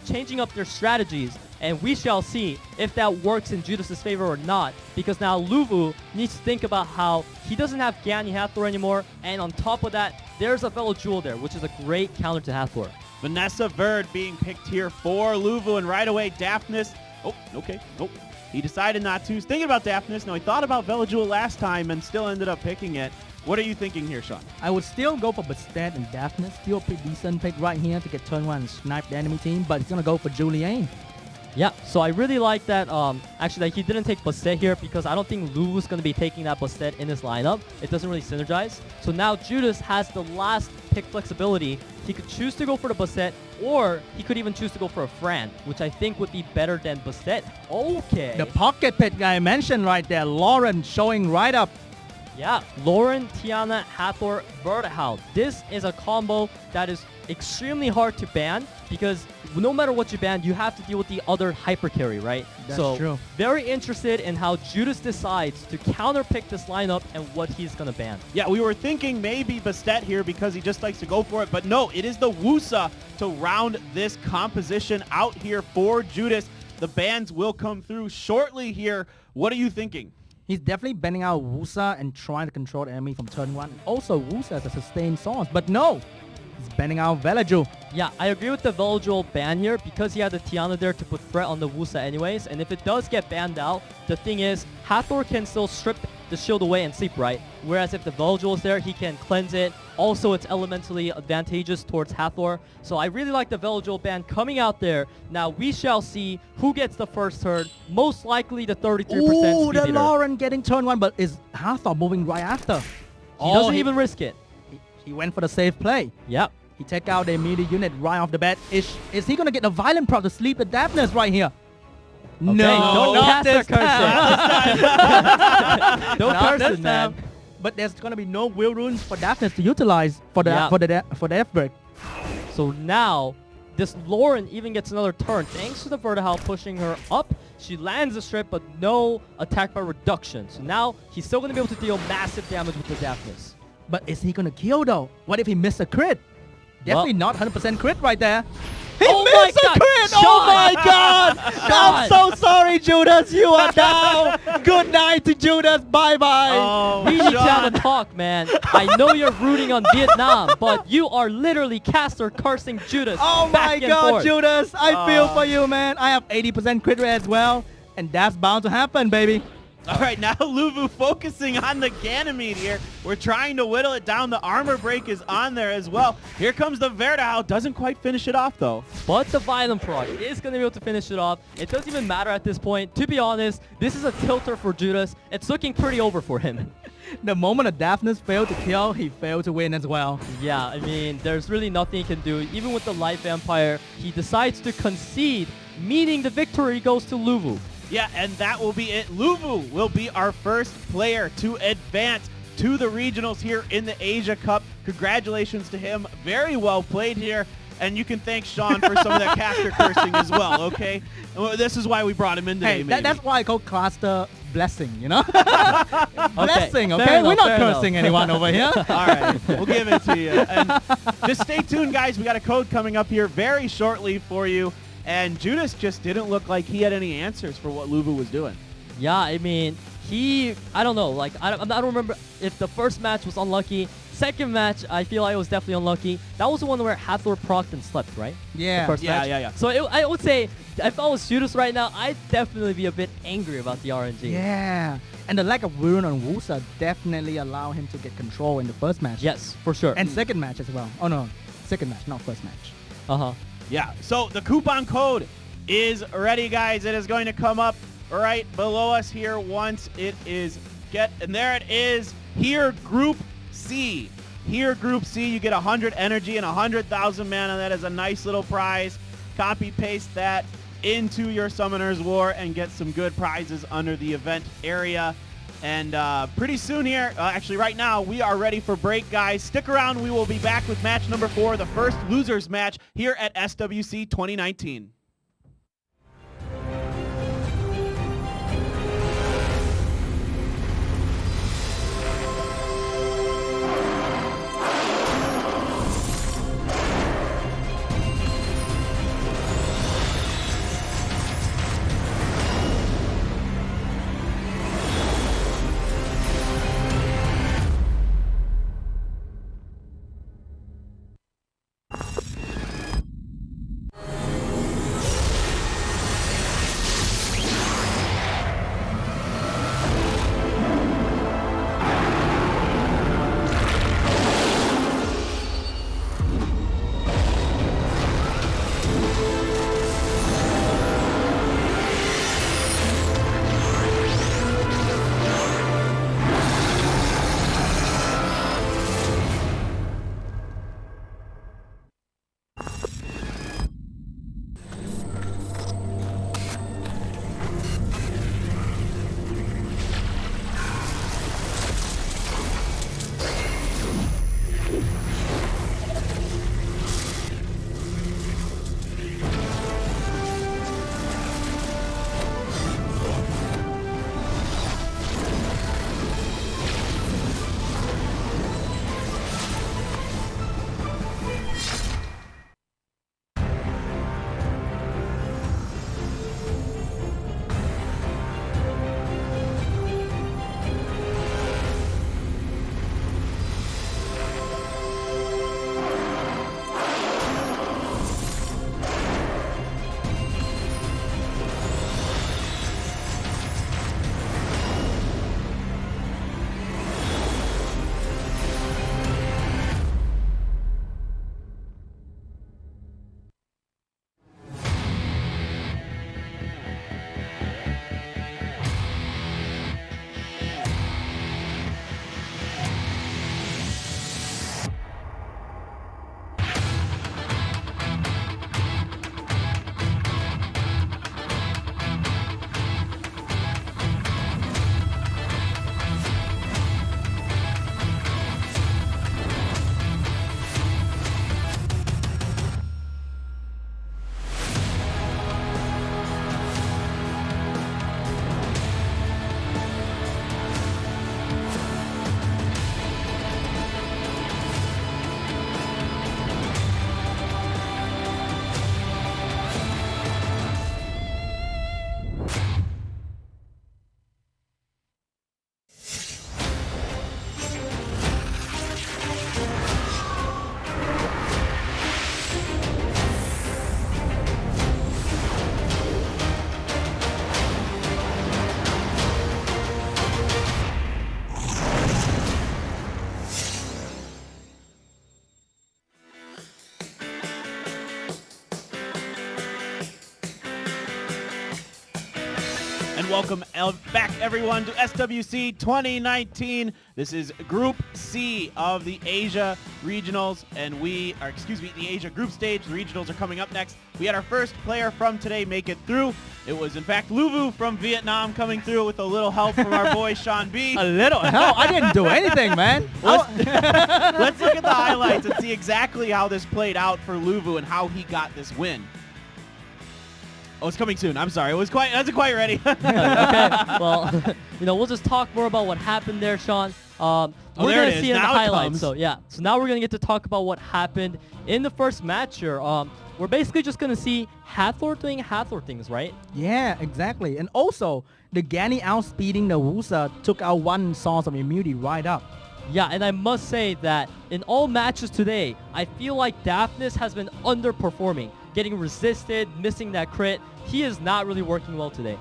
Speaker 8: changing up their strategies, and we shall see if that works in Judas' favor or not, because now Lulu needs to think about how he doesn't have Ganyu Hathor anymore, and on top of that, there's a Velodual there, which is a great counter to Hathor.
Speaker 6: Vanessa Verd being picked here for Lulu, and right away, Daphnis. Oh, okay, nope. He decided not to. He's thinking about Daphnis. No, he thought about Velodual last time and still ended up picking it. What are you thinking here, Sean?
Speaker 7: I would still go for Bastet and Daphnis. Still a pretty decent pick right here to get turn 1 and snipe the enemy team, but he's going to go for Julian.
Speaker 8: Yeah, so I really like that, actually, that he didn't take Bastet here because I don't think Lulu's going to be taking that Bastet in his lineup. It doesn't really synergize. So now Judas has the last pick flexibility. He could choose to go for the Bastet, or he could even choose to go for a Fran, which I think would be better than Bastet. Okay.
Speaker 7: The pocket pick guy mentioned right there, Lauren showing right up.
Speaker 8: Yeah, Lauren, Tiana, Hathor, Vertihal. This is a combo that is extremely hard to ban because no matter what you ban, you have to deal with the other hyper carry, right?
Speaker 7: That's true.
Speaker 8: Very interested in how Judas decides to counterpick this lineup and what he's going to ban.
Speaker 6: Yeah, we were thinking maybe Bastet here because he just likes to go for it, but no, it is the Wusa to round this composition out here for Judas. The bans will come through shortly here. What are you thinking?
Speaker 7: He's definitely banning out Wusa and trying to control the enemy from turn 1. Also, Wusa as a sustained source, but no! He's banning out Velodual.
Speaker 8: Yeah, I agree with the Velodual ban here because he had the Tiana there to put threat on the Wusa anyways, and if it does get banned out, the thing is, Hathor can still strip the shield away and sleep, right? Whereas if the Velodual is there, he can cleanse it. Also, it's elementally advantageous towards Hathor. So I really like the Velodual ban coming out there. Now, we shall see who gets the first turn. Most likely the 33%
Speaker 7: Ooh,
Speaker 8: speed
Speaker 7: the
Speaker 8: leader.
Speaker 7: Lauren getting turn 1, but is Hathor moving right after?
Speaker 8: He doesn't even risk it.
Speaker 7: He went for the safe play.
Speaker 8: Yep.
Speaker 7: He take out the immediate unit right off the bat. Is he going to get a Violent Proc to sleep the Daphnis right here?
Speaker 8: Okay,
Speaker 7: No,
Speaker 8: don't
Speaker 7: not
Speaker 8: cast
Speaker 7: this
Speaker 8: a curse
Speaker 7: time.
Speaker 8: Don't
Speaker 7: Not
Speaker 8: curse
Speaker 7: this
Speaker 8: it, man.
Speaker 7: time. But there's going to be no will runes for Daphnis to utilize for the
Speaker 8: Yeah.
Speaker 7: for the F break.
Speaker 8: So now, this Lauren even gets another turn. Thanks to the Vertihal pushing her up, she lands a strip, but no attack by reduction. So now, he's still going to be able to deal massive damage with the Daphnis.
Speaker 7: But is he going to kill though? What if he missed a crit? Definitely not 100% crit right there. He
Speaker 8: Oh
Speaker 7: missed
Speaker 8: my
Speaker 7: a
Speaker 8: God,
Speaker 7: crit!
Speaker 8: Sean!
Speaker 7: Oh my god! I'm so sorry, Judas. You are down. Good night to Judas. Bye bye.
Speaker 6: Oh,
Speaker 8: We need to have
Speaker 6: Sean.
Speaker 8: a talk, man. I know you're rooting on Vietnam, but you are literally caster cursing Judas
Speaker 7: Oh
Speaker 8: back
Speaker 7: my
Speaker 8: and
Speaker 7: god,
Speaker 8: forth.
Speaker 7: Judas. I feel for you, man. I have 80% crit rate as well. And that's bound to happen, baby.
Speaker 6: All right, now Lulu focusing on the Ganymede here. We're trying to whittle it down. The armor break is on there as well. Here comes the Verdau. Doesn't quite finish it off, though.
Speaker 8: But the Violent Proc is going to be able to finish it off. It doesn't even matter at this point. To be honest, this is a tilter for Judas. It's looking pretty over for him.
Speaker 7: The moment a Daphnis failed to kill, he failed to win as well.
Speaker 8: Yeah, I mean, there's really nothing he can do. Even with the Light Vampire, he decides to concede, meaning the victory goes to Lulu.
Speaker 6: Yeah, and that will be it. Lulu will be our first player to advance to the regionals here in the Asia Cup. Congratulations to him. Very well played here. And you can thank Sean for some of that caster cursing as well, okay? This is why we brought him in today,
Speaker 7: Hey,
Speaker 6: maybe.
Speaker 7: that's why I call cluster blessing, you know?
Speaker 8: Okay,
Speaker 7: Blessing, okay?
Speaker 8: fair
Speaker 7: We're
Speaker 8: enough,
Speaker 7: not
Speaker 8: fair
Speaker 7: cursing anyone over here.
Speaker 6: All right, we'll give it to you. And just stay tuned, guys. We got a code coming up here very shortly for you. And Judas just didn't look like he had any answers for what Lulu was doing.
Speaker 8: Yeah, I mean, I don't know. Like, I don't remember if the first match was unlucky. Second match, I feel like it was definitely unlucky. That was the one where Hathor procced and slept, right?
Speaker 7: Yeah.
Speaker 8: The first
Speaker 6: Yeah,
Speaker 8: match.
Speaker 6: yeah.
Speaker 8: So I would say, if I was Judas right now, I'd definitely be a bit angry about the RNG.
Speaker 7: Yeah. And the lack of Rune on Wusa definitely allowed him to get control in the first match.
Speaker 8: Yes, for sure.
Speaker 7: And second match as well. Oh no, second match, not first match.
Speaker 8: Uh-huh.
Speaker 6: Yeah, so the coupon code is ready, guys. It is going to come up right below us here once it is and there it is. Here, Group C. Here, Group C, you get 100 energy and 100,000 mana. That is a nice little prize. Copy paste that into your Summoner's War and get some good prizes under the event area. And pretty soon here, actually right now, we are ready for break, guys. Stick around. We will be back with match number 4, the first losers match here at SWC 2019. welcome back everyone to SWC 2019. This is Group C of the Asia Regionals, and the Asia Group Stage. The Regionals are coming up next. We had our first player from today make it through. It was, in fact, Lulu from Vietnam coming through with a little help from our boy Sean B.
Speaker 7: A little help? I didn't do anything, man.
Speaker 6: Let's look at the highlights and see exactly how this played out for Lulu and how he got this win. Oh, it's coming soon. I'm sorry. It wasn't quite ready.
Speaker 8: Okay, well, we'll just talk more about what happened there, Sean. We're going to see it in the highlights. So now we're going to get to talk about what happened in the first match here. We're basically just going to see Hathor doing Hathor things, right?
Speaker 7: Yeah, exactly. And also, the Gani outspeeding the Wusa took out one source of immunity right up.
Speaker 8: Yeah, and I must say that in all matches today, I feel like Daphnis has been underperforming, getting resisted, missing that crit. He is not really working well today.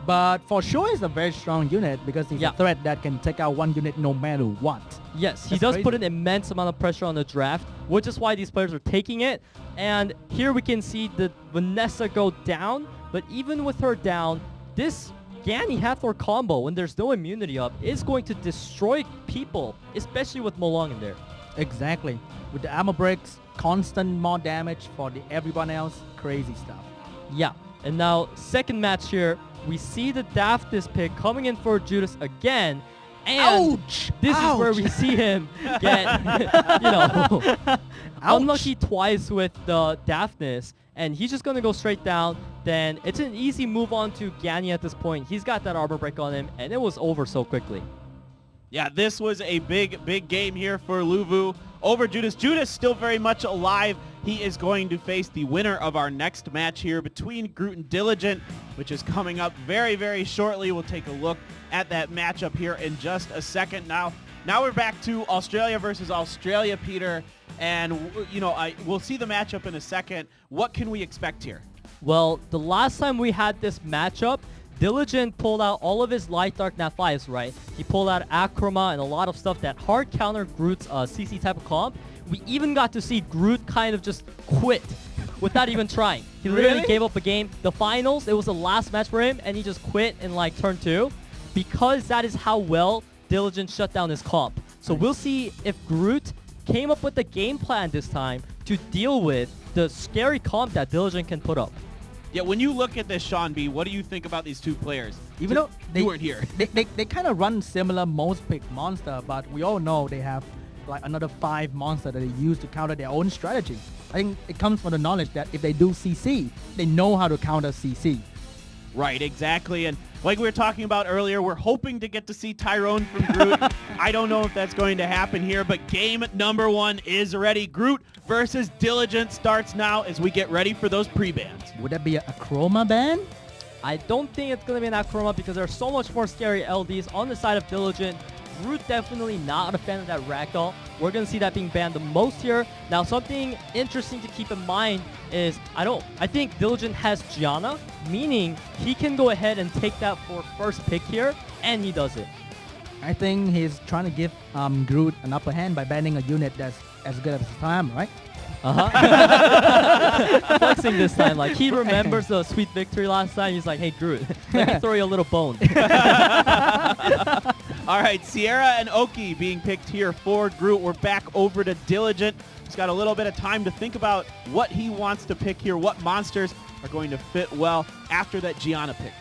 Speaker 7: But for sure, he's a very strong unit because he's a threat that can take out one unit no matter what.
Speaker 8: Yes, he does put an immense amount of pressure on the draft, which is why these players are taking it. And here we can see the Vanessa go down, but even with her down, this Gani Hathor combo, when there's no immunity up, is going to destroy people, especially with Molong in there.
Speaker 7: Exactly. With the armor breaks, constant more damage for everyone else, crazy stuff.
Speaker 8: Yeah, and now second match here, we see the Daphnis pick coming in for Judas again, and this is where we see him get, unlucky twice with the Daphnis, and he's just going to go straight down. Then it's an easy move on to Gani at this point. He's got that armor break on him, and it was over so quickly.
Speaker 6: Yeah, this was a big game here for Lulu over Judas. Judas still very much alive. He is going to face the winner of our next match here between Groot and Diligent, which is coming up very, very shortly. We'll take a look at that matchup here in just a second. Now we're back to Australia versus Australia, Peter, and we'll see the matchup in a second. What can we expect here?
Speaker 8: Well, the last time we had this matchup, Diligent pulled out all of his Light Dark Nat 5s, right? He pulled out Akroma and a lot of stuff that hard counter Groot's CC type of comp. We even got to see Groot kind of just quit without even trying. He literally gave up a game. The finals, it was the last match for him, and he just quit in turn 2 because that is how well Diligent shut down his comp. So we'll see if Groot came up with a game plan this time to deal with the scary comp that Diligent can put up.
Speaker 6: Yeah, when you look at this, Sean B, what do you think about these two players?
Speaker 7: Even though
Speaker 6: you weren't here.
Speaker 7: They kind of run similar most pick monster, but we all know they have another 5 monster that they use to counter their own strategy. I think it comes from the knowledge that if they do CC, they know how to counter CC.
Speaker 6: Right, exactly. And like we were talking about earlier, we're hoping to get to see Tyrone from Groot. I don't know if that's going to happen here, but game number 1 is ready. Groot versus Diligent starts now as we get ready for those pre-bans.
Speaker 7: Would that be a Chroma ban?
Speaker 8: I don't think it's going to be an Akroma because there's so much more scary LDs on the side of Diligent. Groot definitely not a fan of that ragdoll. We're going to see that being banned the most here. Now, something interesting to keep in mind is I think Diligent has Gianna, meaning he can go ahead and take that for first pick here, and he does it.
Speaker 7: I think he's trying to give Groot an upper hand by banning a unit that's as good as time, right?
Speaker 8: Flexing this time, he remembers the sweet victory last time. He's like, hey Groot, let me throw you a little bone.
Speaker 6: All right, Sierra and Oki being picked here for Groot. We're back over to Diligent. He's got a little bit of time to think about what he wants to pick here, what monsters are going to fit well after that Gianna pick.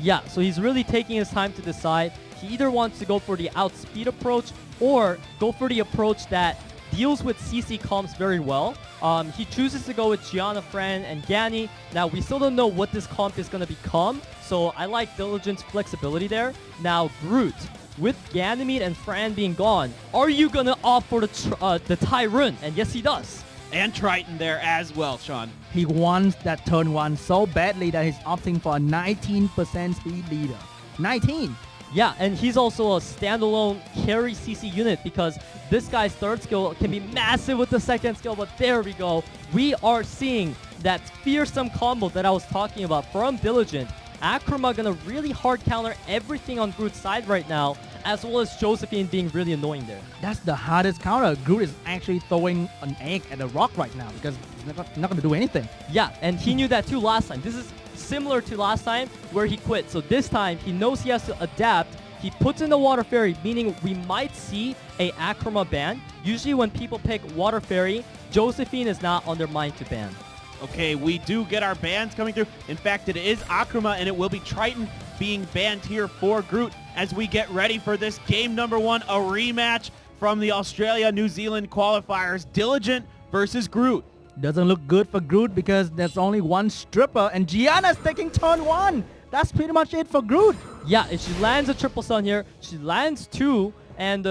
Speaker 8: Yeah, so he's really taking his time to decide. He either wants to go for the outspeed approach or go for the approach that deals with CC comps very well. He chooses to go with Gianna, Fran, and Gani. Now, we still don't know what this comp is going to become, so I like Diligent's flexibility there. Now, Groot, with Ganymede and Fran being gone, are you going to opt for the Tyrone? And yes, he does.
Speaker 6: And Triton there as well, Sean.
Speaker 7: He wants that turn 1 so badly that he's opting for a 19% speed leader. 19!
Speaker 8: Yeah, and he's also a standalone carry CC unit because this guy's third skill can be massive with the second skill, but there we go. We are seeing that fearsome combo that I was talking about from Diligent. Akroma gonna really hard counter everything on Groot's side right now, as well as Josephine being really annoying there.
Speaker 7: That's the hardest counter. Groot is actually throwing an egg at the rock right now because he's not going to do anything.
Speaker 8: Yeah, and he knew that too last time. This is similar to last time where he quit. So this time, he knows he has to adapt. He puts in the Water Fairy, meaning we might see a Akrama ban. Usually when people pick Water Fairy, Josephine is not on their mind to ban.
Speaker 6: Okay, we do get our bans coming through. In fact, it is Akrama, and it will be Triton being banned here for Groot as we get ready for this game number 1, a rematch from the Australia-New Zealand qualifiers. Diligent versus Groot.
Speaker 7: Doesn't look good for Groot because there's only one stripper and Gianna's taking turn 1. That's pretty much it for Groot.
Speaker 8: Yeah, if she lands a triple stun here, she lands 2, and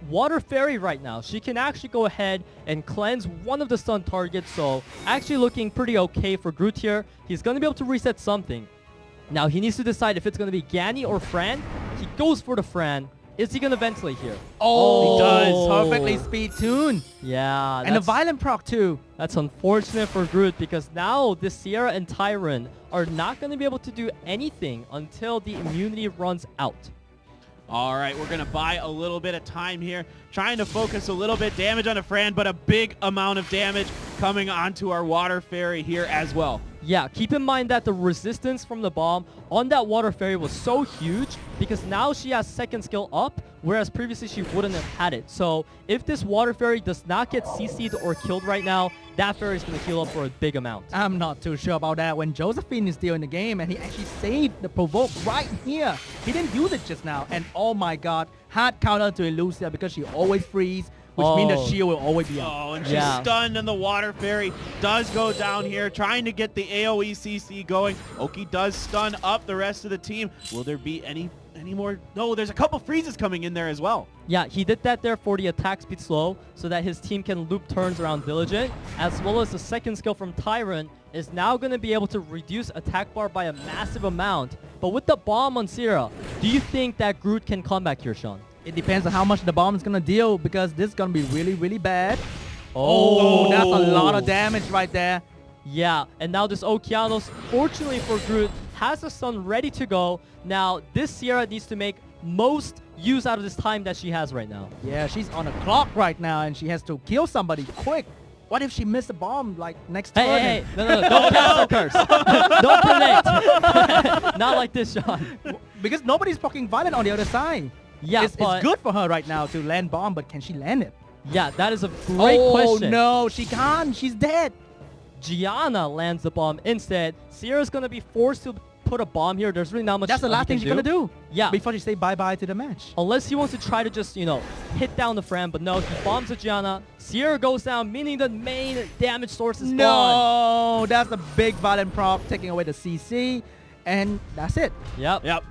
Speaker 8: Water Fairy right now, she can actually go ahead and cleanse one of the stun targets, so actually looking pretty okay for Groot here. He's going to be able to reset something. Now, he needs to decide if it's going to be Gani or Fran. He goes for the Fran. Is he going to ventilate here?
Speaker 7: Oh,
Speaker 6: he does.
Speaker 7: Perfectly speed tune.
Speaker 8: Yeah.
Speaker 7: And a violent proc too.
Speaker 8: That's unfortunate for Groot because now the Sierra and Tyron are not going to be able to do anything until the immunity runs out.
Speaker 6: All right, we're going to buy a little bit of time here, trying to focus a little bit damage on a Fran, but a big amount of damage coming onto our Water Fairy here as well.
Speaker 8: Yeah, keep in mind that the resistance from the bomb on that Water Fairy was so huge because now she has second skill up, whereas previously she wouldn't have had it. So if this Water Fairy does not get CC'd or killed right now, that Fairy is going to heal up for a big amount.
Speaker 7: I'm not too sure about that. When Josephine is still in the game and he actually saved the provoke right here. He didn't use it just now. And oh my god, hard counter to Elucia because she always freeze, which means the shield will always be up.
Speaker 6: Oh, and she's stunned, and the Water Fairy does go down here, trying to get the AoE CC going. Oki does stun up the rest of the team. Will there be any more? No, there's a couple freezes coming in there as well.
Speaker 8: Yeah, he did that there for the attack speed slow so that his team can loop turns around Diligent, as well as the second skill from Tyron is now going to be able to reduce attack bar by a massive amount. But with the bomb on Sierra, do you think that Groot can come back here, Sean?
Speaker 7: It depends on how much the bomb is going to deal because this is going to be really, really bad. Oh, that's a lot of damage right there.
Speaker 8: Yeah, and now this Okeanos, fortunately for Groot, has the stun ready to go. Now, this Sierra needs to make most use out of this time that she has right now.
Speaker 7: Yeah, she's on a clock right now and she has to kill somebody quick. What if she missed a bomb like next turn?
Speaker 8: Hey, no, don't cast a curse. Don't predict. Not like this, Sean.
Speaker 7: Because nobody's fucking violent on the other side.
Speaker 8: Yeah,
Speaker 7: it's good for her right now to land bomb, but can she land it?
Speaker 8: Yeah, that is a great question.
Speaker 7: Oh no, she can't. She's dead.
Speaker 8: Gianna lands the bomb instead. Sierra's going to be forced to put a bomb here. There's really not much.
Speaker 7: That's the last thing she's going to do.
Speaker 8: Yeah.
Speaker 7: Before she say bye-bye to the match.
Speaker 8: Unless he wants to try to just, hit down the Fran. But no, he bombs the Gianna. Sierra goes down, meaning the main damage source is gone.
Speaker 7: No, that's a big violent proc taking away the CC. And that's it.
Speaker 8: Yep.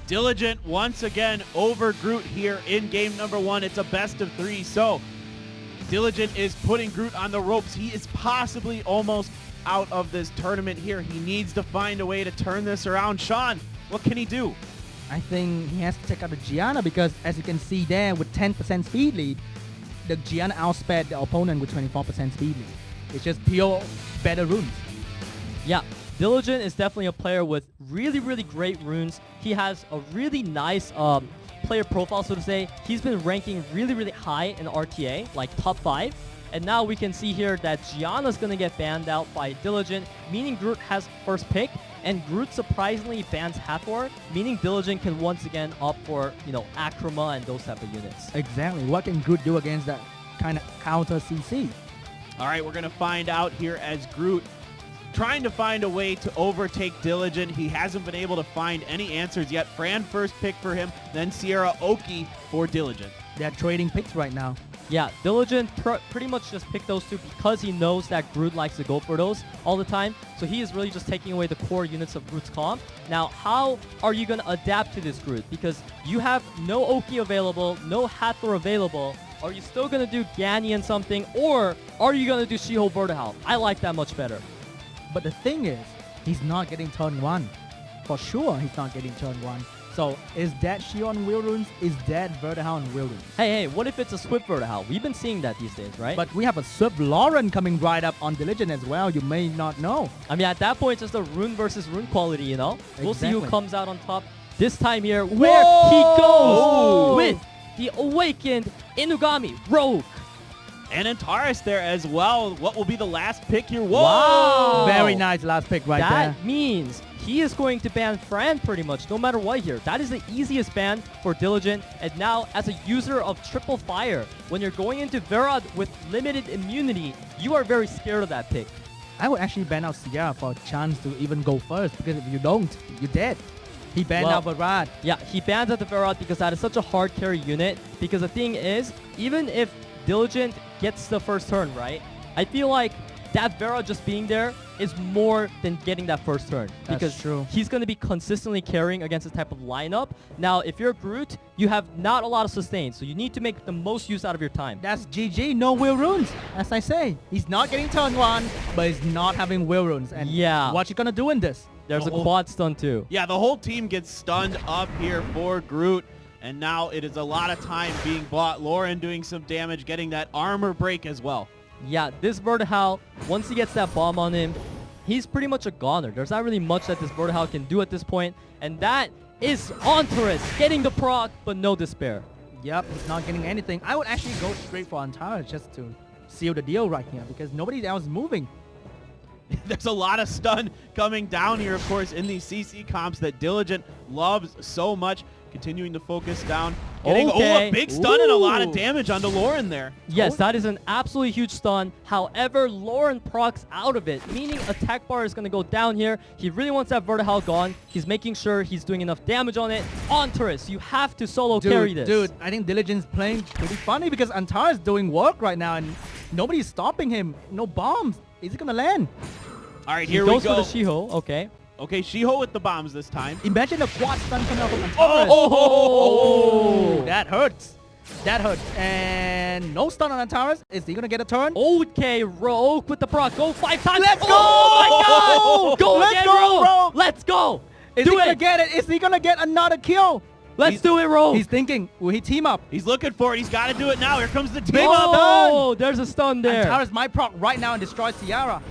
Speaker 6: Diligent once again over Groot here in game number 1. It's a best of 3. So Diligent is putting Groot on the ropes. He is possibly almost out of this tournament here. He needs to find a way to turn this around. Sean, what can he do?
Speaker 7: I think he has to take out the Gianna because as you can see there with 10% speed lead, the Gianna outsped the opponent with 24% speed lead. It's just pure better runes.
Speaker 8: Yeah. Diligent is definitely a player with really, really great runes. He has a really nice player profile, so to say. He's been ranking really, really high in RTA, like top 5. And now we can see here that Gianna's going to get banned out by Diligent, meaning Groot has first pick. And Groot surprisingly bans Hathor, meaning Diligent can once again opt for, Akrama and those type of units.
Speaker 7: Exactly. What can Groot do against that kind of counter CC?
Speaker 6: All right, we're going to find out here as Groot trying to find a way to overtake Diligent. He hasn't been able to find any answers yet. Fran first pick for him, then Sierra Oki for Diligent.
Speaker 7: They're trading picks right now.
Speaker 8: Yeah, Diligent pretty much just picked those two because he knows that Groot likes to go for those all the time. So he is really just taking away the core units of Groot's comp. Now, how are you going to adapt to this Groot? Because you have no Oki available, no Hathor available. Are you still going to do Gani and something? Or are you going to do Shiho Vertihal? I like that much better.
Speaker 7: But the thing is, he's not getting turn 1. For sure, he's not getting turn 1. So, is that Shiho on wheel runes? Is that Vertihal on wheel runes?
Speaker 8: Hey, what if it's a Swift Vertihal? We've been seeing that these days, right?
Speaker 7: But we have a Swift Lauren coming right up on Diligent as well. You may not know.
Speaker 8: I mean, at that point, it's just a rune versus rune quality, We'll see who comes out on top this time here, where he goes with the Awakened Inugami Rogue.
Speaker 6: And Antares there as well. What will be the last pick here? Whoa!
Speaker 8: Wow.
Speaker 7: Very nice last pick right there.
Speaker 8: That means he is going to ban Fran pretty much no matter what here. That is the easiest ban for Diligent. And now, as a user of triple fire, when you're going into Verad with limited immunity, you are very scared of that pick.
Speaker 7: I would actually ban out Sierra for a chance to even go first, because if you don't, you're dead. He banned out Verad.
Speaker 8: Yeah, he bans out the Verad because that is such a hard carry unit. Because the thing is, even if Diligent gets the first turn, right? I feel like that Verad just being there is more than getting that first turn.
Speaker 7: That's
Speaker 8: because
Speaker 7: true.
Speaker 8: He's going to be consistently carrying against this type of lineup. Now, if you're Groot, you have not a lot of sustain, so you need to make the most use out of your time.
Speaker 7: That's GG, no will runes. As I say, he's not getting turn 1, but he's not having will runes. And
Speaker 8: Yeah.
Speaker 7: what you gonna do in this?
Speaker 8: There's a quad stun too.
Speaker 6: Yeah, the whole team gets stunned up here for Groot. And now it is a lot of time being bought. Lauren doing some damage, getting that armor break as well.
Speaker 8: Yeah, this Vertihal, once he gets that bomb on him, he's pretty much a goner. There's not really much that this Vertihal can do at this point. And that is Antares getting the proc, but no despair.
Speaker 7: Yep, he's not getting anything. I would actually go straight for Antares just to seal the deal right here, because nobody else is moving.
Speaker 6: There's a lot of stun coming down here, of course, in these CC comps that Diligent loves so much. Continuing to focus down. Getting a big stun and a lot of damage onto Lauren there.
Speaker 8: Yes, that is an absolutely huge stun. However, Lauren procs out of it, meaning attack bar is going to go down here. He really wants that Vertihal gone. He's making sure he's doing enough damage on it. Antares, you have to solo carry this.
Speaker 7: Dude, I think Diligent's playing pretty funny because Antares is doing work right now and nobody's stopping him. No bombs. Is he going to land?
Speaker 6: All right,
Speaker 8: He
Speaker 6: here we
Speaker 8: goes
Speaker 6: go.
Speaker 8: for the Shiho. Okay.
Speaker 6: Okay, Shiho with the bombs this time.
Speaker 7: Imagine the quad stun coming out from Antares.
Speaker 6: Oh!
Speaker 7: That hurts. That hurts. And no stun on Antares. Is he going to get a turn?
Speaker 8: Okay, Rogue with the proc. Go 5 times.
Speaker 7: Let's go!
Speaker 8: Oh my God! Go
Speaker 7: Let's
Speaker 8: again,
Speaker 7: go,
Speaker 8: Rogue. Let's go.
Speaker 7: Is
Speaker 8: do
Speaker 7: he going to
Speaker 8: it.
Speaker 7: get it? Is he going to get another kill?
Speaker 8: Let's do it, Rogue.
Speaker 7: He's thinking, will he team up?
Speaker 6: He's looking for it. He's got to do it now. Here comes the team
Speaker 7: Big
Speaker 6: up.
Speaker 8: Oh, there's a stun there.
Speaker 7: Antares might proc right now and destroy Ciara.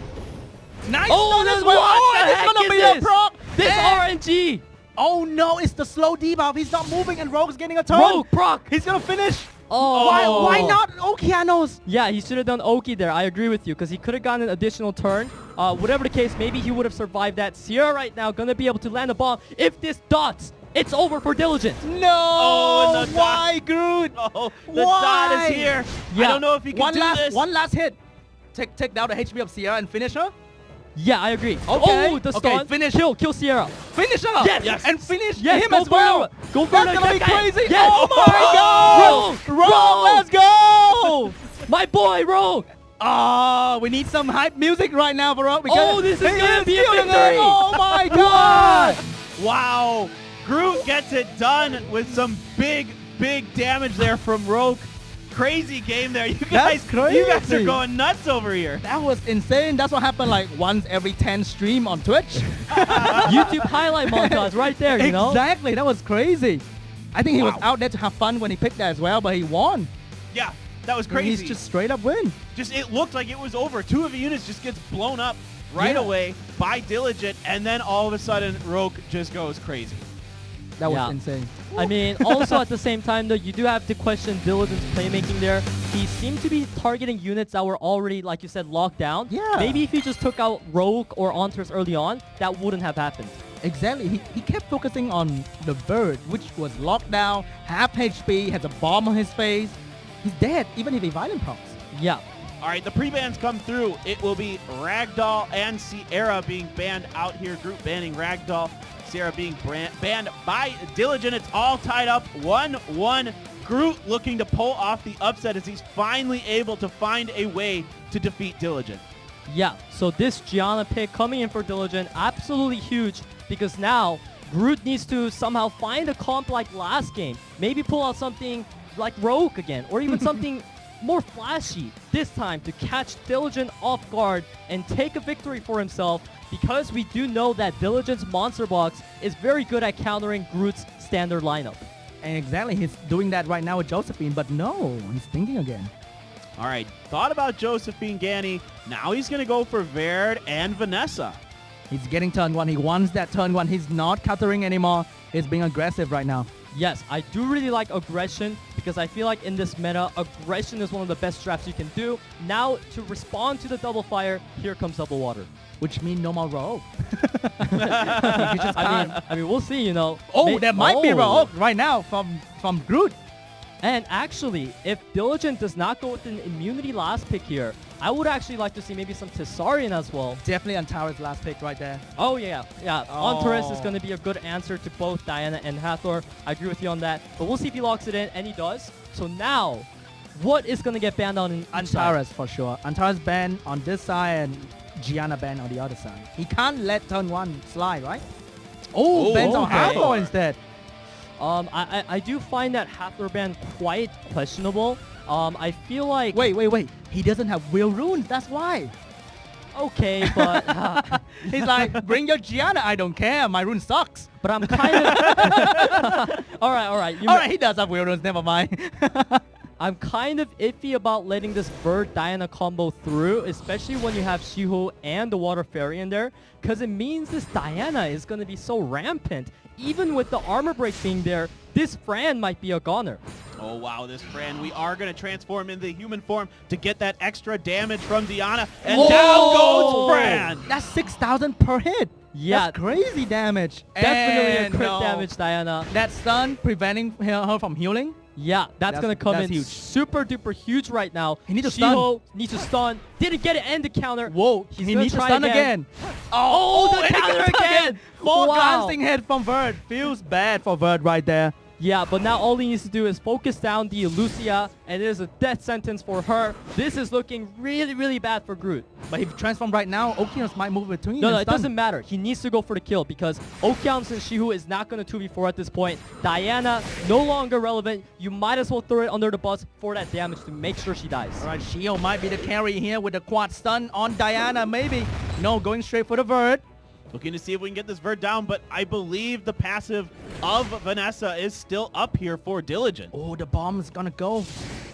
Speaker 7: Nice
Speaker 8: Oh,
Speaker 7: stun
Speaker 8: this
Speaker 7: as well.
Speaker 8: what the
Speaker 7: And it's
Speaker 8: heck
Speaker 7: gonna
Speaker 8: is
Speaker 7: be
Speaker 8: this?
Speaker 7: a proc.
Speaker 8: This
Speaker 7: And-
Speaker 8: RNG.
Speaker 7: Oh no, it's the slow debuff. He's not moving and Rogue's getting a turn.
Speaker 8: Rogue proc.
Speaker 7: He's gonna finish.
Speaker 8: Oh.
Speaker 7: Why not Okeanos?
Speaker 8: Yeah, he should have done Oki there. I agree with you because he could have gotten an additional turn. Whatever the case, maybe he would have survived that. Sierra right now going to be able to land a bomb. If this dots, it's over for Diligent.
Speaker 7: No.
Speaker 6: Oh, and the
Speaker 7: why, Groot?
Speaker 6: Oh, the
Speaker 7: Why?
Speaker 6: dot is here.
Speaker 8: Yeah.
Speaker 6: I don't know if he can do this.
Speaker 7: One last hit. Take down the HP of Sierra and finish her.
Speaker 8: Yeah, I agree.
Speaker 7: Okay.
Speaker 8: Oh, the
Speaker 7: Okay,
Speaker 8: stun.
Speaker 7: finish.
Speaker 8: Kill Sierra.
Speaker 7: Finish her.
Speaker 8: Yes.
Speaker 7: And finish
Speaker 8: Yes,
Speaker 7: him
Speaker 8: go
Speaker 7: as
Speaker 8: for
Speaker 7: well.
Speaker 8: it. Go for
Speaker 7: That's
Speaker 8: it.
Speaker 7: gonna be
Speaker 8: That guy.
Speaker 7: crazy.
Speaker 8: Yes.
Speaker 7: Oh my God. Rogue, let's go.
Speaker 8: My boy, Rogue.
Speaker 7: Oh, we need some hype music right now for Rogue.
Speaker 8: Oh, this is gonna be a
Speaker 7: stealing it.
Speaker 8: victory.
Speaker 7: Oh my God.
Speaker 6: Wow. Groot gets it done with some big damage there from Rogue. Crazy game there. You guys
Speaker 7: crazy.
Speaker 6: are going nuts over here.
Speaker 7: That was insane. That's what happened like once every 10 stream on Twitch.
Speaker 8: YouTube highlight montage right there, you know?
Speaker 7: Exactly. That was crazy. I think he was out there to have fun when he picked that as well, but he won.
Speaker 6: Yeah, that was
Speaker 7: And
Speaker 6: crazy.
Speaker 7: he's just straight up win.
Speaker 6: Just it looked like it was over. 2 of the units just gets blown up right
Speaker 7: Yeah.
Speaker 6: away by Diligent, and then all of a sudden Rogue just goes crazy.
Speaker 7: That was
Speaker 8: Yeah.
Speaker 7: insane.
Speaker 8: I mean, also at the same time, though, you do have to question Diligent's playmaking there. He seemed to be targeting units that were already, like you said, locked down.
Speaker 7: Yeah.
Speaker 8: Maybe if he just took out Rogue or Antares early on, that wouldn't have happened.
Speaker 7: Exactly. He kept focusing on the bird, which was locked down, half HP, has a bomb on his face. He's dead, even if he violent procs.
Speaker 8: Yeah.
Speaker 6: All right, the pre-bans come through. It will be Ragdoll and Sierra being banned out here. Group banning Ragdoll. Sierra being banned by Diligent. It's all tied up 1-1. Groot looking to pull off the upset as he's finally able to find a way to defeat Diligent.
Speaker 8: Yeah, so this Gianna pick coming in for Diligent, absolutely huge because now Groot needs to somehow find a comp like last game. Maybe pull out something like Rogue again or even something more flashy this time to catch Diligent off guard and take a victory for himself because we do know that Diligent's Monster Box is very good at countering Groot's standard lineup.
Speaker 7: And exactly, he's doing that right now with Josephine, but no, he's thinking again.
Speaker 6: All right, thought about Josephine Ganny. Now he's going to go for Verd and Vanessa.
Speaker 7: He's getting turn 1. He wants that turn 1. He's not countering anymore. He's being aggressive right now.
Speaker 8: Yes, I do really like aggression because I feel like in this meta, aggression is one of the best straps you can do. Now, to respond to the double fire, here comes double water.
Speaker 7: which means no more rogue. You just can't.
Speaker 8: I mean, we'll see. You know.
Speaker 7: Oh, there might be
Speaker 8: Oh.
Speaker 7: rogue right now from Groot.
Speaker 8: And actually, if Diligent does not go with an immunity last pick here, I would actually like to see maybe some Tessarian as well.
Speaker 7: Definitely Antares last pick right there.
Speaker 8: Oh yeah.
Speaker 7: Oh.
Speaker 8: Antares is going to be a good answer to both Diana and Hathor. I agree with you on that. But we'll see if he locks it in, and he does. So now, what is going to get banned on each side?
Speaker 7: Antares for sure. Antares ban on this side and Gianna ban on the other side. He can't let turn 1 slide, right? Oh, bans on
Speaker 8: okay.
Speaker 7: Hathor instead.
Speaker 8: I do find that Hathor ban quite questionable. I feel like...
Speaker 7: Wait. He doesn't have wheel runes. That's why.
Speaker 8: Okay, but...
Speaker 7: He's like, bring your Gianna. I don't care. My rune sucks.
Speaker 8: but I'm kind of... all right.
Speaker 7: All right, he does have wheel runes. Never mind.
Speaker 8: I'm kind of iffy about letting this Bird Diana combo through, especially when you have Shiho and the Water Fairy in there, because it means this Diana is going to be so rampant. Even with the armor break being there, this Fran might be a goner.
Speaker 6: Oh, wow, this Fran. We are going to transform into human form to get that extra damage from Diana. And down goes Fran.
Speaker 7: That's 6,000 per hit.
Speaker 8: Yeah.
Speaker 7: That's crazy damage.
Speaker 8: Definitely
Speaker 7: And
Speaker 8: a crit
Speaker 7: no.
Speaker 8: damage, Diana.
Speaker 7: That stun preventing her from healing.
Speaker 8: Yeah, that's going to come
Speaker 7: that's
Speaker 8: in
Speaker 7: huge.
Speaker 8: super duper huge right now.
Speaker 7: He needs to
Speaker 8: Shiho needs to stun. Didn't get it and the counter.
Speaker 7: Whoa,
Speaker 8: He's
Speaker 7: he
Speaker 8: gonna
Speaker 7: needs to
Speaker 8: try
Speaker 7: stun again.
Speaker 8: Oh, the
Speaker 7: and he
Speaker 8: counter
Speaker 7: got
Speaker 8: again.
Speaker 7: 4
Speaker 8: Wow.
Speaker 7: glancing hit from Verd. Feels bad for Verd right there.
Speaker 8: Yeah, but now all he needs to do is focus down the Lucia, and it is a death sentence for her. This is looking really, really bad for Groot.
Speaker 7: But if he transforms right now, Okeanos might move between.
Speaker 8: No,
Speaker 7: and
Speaker 8: it
Speaker 7: stun.
Speaker 8: doesn't matter. He needs to go for the kill because Okeanos and Shihu is not going to 2v4 at this point. Diana, no longer relevant. You might as well throw it under the bus for that damage to make sure she dies.
Speaker 7: All right, Shio might be the carry here with the quad stun on Diana, maybe. No, going straight for the Verd.
Speaker 6: Looking to see if we can get this Verd down, but I believe the passive of Vanessa is still up here for Diligent.
Speaker 7: Oh, the bomb is gonna go.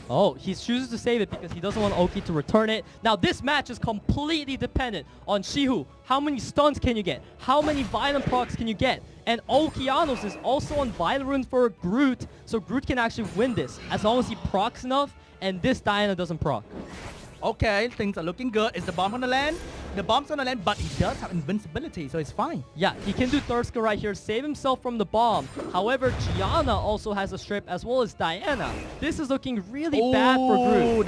Speaker 8: Oh, he chooses to save it because he doesn't want Oki to return it. Now, this match is completely dependent on Shihu. How many stuns can you get? How many violent procs can you get? And Okeanos is also on violent runes for Groot, so Groot can actually win this as long as he procs enough and this Diana doesn't proc.
Speaker 7: Okay, things are looking good. Is the bomb gonna land? The bomb's gonna land, but he does have invincibility, so it's fine.
Speaker 8: Yeah, he can do third skill right here, save himself from the bomb. However, Gianna also has a strip as well as Diana. This is looking really bad for Groot.
Speaker 7: Oh,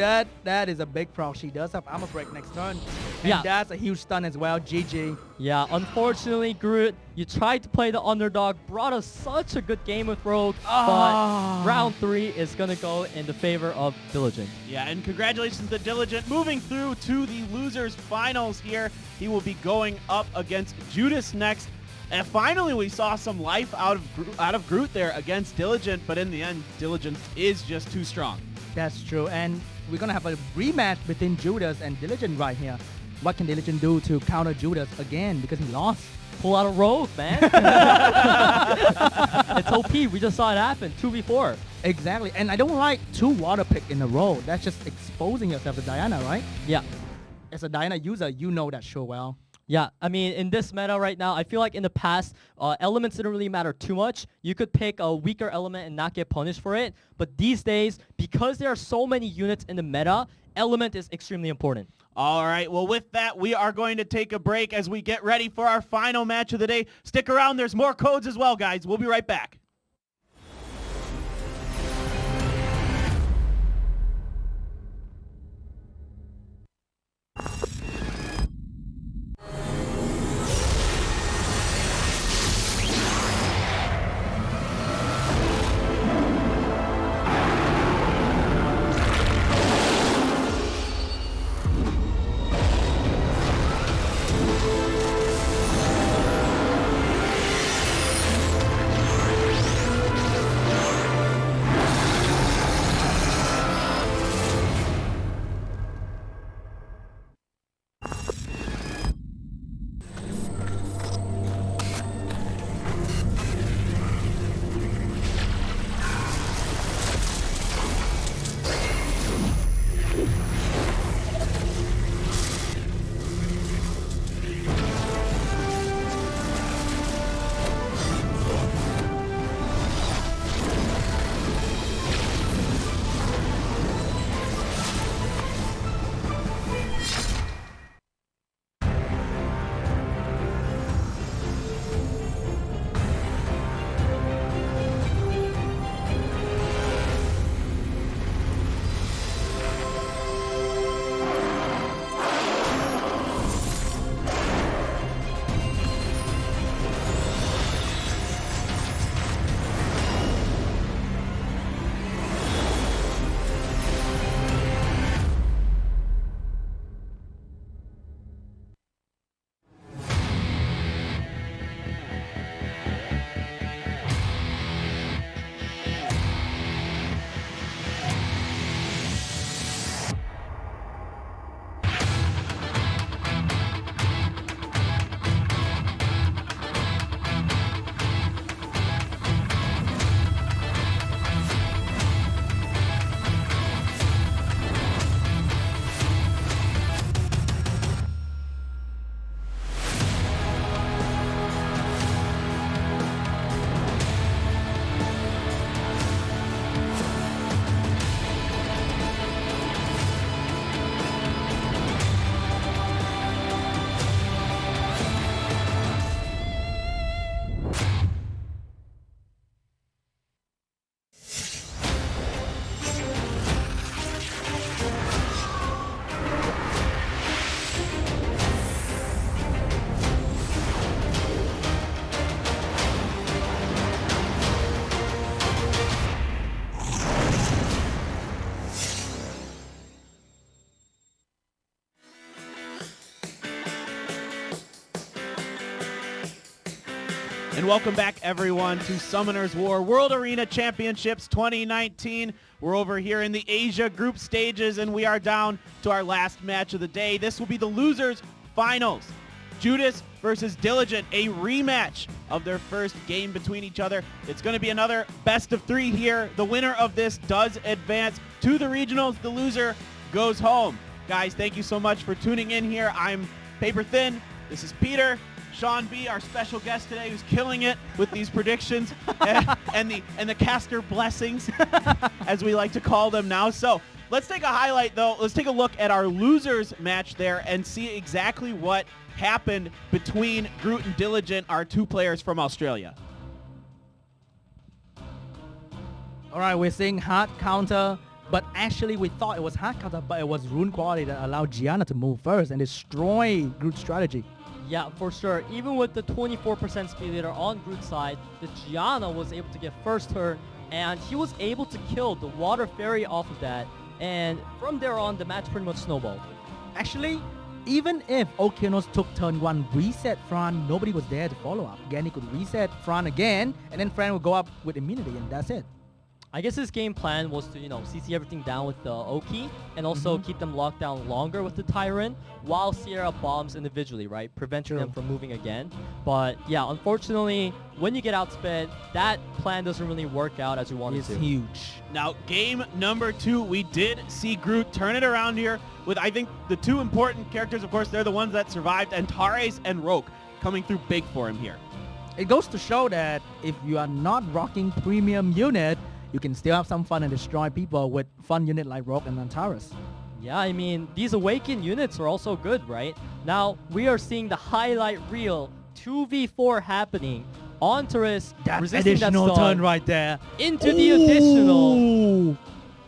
Speaker 7: that is a big proc. She does have armor break next turn. And
Speaker 8: Yeah.
Speaker 7: that's a huge stun as well. GG.
Speaker 8: Yeah, unfortunately, Groot, you tried to play the underdog, brought us such a good game with Rogue,
Speaker 7: Ah.
Speaker 8: but round 3 is going to go in the favor of Diligent.
Speaker 6: Yeah, and congratulations to Diligent moving through to the losers finals here. He will be going up against Judas next. And finally, we saw some life out of Groot there against Diligent, but in the end, Diligent is just too strong.
Speaker 7: That's true. And we're gonna have a rematch between Judas and Diligent right here. What can Diligent do to counter Judas again? Because he lost.
Speaker 8: Pull out a Rogue, man. It's OP. We just saw it happen. 2v4.
Speaker 7: Exactly. And I don't like 2 water pick in a row. That's just exposing yourself to Diana, right?
Speaker 8: Yeah.
Speaker 7: As a Diana user, you know that sure well.
Speaker 8: Yeah, I mean, in this meta right now, I feel like in the past, elements didn't really matter too much. You could pick a weaker element and not get punished for it. But these days, because there are so many units in the meta, element is extremely important.
Speaker 6: All right, well, with that, we are going to take a break as we get ready for our final match of the day. Stick around. There's more codes as well, guys. We'll be right back. And welcome back, everyone, to Summoner's War World Arena Championships 2019. We're over here in the Asia group stages, and we are down to our last match of the day. This will be the losers' finals. Judas versus Diligent, a rematch of their first game between each other. It's going to be another best of 3 here. The winner of this does advance to the regionals. The loser goes home. Guys, thank you so much for tuning in here. I'm Paper Thin. This is Peter. Sean B, our special guest today, who's killing it with these predictions and the caster blessings, as we like to call them now. So let's take a highlight, though. Let's take a look at our losers match there and see exactly what happened between Groot and Diligent, our 2 players from Australia.
Speaker 7: All right, we're seeing hard counter, but actually we thought it was hard counter, but it was rune quality that allowed Gianna to move first and destroy Groot's strategy.
Speaker 8: Yeah, for sure. Even with the 24% speed leader on Groot's side, the Gianna was able to get first turn, and he was able to kill the water fairy off of that. And from there on, the match pretty much snowballed.
Speaker 7: Actually, even if Okeanos took turn 1, reset Fran, nobody was there to follow up. Again, he could reset Fran again, and then Fran would go up with immunity, and that's it.
Speaker 8: I guess his game plan was to, CC everything down with the Oki and also keep them locked down longer with the Tyrant while Sierra bombs individually, right? Preventing them from moving again. But yeah, unfortunately, when you get outsped, that plan doesn't really work out as you wanted to.
Speaker 7: It's huge.
Speaker 6: Now, game number 2, we did see Groot turn it around here with, I think, the 2 important characters. Of course, they're the ones that survived, Antares and Roke coming through big for him here.
Speaker 7: It goes to show that if you are not rocking premium unit, you can still have some fun and destroy people with fun unit like Rogue and Antares.
Speaker 8: Yeah, I mean, these Awakened units are also good, right? Now, we are seeing the highlight reel 2v4 happening. Antares resisting that
Speaker 7: additional
Speaker 8: stun
Speaker 7: turn right there.
Speaker 8: into the additional.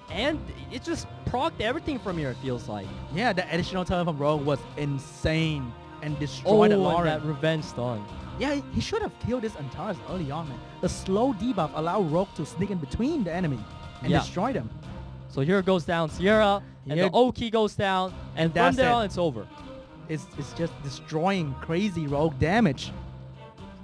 Speaker 8: And it just procced everything from here, it feels like.
Speaker 7: Yeah, the additional turn from Rogue was insane and destroyed the
Speaker 8: and
Speaker 7: Lauren.
Speaker 8: that revenge stun.
Speaker 7: Yeah, he should have killed this Antares early on, man. The slow debuff allowed Rogue to sneak in between the enemy and destroy them.
Speaker 8: So here goes down Sierra, and the Oki goes down, and from there on, it's over.
Speaker 7: It's just destroying crazy Rogue damage.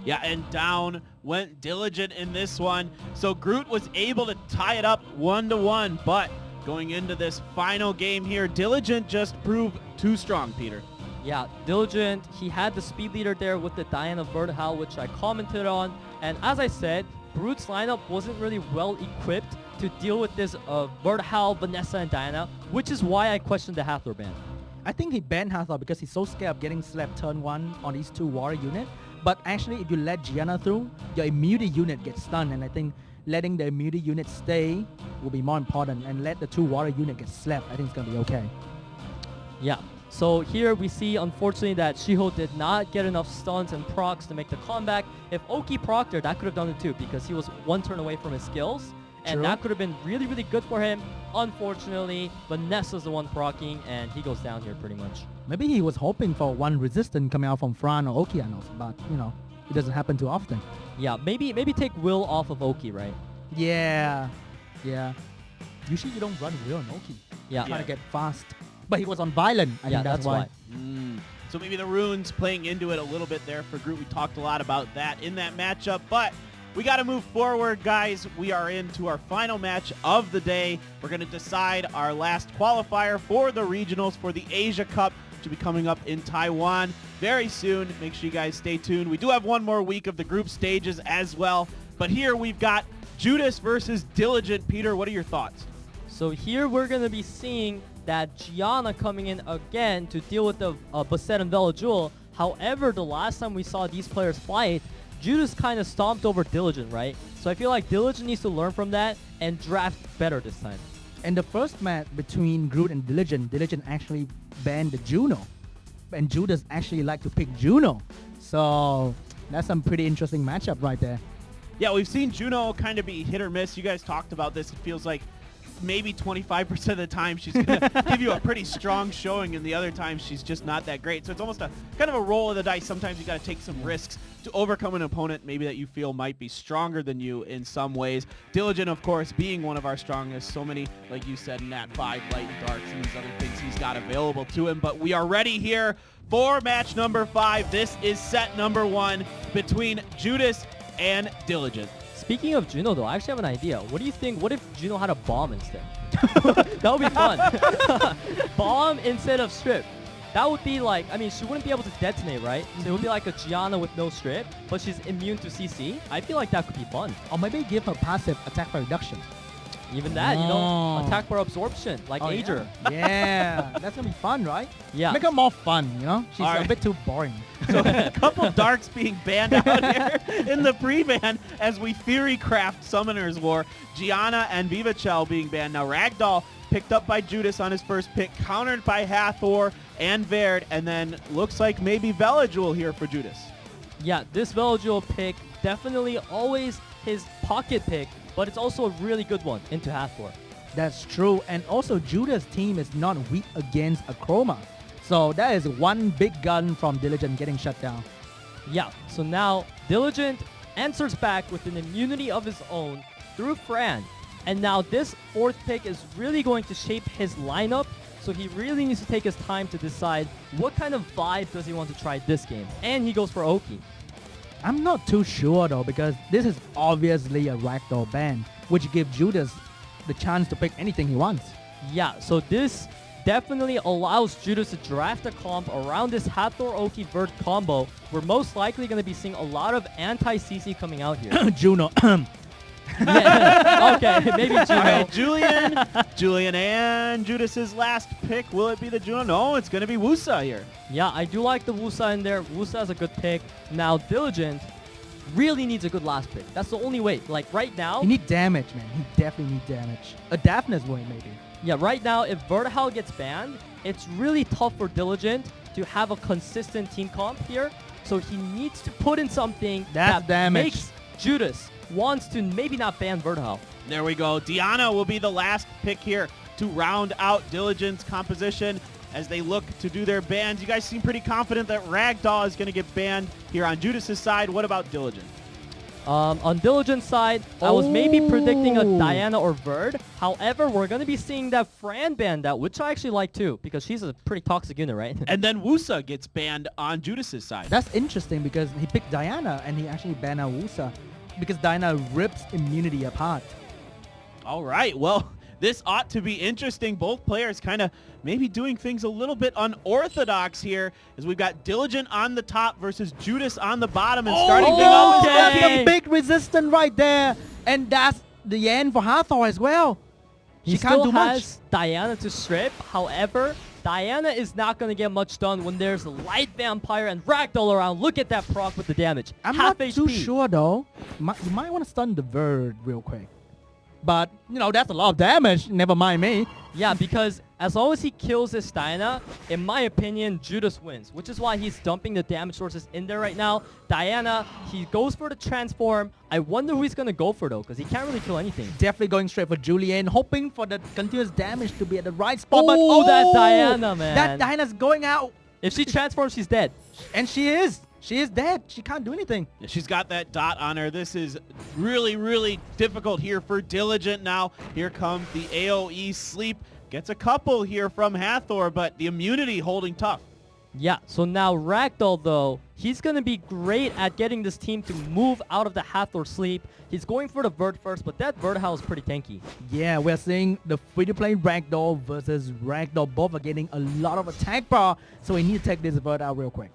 Speaker 6: Yeah, and down went Diligent in this one. So Groot was able to tie it up 1-1, but going into this final game here, Diligent just proved too strong, Peter.
Speaker 8: Yeah, Diligent, he had the speed leader there with the Diana Vertihal, which I commented on. And as I said, Groot's lineup wasn't really well equipped to deal with this Vertihal, Vanessa, and Diana, which is why I questioned the Hathor ban.
Speaker 7: I think he banned Hathor because he's so scared of getting slapped turn 1 on these 2 warrior units. But actually, if you let Gianna through, your immunity unit gets stunned. And I think letting the immunity unit stay will be more important. And let the 2 warrior unit get slapped. I think it's going to be okay.
Speaker 8: Yeah. So here we see, unfortunately, that Shiho did not get enough stuns and procs to make the comeback. If Oki procced her, that could have done it too, because he was 1 turn away from his skills. And that could have been really, really good for him. Unfortunately, Vanessa's the one proccing, and he goes down here pretty much.
Speaker 7: Maybe he was hoping for 1 resistance coming out from Fran or Okeanos, but, it doesn't happen too often.
Speaker 8: Yeah, maybe take Will off of Oki, right?
Speaker 7: Yeah. Usually you don't run Will and Oki.
Speaker 8: Yeah.
Speaker 7: Trying to get fast. But he was on Violent. I think that's why.
Speaker 6: So maybe the runes playing into it a little bit there for Groot. We talked a lot about that in that matchup, but we got to move forward, guys. We are into our final match of the day. We're going to decide our last qualifier for the regionals for the Asia Cup, which will be coming up in Taiwan very soon. Make sure you guys stay tuned. We do have 1 more week of the group stages as well, but here we've got Judas versus Diligent. Peter, what are your thoughts?
Speaker 8: So here we're going to be seeing that Gianna coming in again to deal with the Basset and Vela Jewel. However, the last time we saw these players fight, Judas kind of stomped over Diligent, right? So I feel like Diligent needs to learn from that and draft better this time.
Speaker 7: And the first match between Groot and Diligent actually banned the Juno. And Judas actually liked to pick Juno. So that's some pretty interesting matchup right there.
Speaker 6: Yeah, we've seen Juno kind of be hit or miss. You guys talked about this. It feels like maybe 25% of the time she's going to give you a pretty strong showing, and the other times she's just not that great. So it's almost a kind of a roll of the dice. Sometimes you got to take some risks to overcome an opponent maybe that you feel might be stronger than you in some ways. Diligent, of course, being one of our strongest. So many, like you said, Nat 5, Light and Darks, and these other things he's got available to him. But we are ready here for match number 5. This is set number 1 between Judas and Diligent.
Speaker 8: Speaking of Juno, though, I actually have an idea. What do you think? What if Juno had a bomb instead? That would be fun. Bomb instead of strip. That would be like, I mean, she wouldn't be able to detonate, right? So it would be like a Gianna with no strip, but she's immune to CC. I feel like that could be fun.
Speaker 7: Or maybe give her passive attack by reduction.
Speaker 8: Even that, you know, attack for absorption, like Ager.
Speaker 7: Yeah, that's gonna be fun, right?
Speaker 8: Yeah.
Speaker 7: Make her more fun, you know? She's
Speaker 6: All right.
Speaker 7: a bit too boring.
Speaker 6: So a couple darks being banned out here in the pre-ban as we theory craft Summoner's War. Gianna and Vivachel being banned. Now Ragdoll picked up by Judas on his first pick, countered by Hathor and Verd, and then looks like maybe Velajul here for Judas.
Speaker 8: Yeah, this Velajul pick, definitely always his pocket pick, but it's also a really good one into Hathor.
Speaker 7: That's true. And also, Judas' team is not weak against a Chroma. So that is one big gun from Diligent getting shut down.
Speaker 8: Yeah, so now Diligent answers back with an immunity of his own through Fran. And now this fourth pick is really going to shape his lineup. So he really needs to take his time to decide what kind of vibe does he want to try this game. And he goes for Oki.
Speaker 7: I'm not too sure though, because this is obviously a Ragdoll ban, which gives Judas the chance to pick anything he wants.
Speaker 8: Yeah, so this definitely allows Judas to draft a comp around this Hathor Oki Verd combo. We're most likely going to be seeing a lot of anti-CC coming out here.
Speaker 7: Juno.
Speaker 8: Yeah. Okay, maybe Juno.
Speaker 6: All right, Julian and Judas's last pick. Will it be the Juno? No, it's going to be Wusa here.
Speaker 8: Yeah, I do like the Wusa in there. Wusa is a good pick. Now, Diligent really needs a good last pick. That's the only way. Like, right now...
Speaker 7: You need damage, man. You definitely need damage. A Daphne's way, maybe.
Speaker 8: Yeah, right now, if Vertihal gets banned, it's really tough for Diligent to have a consistent team comp here. So he needs to put in something that makes Judas wants to maybe not ban Vertihal.
Speaker 6: There we go. Diana will be the last pick here to round out Diligent's composition as they look to do their bans. You guys seem pretty confident that Ragdoll is going to get banned here on Judas's side. What about Diligent?
Speaker 8: On Diligent's side, I was maybe predicting a Diana or Verd. However, we're going to be seeing that Fran banned out, which I actually like too, because she's a pretty toxic unit, right?
Speaker 6: And then Wusa gets banned on Judas's side.
Speaker 7: That's interesting because he picked Diana and he actually banned out Wusa because Diana rips immunity apart.
Speaker 6: All right, well, this ought to be interesting. Both players kind of maybe doing things a little bit unorthodox here as we've got Diligent on the top versus Judas on the bottom and starting things off.
Speaker 7: That's a big resistance right there. And that's the end for Hathor as well.
Speaker 8: He
Speaker 7: can't do much.
Speaker 8: has Diana to strip. However, Diana is not going to get much done when there's Light Vampire and Ragdoll around. Look at that proc with the damage.
Speaker 7: I'm
Speaker 8: Half
Speaker 7: not
Speaker 8: HP.
Speaker 7: too sure though. You might want to stun the Verd real quick. But, you know, that's a lot of damage. Never mind me.
Speaker 8: Yeah, because as long as he kills his Diana, in my opinion, Judas wins, which is why he's dumping the damage sources in there right now. Diana, he goes for the transform. I wonder who he's going to go for, though, because he can't really kill anything.
Speaker 7: Definitely going straight for Julian, hoping for the continuous damage to be at the right spot.
Speaker 8: Oh,
Speaker 7: But
Speaker 8: that Diana, man.
Speaker 7: That Diana's going out.
Speaker 8: If she transforms, she's dead.
Speaker 7: And she is. She is dead. She can't do anything.
Speaker 6: Yeah, she's got that dot on her. This is really, really difficult here for Diligent now. Here comes the AoE sleep. Gets a couple here from Hathor, but the immunity holding tough.
Speaker 8: Yeah, so now Ragdoll, though, he's going to be great at getting this team to move out of the Hathor sleep. He's going for the Verd first, but that Vertihal is pretty tanky.
Speaker 7: Yeah, we're seeing the free-to-play Ragdoll versus Ragdoll. Both are getting a lot of attack power, so we need to take this Verd out real quick.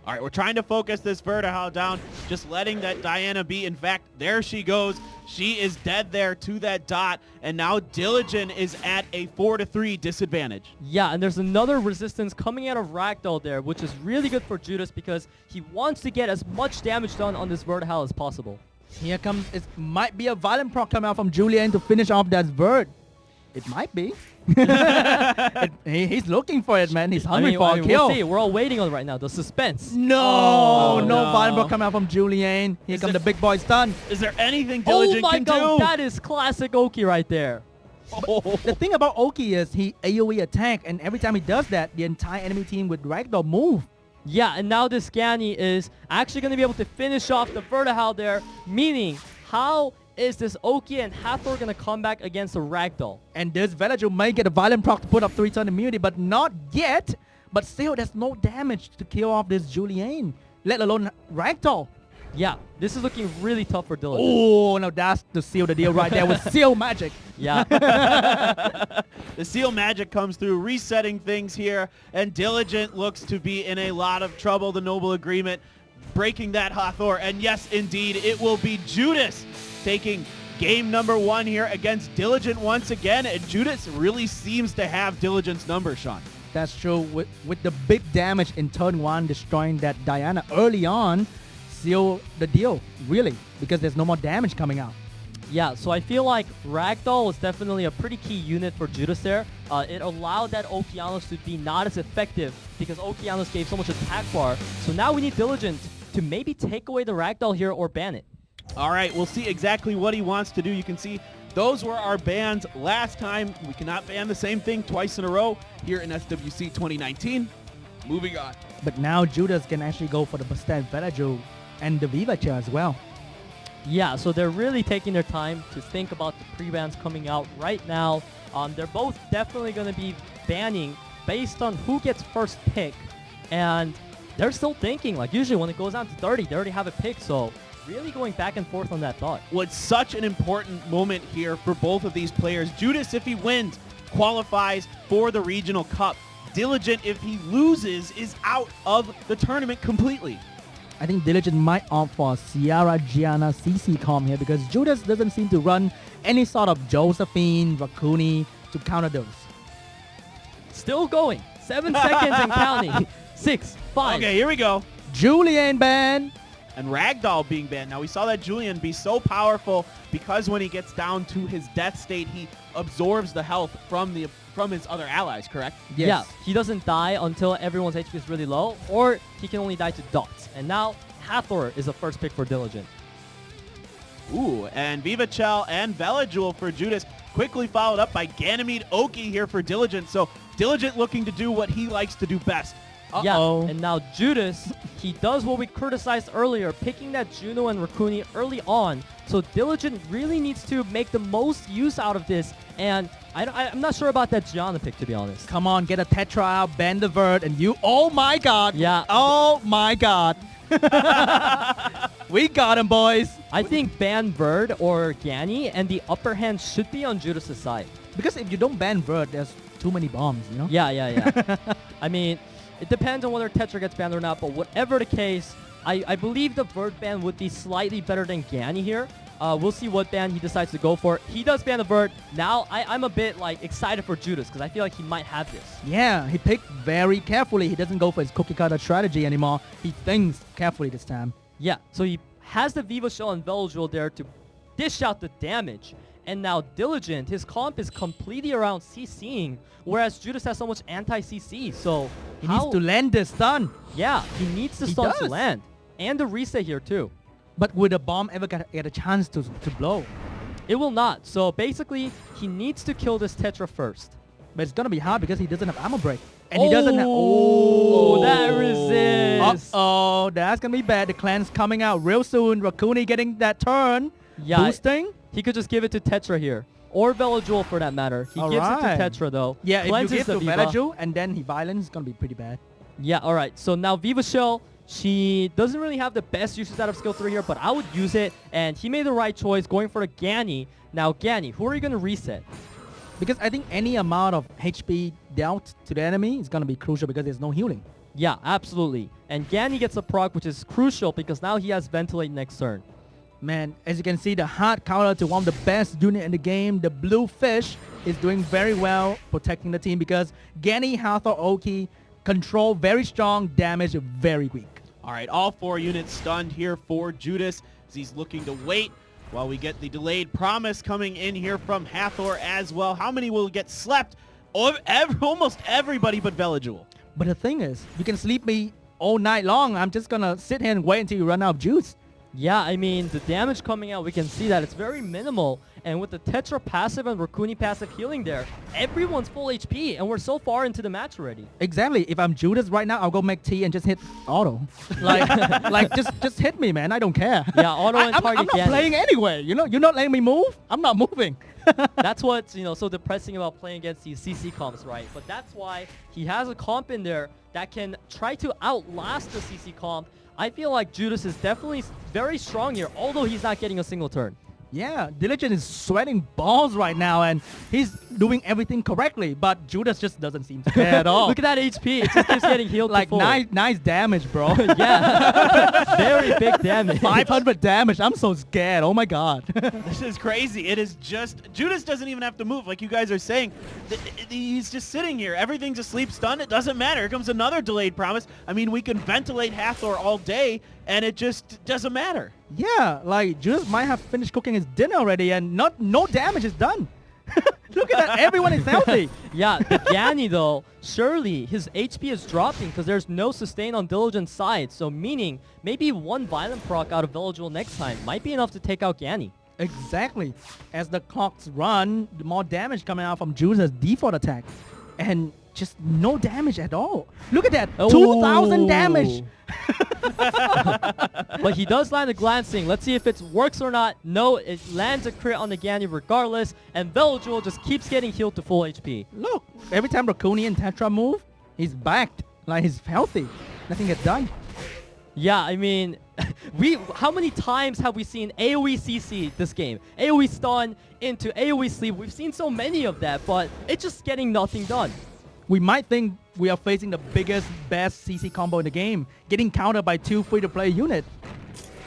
Speaker 6: All right, we're trying to focus this Vertihal down, just letting that Diana be. In fact, there she goes. She is dead there to that dot, and now Diligent is at a 4-3 disadvantage.
Speaker 8: Yeah, and there's another resistance coming out of Ragdoll there, which is really good for Judas because he wants to get as much damage done on this Vertihal as possible.
Speaker 7: Here comes, it might be a violent proc coming out from Julian to finish off that Verd. It might be. He's looking for it, man. He's hungry for a kill.
Speaker 8: We'll see. We're all waiting on it right now. The suspense.
Speaker 7: No violent proc coming out from Julian. Here comes the big boy stun.
Speaker 6: Is there anything Diligent can do?
Speaker 8: Oh my god, that is classic Oki right there.
Speaker 7: The thing about Oki is he AoE attack, and every time he does that, the entire enemy team with Ragdoll move.
Speaker 8: Yeah, and now this Scanny is actually going to be able to finish off the Vertihal there, meaning how is this Oki and Hathor going to come back against the Ragdoll?
Speaker 7: And this Velajul may get a violent proc to put up 3-turn immunity, but not yet. But still, there's no damage to kill off this Julian, let alone Ragdoll.
Speaker 8: Yeah, this is looking really tough for Diligent.
Speaker 7: Oh, no, that's to seal the deal right there with Seal Magic.
Speaker 8: Yeah.
Speaker 6: The Seal Magic comes through, resetting things here, and Diligent looks to be in a lot of trouble. The Noble Agreement breaking that Hathor, and yes, indeed, it will be Judas taking game number 1 here against Diligent once again, and Judas really seems to have Diligent's number, Sean.
Speaker 7: That's true. With the big damage in turn 1, destroying that Diana early on, seal the deal, really, because there's no more damage coming out.
Speaker 8: Yeah, so I feel like Ragdoll was definitely a pretty key unit for Judas there. It allowed that Okeanos to be not as effective because Okeanos gave so much attack bar. So now we need Diligent to maybe take away the Ragdoll here or ban it.
Speaker 6: All right, we'll see exactly what he wants to do. You can see those were our bans last time. We cannot ban the same thing twice in a row here in SWC 2019. Moving on.
Speaker 7: But now Judas can actually go for the Bastet Velaju and the Viva chair as well.
Speaker 8: Yeah, so they're really taking their time to think about the pre-bans coming out right now. They're both definitely going to be banning based on who gets first pick. And they're still thinking, like usually when it goes down to 30, they already have a pick. So really going back and forth on that thought.
Speaker 6: Well, it's such an important moment here for both of these players. Judas, if he wins, qualifies for the Regional Cup. Diligent, if he loses, is out of the tournament completely.
Speaker 7: I think Diligent might opt for Ciara, Gianna, CC comp here because Judas doesn't seem to run any sort of Josephine, Rakuni to counter those.
Speaker 8: Still going. 7 seconds and counting. 6, 5.
Speaker 6: Okay, here we go.
Speaker 7: Julian ban.
Speaker 6: And Ragdoll being banned. Now, we saw that Julian be so powerful because when he gets down to his death state, he absorbs the health from his other allies, correct?
Speaker 7: Yes.
Speaker 8: Yeah, he doesn't die until everyone's HP is really low, or he can only die to dots. And now Hathor is the first pick for Diligent.
Speaker 6: Ooh, and Viva Chell and Velajul for Judas, quickly followed up by Ganymede Oki here for Diligent. So Diligent looking to do what he likes to do best.
Speaker 8: Yeah, and now Judas, he does what we criticized earlier, picking that Juno and Rakuni early on. So Diligent really needs to make the most use out of this. And I'm not sure about that Gianna pick, to be honest.
Speaker 7: Come on, get a Tetra out, ban the Vert, and you... Oh my god!
Speaker 8: Yeah.
Speaker 7: Oh my god! We got him, boys!
Speaker 8: I think ban Bird or Ganny, and the upper hand should be on Judas' side.
Speaker 7: Because if you don't ban Vert, there's too many bombs, you know?
Speaker 8: Yeah. I mean, it depends on whether Tetra gets banned or not, but whatever the case, I believe the Vert ban would be slightly better than Ganny here. We'll see what ban he decides to go for. He does ban the Vert. Now, I'm a bit excited for Judas because I feel like he might have this.
Speaker 7: Yeah, he picked very carefully. He doesn't go for his cookie cutter strategy anymore. He thinks carefully this time.
Speaker 8: Yeah, so he has the Viva Shell and Velajul there to dish out the damage. And now Diligent, his comp is completely around CCing, whereas Judas has so much anti-CC. So
Speaker 7: He needs to land the stun.
Speaker 8: Yeah, he needs the
Speaker 7: He
Speaker 8: stun to
Speaker 7: does.
Speaker 8: land. And the reset here too.
Speaker 7: But will the bomb ever get a chance to blow?
Speaker 8: It will not. So basically, he needs to kill this Tetra first.
Speaker 7: But it's gonna be hard because he doesn't have armor break. And he doesn't have...
Speaker 8: Oh, that resists.
Speaker 7: Uh-oh, that's gonna be bad. The clan's coming out real soon. Rakuni getting that turn.
Speaker 8: Yeah,
Speaker 7: Boosting.
Speaker 8: he could just give it to Tetra here. Or Velajul for that matter. He gives it
Speaker 7: Alright.
Speaker 8: to Tetra though.
Speaker 7: Yeah, if you
Speaker 8: Cleanses
Speaker 7: give
Speaker 8: the
Speaker 7: to
Speaker 8: Viva.
Speaker 7: Velajul and then he violence, it's gonna be pretty bad.
Speaker 8: Yeah, alright. So now Viva Shell, she doesn't really have the best uses out of skill 3 here, but I would use it. And he made the right choice going for the Ganny. Now Ganny, who are you going to reset?
Speaker 7: Because I think any amount of HP dealt to the enemy is gonna be crucial because there's no healing.
Speaker 8: Yeah, absolutely. And Ganny gets a proc, which is crucial because now he has Ventilate next turn.
Speaker 7: Man, as you can see, the hard counter to one of the best unit in the game, the Blue Fish, is doing very well protecting the team because Ganny, Hathor, Oki, control very strong, damage very weak.
Speaker 6: All right, all 4 units stunned here for Judas as he's looking to wait while we get the delayed promise coming in here from Hathor as well. How many will get slept? Almost everybody but Velajul.
Speaker 7: But the thing is, you can sleep me all night long. I'm just gonna sit here and wait until you run out of juice.
Speaker 8: Yeah, I mean, the damage coming out, we can see that it's very minimal. And with the Tetra passive and Rakuni passive healing there, everyone's full HP, and we're so far into the match already.
Speaker 7: Exactly. If I'm Judas right now, I'll go make tea and just hit auto. Like just hit me, man. I don't care.
Speaker 8: Yeah, auto and target
Speaker 7: I'm not
Speaker 8: Ganny.
Speaker 7: playing anyway. You know, you're not letting me move. I'm not moving.
Speaker 8: That's what's so depressing about playing against these CC comps, right? But that's why he has a comp in there that can try to outlast the CC comp I feel like Judas is definitely very strong here, although he's not getting a single turn.
Speaker 7: Yeah, Diligent is sweating balls right now, and he's doing everything correctly, but Judas just doesn't seem to care at all.
Speaker 8: Look at that HP. It just keeps getting healed
Speaker 7: Like,
Speaker 8: to full.
Speaker 7: nice damage, bro.
Speaker 8: Yeah. Very big damage.
Speaker 7: 500 damage. I'm so scared. Oh my god.
Speaker 6: This is crazy. It is just Judas doesn't even have to move, like you guys are saying. He's just sitting here. Everything's asleep, stunned. It doesn't matter. Here comes another delayed promise. I mean, we can ventilate Hathor all day, and it just doesn't matter.
Speaker 7: Yeah, like Judas might have finished cooking his dinner already, and no damage is done. Look at that. Everyone is healthy.
Speaker 8: Yeah, the Gani though, surely his HP is dropping because there's no sustain on Diligent's side. So meaning maybe one violent proc out of Villagewell next time might be enough to take out Gani.
Speaker 7: Exactly. As the clocks run, the more damage coming out from Judas' default attack. And just no damage at all. Look at that. 2,000 damage.
Speaker 8: But he does land a glancing. Let's see if it works or not. No, it lands a crit on the Gani regardless. And Villagewell just keeps getting healed to full HP.
Speaker 7: Look, every time Raccoon and Tetra move, he's backed. Like, he's healthy. Nothing gets done.
Speaker 8: Yeah, I mean, how many times have we seen AoE CC this game? AoE stun into AoE sleep. We've seen so many of that, but it's just getting nothing done.
Speaker 7: We might think we are facing the biggest, best CC combo in the game, getting countered by 2 free-to-play units.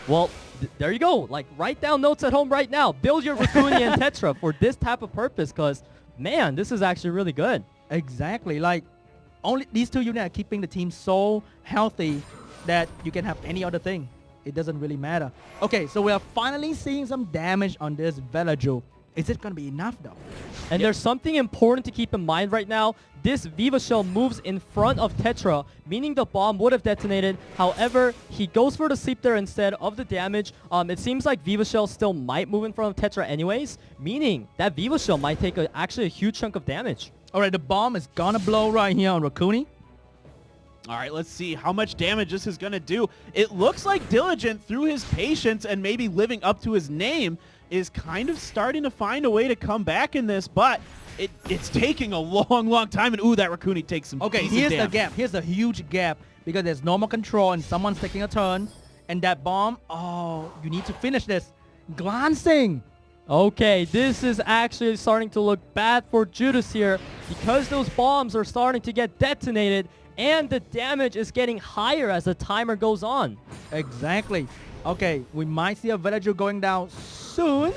Speaker 8: Well, there you go. Like, write down notes at home right now. Build your Raccoon and Tetra for this type of purpose, because, man, this is actually really good.
Speaker 7: Exactly. Like, only these 2 units are keeping the team so healthy that you can have any other thing. It doesn't really matter. Okay, so we are finally seeing some damage on this Villagewell. Is it going to be enough, though?
Speaker 8: And there's something important to keep in mind right now. This Viva Shell moves in front of Tetra, meaning the bomb would have detonated. However, he goes for the sleep there instead of the damage. It seems like Viva Shell still might move in front of Tetra anyways, meaning that Viva Shell might take actually a huge chunk of damage.
Speaker 7: All right, the bomb is going to blow right here on Raccoon.
Speaker 6: All right, let's see how much damage this is going to do. It looks like Diligent, through his patience and maybe living up to his name, is kind of starting to find a way to come back in this, but it's taking a long time. And ooh, that Raccoon takes some
Speaker 7: here's
Speaker 6: damage.
Speaker 7: the gap. Here's a huge gap because there's normal control and someone's taking a turn. And that bomb, oh, you need to finish this. Glancing.
Speaker 8: Okay, this is actually starting to look bad for Judas here because those bombs are starting to get detonated and the damage is getting higher as the timer goes on.
Speaker 7: Exactly. Okay, we might see a villager going down soon.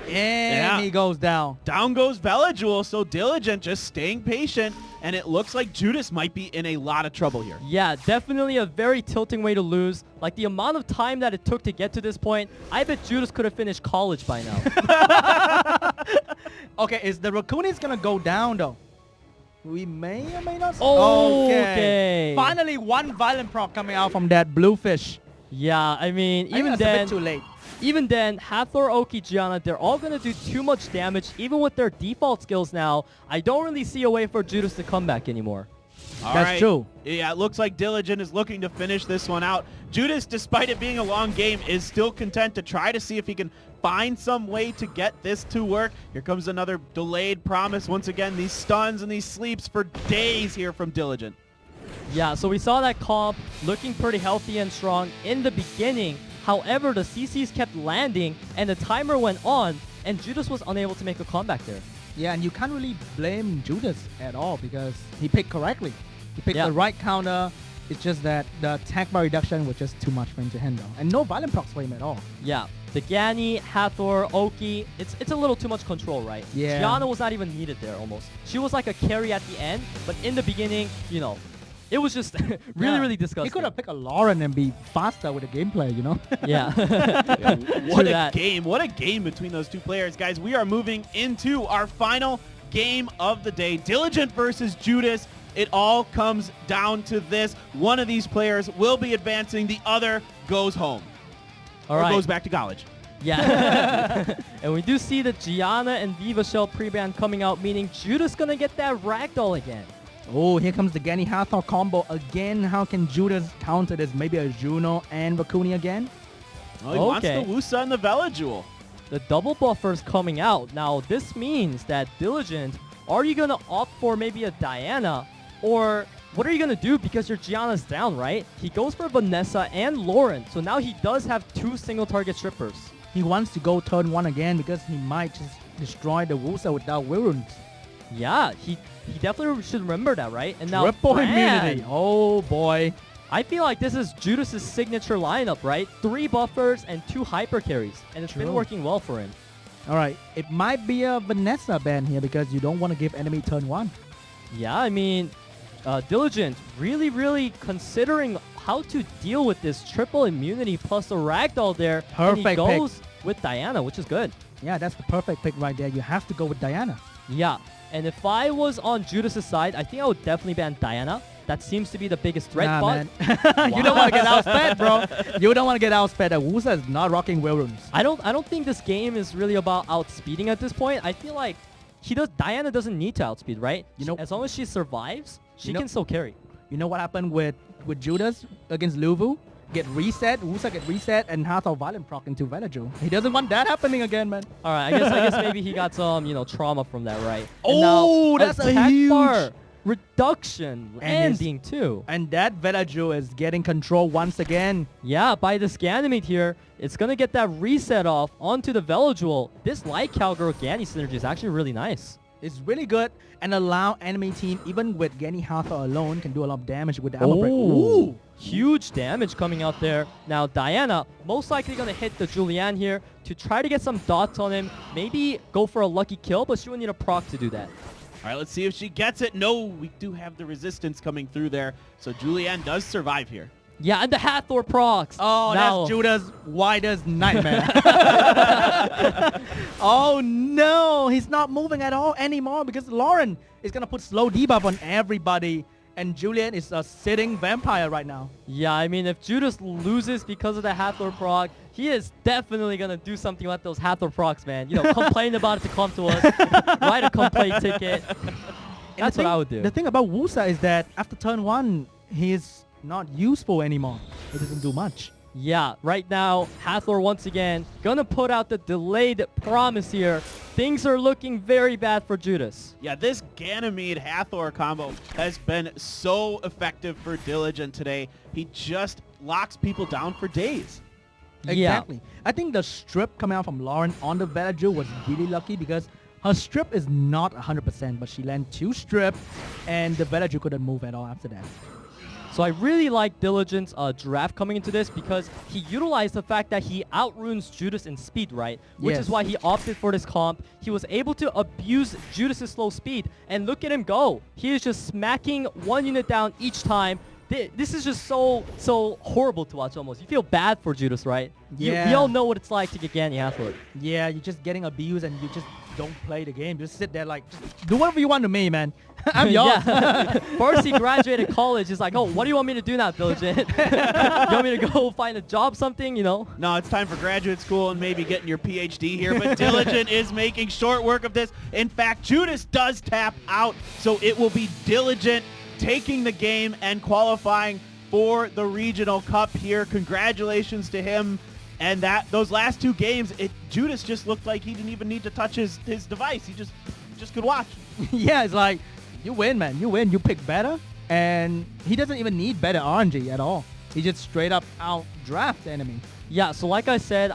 Speaker 7: And he goes down.
Speaker 6: Down goes Villagewell, so Diligent just staying patient, and it looks like Judas might be in a lot of trouble here.
Speaker 8: Yeah, definitely a very tilting way to lose. Like, the amount of time that it took to get to this point, I bet Judas could have finished college by now.
Speaker 7: Okay, is the Raccoon is going to go down, though? We may or may not.
Speaker 8: Okay.
Speaker 7: Finally, one violent proc coming out from that bluefish.
Speaker 8: Yeah, I mean, even
Speaker 7: that's
Speaker 8: then,
Speaker 7: a bit too late.
Speaker 8: Even then, Hathor, Oki, Gianna, they're all going to do too much damage, even with their default skills now. I don't really see a way for Judas to come back anymore.
Speaker 7: That's true.
Speaker 6: Yeah, it looks like Diligent is looking to finish this one out. Judas, despite it being a long game, is still content to try to see if he can find some way to get this to work. Here comes another delayed promise. Once again, these stuns and these sleeps for days here from Diligent.
Speaker 8: Yeah, so we saw that comp looking pretty healthy and strong in the beginning. However, the CCs kept landing and the timer went on and Judas was unable to make a comeback there.
Speaker 7: Yeah, and you can't really blame Judas at all because he picked correctly. He picked the right counter. It's just that the attack bar reduction was just too much for him to handle. And no violent procs for him at all.
Speaker 8: Yeah, the Gani, Hathor, Oki, it's a little too much control, right?
Speaker 7: Yeah.
Speaker 8: Gianna was not even needed there almost. She was like a carry at the end, but in the beginning, you know, it was just really disgusting.
Speaker 7: He could have picked a Lauren and be faster with the gameplay, you know?
Speaker 8: Yeah.
Speaker 6: What a game. What a game between those two players. Guys, we are moving into our final game of the day. Diligent versus Judas. It all comes down to this. One of these players will be advancing. The other goes home.
Speaker 8: All right.
Speaker 6: Goes back to college.
Speaker 8: Yeah. And we do see the Gianna and Viva Shell pre-ban coming out, meaning Judas going to get that ragdoll again.
Speaker 7: Oh, here comes the Gani Hathor combo again. How can Judas counter this? Maybe a Juno and Raccoon again?
Speaker 6: Oh, he wants the Wusa and the Villagewell.
Speaker 8: The double buffer's coming out. Now, this means that Diligent, are you going to opt for maybe a Diana? Or what are you gonna do because your Gianna's down, right? He goes for Vanessa and Lauren, so now he does have 2 single target strippers.
Speaker 7: He wants to go turn 1 again because he might just destroy the Wusa without Wilruns.
Speaker 8: Yeah, he definitely should remember that, right? And now
Speaker 7: Triple
Speaker 8: Fran,
Speaker 7: immunity. Oh boy.
Speaker 8: I feel like this is Judas's signature lineup, right? 3 buffers and 2 hyper carries, and it's been
Speaker 7: True.
Speaker 8: working well for him.
Speaker 7: All right, it might be a Vanessa ban here because you don't want to give enemy turn 1.
Speaker 8: Yeah, I mean, Diligent really considering how to deal with this triple immunity plus a ragdoll there. And he
Speaker 7: Perfect
Speaker 8: goes with Diana, which is good.
Speaker 7: Yeah, that's the perfect pick right there. You have to go with Diana.
Speaker 8: Yeah, and if I was on Judas's side, I think I would definitely ban Diana. That seems to be the biggest threat.
Speaker 7: Nah,
Speaker 8: but
Speaker 7: man. You don't want to get outsped, bro. You don't want to get outsped. Wusa is not rocking Wilruns.
Speaker 8: I don't think this game is really about outspeeding at this point. I feel like Diana doesn't need to outspeed, right?
Speaker 7: You know-
Speaker 8: as long as she survives, she
Speaker 7: You know-
Speaker 8: can still carry.
Speaker 7: You know what happened with Judas against Lulu? Get reset, Wusa get reset, and Hathor Violent proc into Velaju. He doesn't want that happening again, man.
Speaker 8: All right, I guess maybe he got some trauma from that, right? And
Speaker 7: Oh,
Speaker 8: now
Speaker 7: that's a
Speaker 8: attack
Speaker 7: huge-
Speaker 8: bar reduction
Speaker 7: And his-
Speaker 8: landing too.
Speaker 7: And that Velaju is getting control once again.
Speaker 8: Yeah, by the Scanimate here, it's gonna get that reset off onto the Velajewel. This light cowgirl Ganny synergy is actually really nice.
Speaker 7: It's really good and allow enemy team, even with Genny Hathor alone, can do a lot of damage with the ammo break. Ooh.
Speaker 8: Huge damage coming out there. Now Diana most likely gonna hit the Julianne here to try to get some dots on him. Maybe go for a lucky kill, but she will need a proc to do that.
Speaker 6: All right, let's see if she gets it. No, we do have the resistance coming through there. So Julianne does survive here.
Speaker 8: Yeah, and the Hathor procs.
Speaker 7: Oh,
Speaker 8: now,
Speaker 7: that's Judas' widest nightmare. Oh no, he's not moving at all anymore because Lauren is gonna put slow debuff on everybody, and Julian is a sitting vampire right now.
Speaker 8: Yeah, I mean, if Judas loses because of the Hathor proc, he is definitely gonna do something about those Hathor procs, man. Complain about it to come to us, write a complaint ticket. That's what I would do.
Speaker 7: The thing about Wusa is that after turn 1, he's not useful anymore. It doesn't do much.
Speaker 8: Yeah, right now, Hathor once again gonna put out the delayed promise here. Things are looking very bad for Judas.
Speaker 6: Yeah, this Ganymede Hathor combo has been so effective for Diligent today. He just locks people down for days.
Speaker 7: Exactly. I think the strip coming out from Lauren on the Velaju was really lucky because her strip is not 100%, but she landed 2 strip, and the Velaju couldn't move at all after that.
Speaker 8: So I really like Diligent's draft coming into this because he utilized the fact that he outruns Judas in speed, right? Which is
Speaker 7: Yes.
Speaker 8: why he opted for this comp. He was able to abuse Judas's slow speed, and look at him go. He is just smacking 1 unit down each time. This is just so horrible to watch almost. You feel bad for Judas, right?
Speaker 7: Yeah.
Speaker 8: We all know what it's like to get Ganny Hathor.
Speaker 7: Yeah, you're just getting abused and you just don't play the game. Just sit there like, just do whatever you want to me, man. I'm yours.
Speaker 8: Yeah. First he graduated college. He's like, oh, what do you want me to do now, Diligent? You want me to go find a job, something,
Speaker 6: No, it's time for graduate school and maybe getting your PhD here, but Diligent is making short work of this. In fact, Judas does tap out, so it will be Diligent taking the game and qualifying for the Regional Cup here. Congratulations to him. And those last 2 games, Judas just looked like he didn't even need to touch his device. He just could watch.
Speaker 7: Yeah, it's like, you win, man. You win. You pick better. And he doesn't even need better RNG at all. He just straight up out draft the enemy.
Speaker 8: Yeah, so like I said,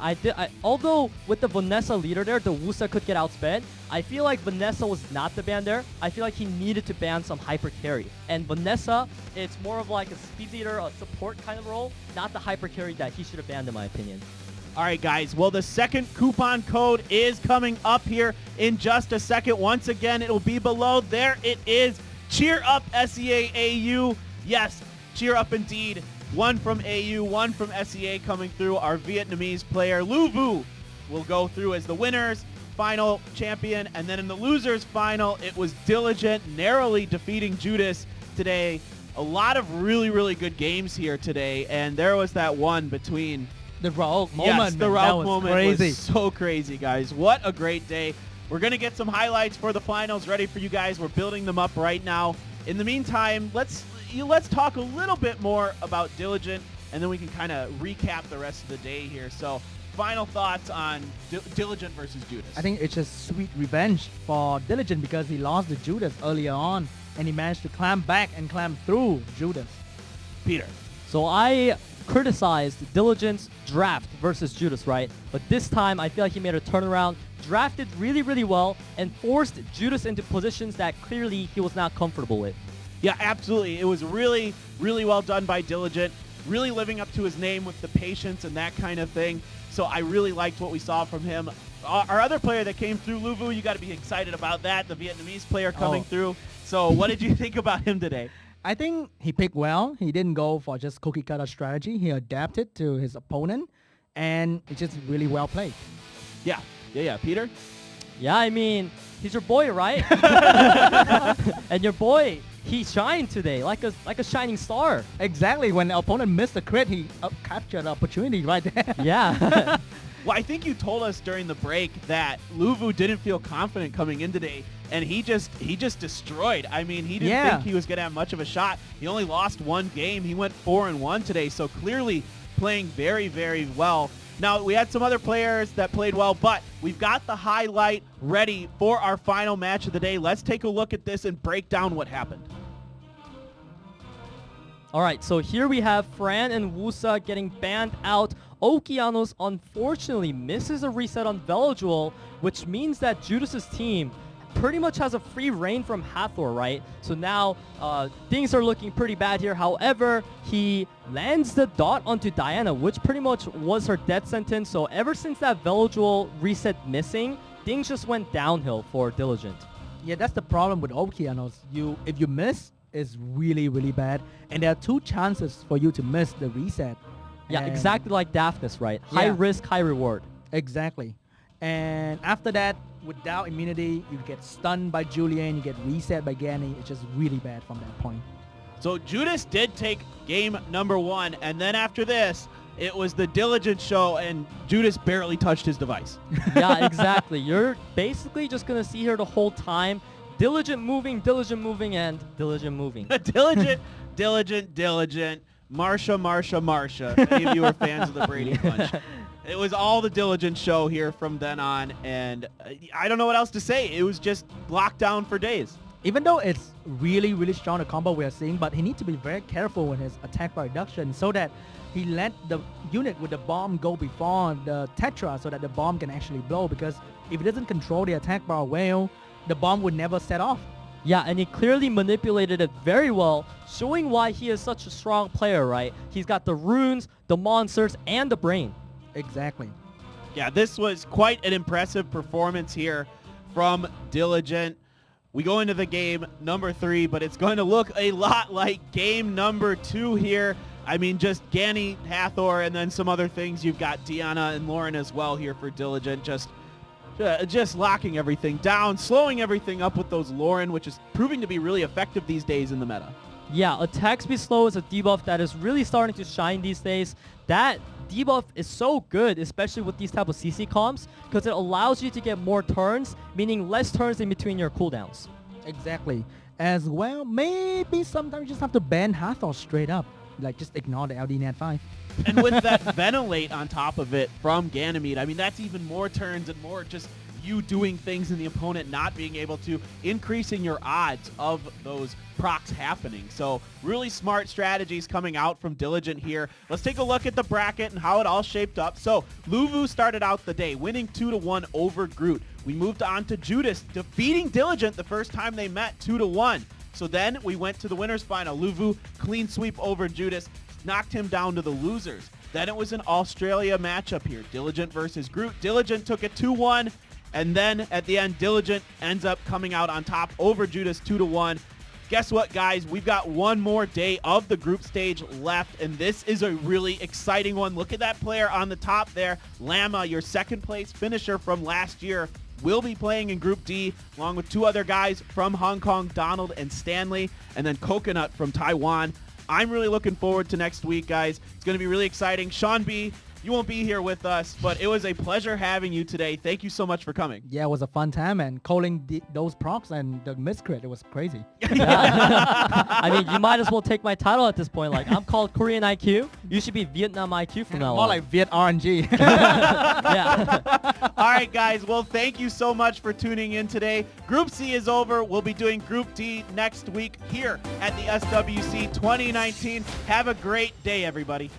Speaker 8: although with the Vanessa leader there, the Wusa could get outsped, I feel like Vanessa was not the ban there. I feel like he needed to ban some hyper carry. And Vanessa, it's more of like a speed leader, a support kind of role, not the hyper carry that he should have banned in my opinion.
Speaker 6: All right, guys. Well, the second coupon code is coming up here in just a second. Once again, it'll be below. There it is. Cheer up, SEA AU. Yes, cheer up indeed. 1 from AU, 1 from SEA coming through. Our Vietnamese player, Lulu, will go through as the winners, final champion. And then in the losers final, it was Diligent narrowly defeating Judas today. A lot of really, really good games here today. And there was that one between...
Speaker 7: The Rauk moment,
Speaker 6: Yes, the
Speaker 7: man, that
Speaker 6: Rauk
Speaker 7: was
Speaker 6: moment
Speaker 7: crazy.
Speaker 6: was so crazy, guys. What a great day. We're going to get some highlights for the finals ready for you guys. We're building them up right now. In the meantime, let's talk a little bit more about Diligent, and then we can kind of recap the rest of the day here. So, final thoughts on Diligent versus Judas.
Speaker 7: I think it's just sweet revenge for Diligent because he lost to Judas earlier on. and he managed to climb back and climb through Judas.
Speaker 6: Peter.
Speaker 8: So I criticized Diligent's draft versus Judas, right? But this time, I feel like he made a turnaround, drafted really, really well, and forced Judas into positions that clearly he was not comfortable with.
Speaker 6: Yeah, absolutely. It was really, really well done by Diligent, really living up to his name with the patience and that kind of thing. So I really liked what we saw from him. Our other player that came through, Lulu, you got to be excited about that, the Vietnamese player coming through. So what did you think about him today?
Speaker 7: I think he picked well. He didn't go for just cookie cutter strategy. He adapted to his opponent, and it's just really well played.
Speaker 6: Yeah. Peter?
Speaker 8: Yeah, I mean, he's your boy, right? And your boy, he shined today like a shining star.
Speaker 7: Exactly. When the opponent missed the crit, he captured the opportunity right there.
Speaker 8: Yeah.
Speaker 6: Well, I think you told us during the break that Lulu didn't feel confident coming in today, and he just destroyed. I mean, he didn't think he was going to have much of a shot. He only lost one game. He went 4-1 today, so clearly playing very, very well. Now, we had some other players that played well, but we've got the highlight ready for our final match of the day. Let's take a look at this and break down what happened.
Speaker 8: All right, so here we have Fran and Wusa getting banned out. Okeanos unfortunately misses a reset on Velodual, which means that Judas's team pretty much has a free reign from Hathor, right? So now things are looking pretty bad here. However, he lands the dot onto Diana, which pretty much was her death sentence. So ever since that Velodual reset missing, things just went downhill for Diligent.
Speaker 7: Yeah, that's the problem with Okeanos. If you miss, it's really, really bad. And there are 2 chances for you to miss the reset.
Speaker 8: Yeah,
Speaker 7: And
Speaker 8: exactly like Daphnis, right? High
Speaker 7: Yeah.
Speaker 8: risk, high reward.
Speaker 7: Exactly. And after that, without immunity, you get stunned by Julian, you get reset by Ganny. It's just really bad from that point.
Speaker 6: So Judas did take game number 1, and then after this, it was the Diligent show, and Judas barely touched his device.
Speaker 8: Yeah, exactly. You're basically just going to see her the whole time. Diligent moving, and Diligent moving. Diligent.
Speaker 6: Marsha. Any of you are fans of the Brady Bunch. It was all the Diligent show here from then on, and I don't know what else to say. It was just locked down for days.
Speaker 7: Even though it's really, really strong, the combo we are seeing, but he needs to be very careful with his attack bar reduction so that he let the unit with the bomb go before the Tetra so that the bomb can actually blow, because if he doesn't control the attack bar well, the bomb would never set off.
Speaker 8: Yeah, and he clearly manipulated it very well, showing why he is such a strong player, right? He's got the runes, the monsters, and the brain.
Speaker 7: Exactly.
Speaker 6: Yeah, this was quite an impressive performance here from Diligent. We go into the game number 3, but it's going to look a lot like game number 2 here. I mean, just Ganny, Hathor, and then some other things. You've got Deanna and Lauren as well here for Diligent. Just locking everything down, slowing everything up with those Lauren, which is proving to be really effective these days in the meta.
Speaker 8: Yeah, attack speed slow is a debuff that is really starting to shine these days. That debuff is so good, especially with these type of CC comps, because it allows you to get more turns, meaning less turns in between your cooldowns.
Speaker 7: Exactly. As well, maybe sometimes you just have to ban Hathor straight up. Like, just ignore the LD Nat 5.
Speaker 6: And with that Ventilate on top of it from Ganymede, I mean, that's even more turns and more just you doing things and the opponent not being able to, increasing your odds of those procs happening. So really smart strategies coming out from Diligent here. Let's take a look at the bracket and how it all shaped up. So Lulu started out the day winning 2-1 over Groot. We moved on to Judas defeating Diligent the first time they met 2-1. So then we went to the winners final. Lulu clean sweep over Judas, knocked him down to the losers. Then it was an Australia matchup here, Diligent versus Groot. Diligent took it 2-1, and then at the end, Diligent ends up coming out on top over Judas 2-1. Guess what, guys? We've got one more day of the group stage left, and this is a really exciting one. Look at that player on the top there. Lama, your second place finisher from last year, will be playing in Group D, along with 2 other guys from Hong Kong, Donald and Stanley, and then Coconut from Taiwan. I'm really looking forward to next week, guys. It's going to be really exciting. Sean B, you won't be here with us, but it was a pleasure having you today. Thank you so much for coming.
Speaker 7: Yeah, it was a fun time, and calling those props and the miscrit, it was crazy.
Speaker 8: I mean, you might as well take my title at this point. Like, I'm called Korean IQ. You should be Vietnam IQ from now on.
Speaker 7: More like Viet RNG.
Speaker 8: Yeah.
Speaker 6: All right, guys. Well, thank you so much for tuning in today. Group C is over. We'll be doing Group D next week here at the SWC 2019. Have a great day, everybody.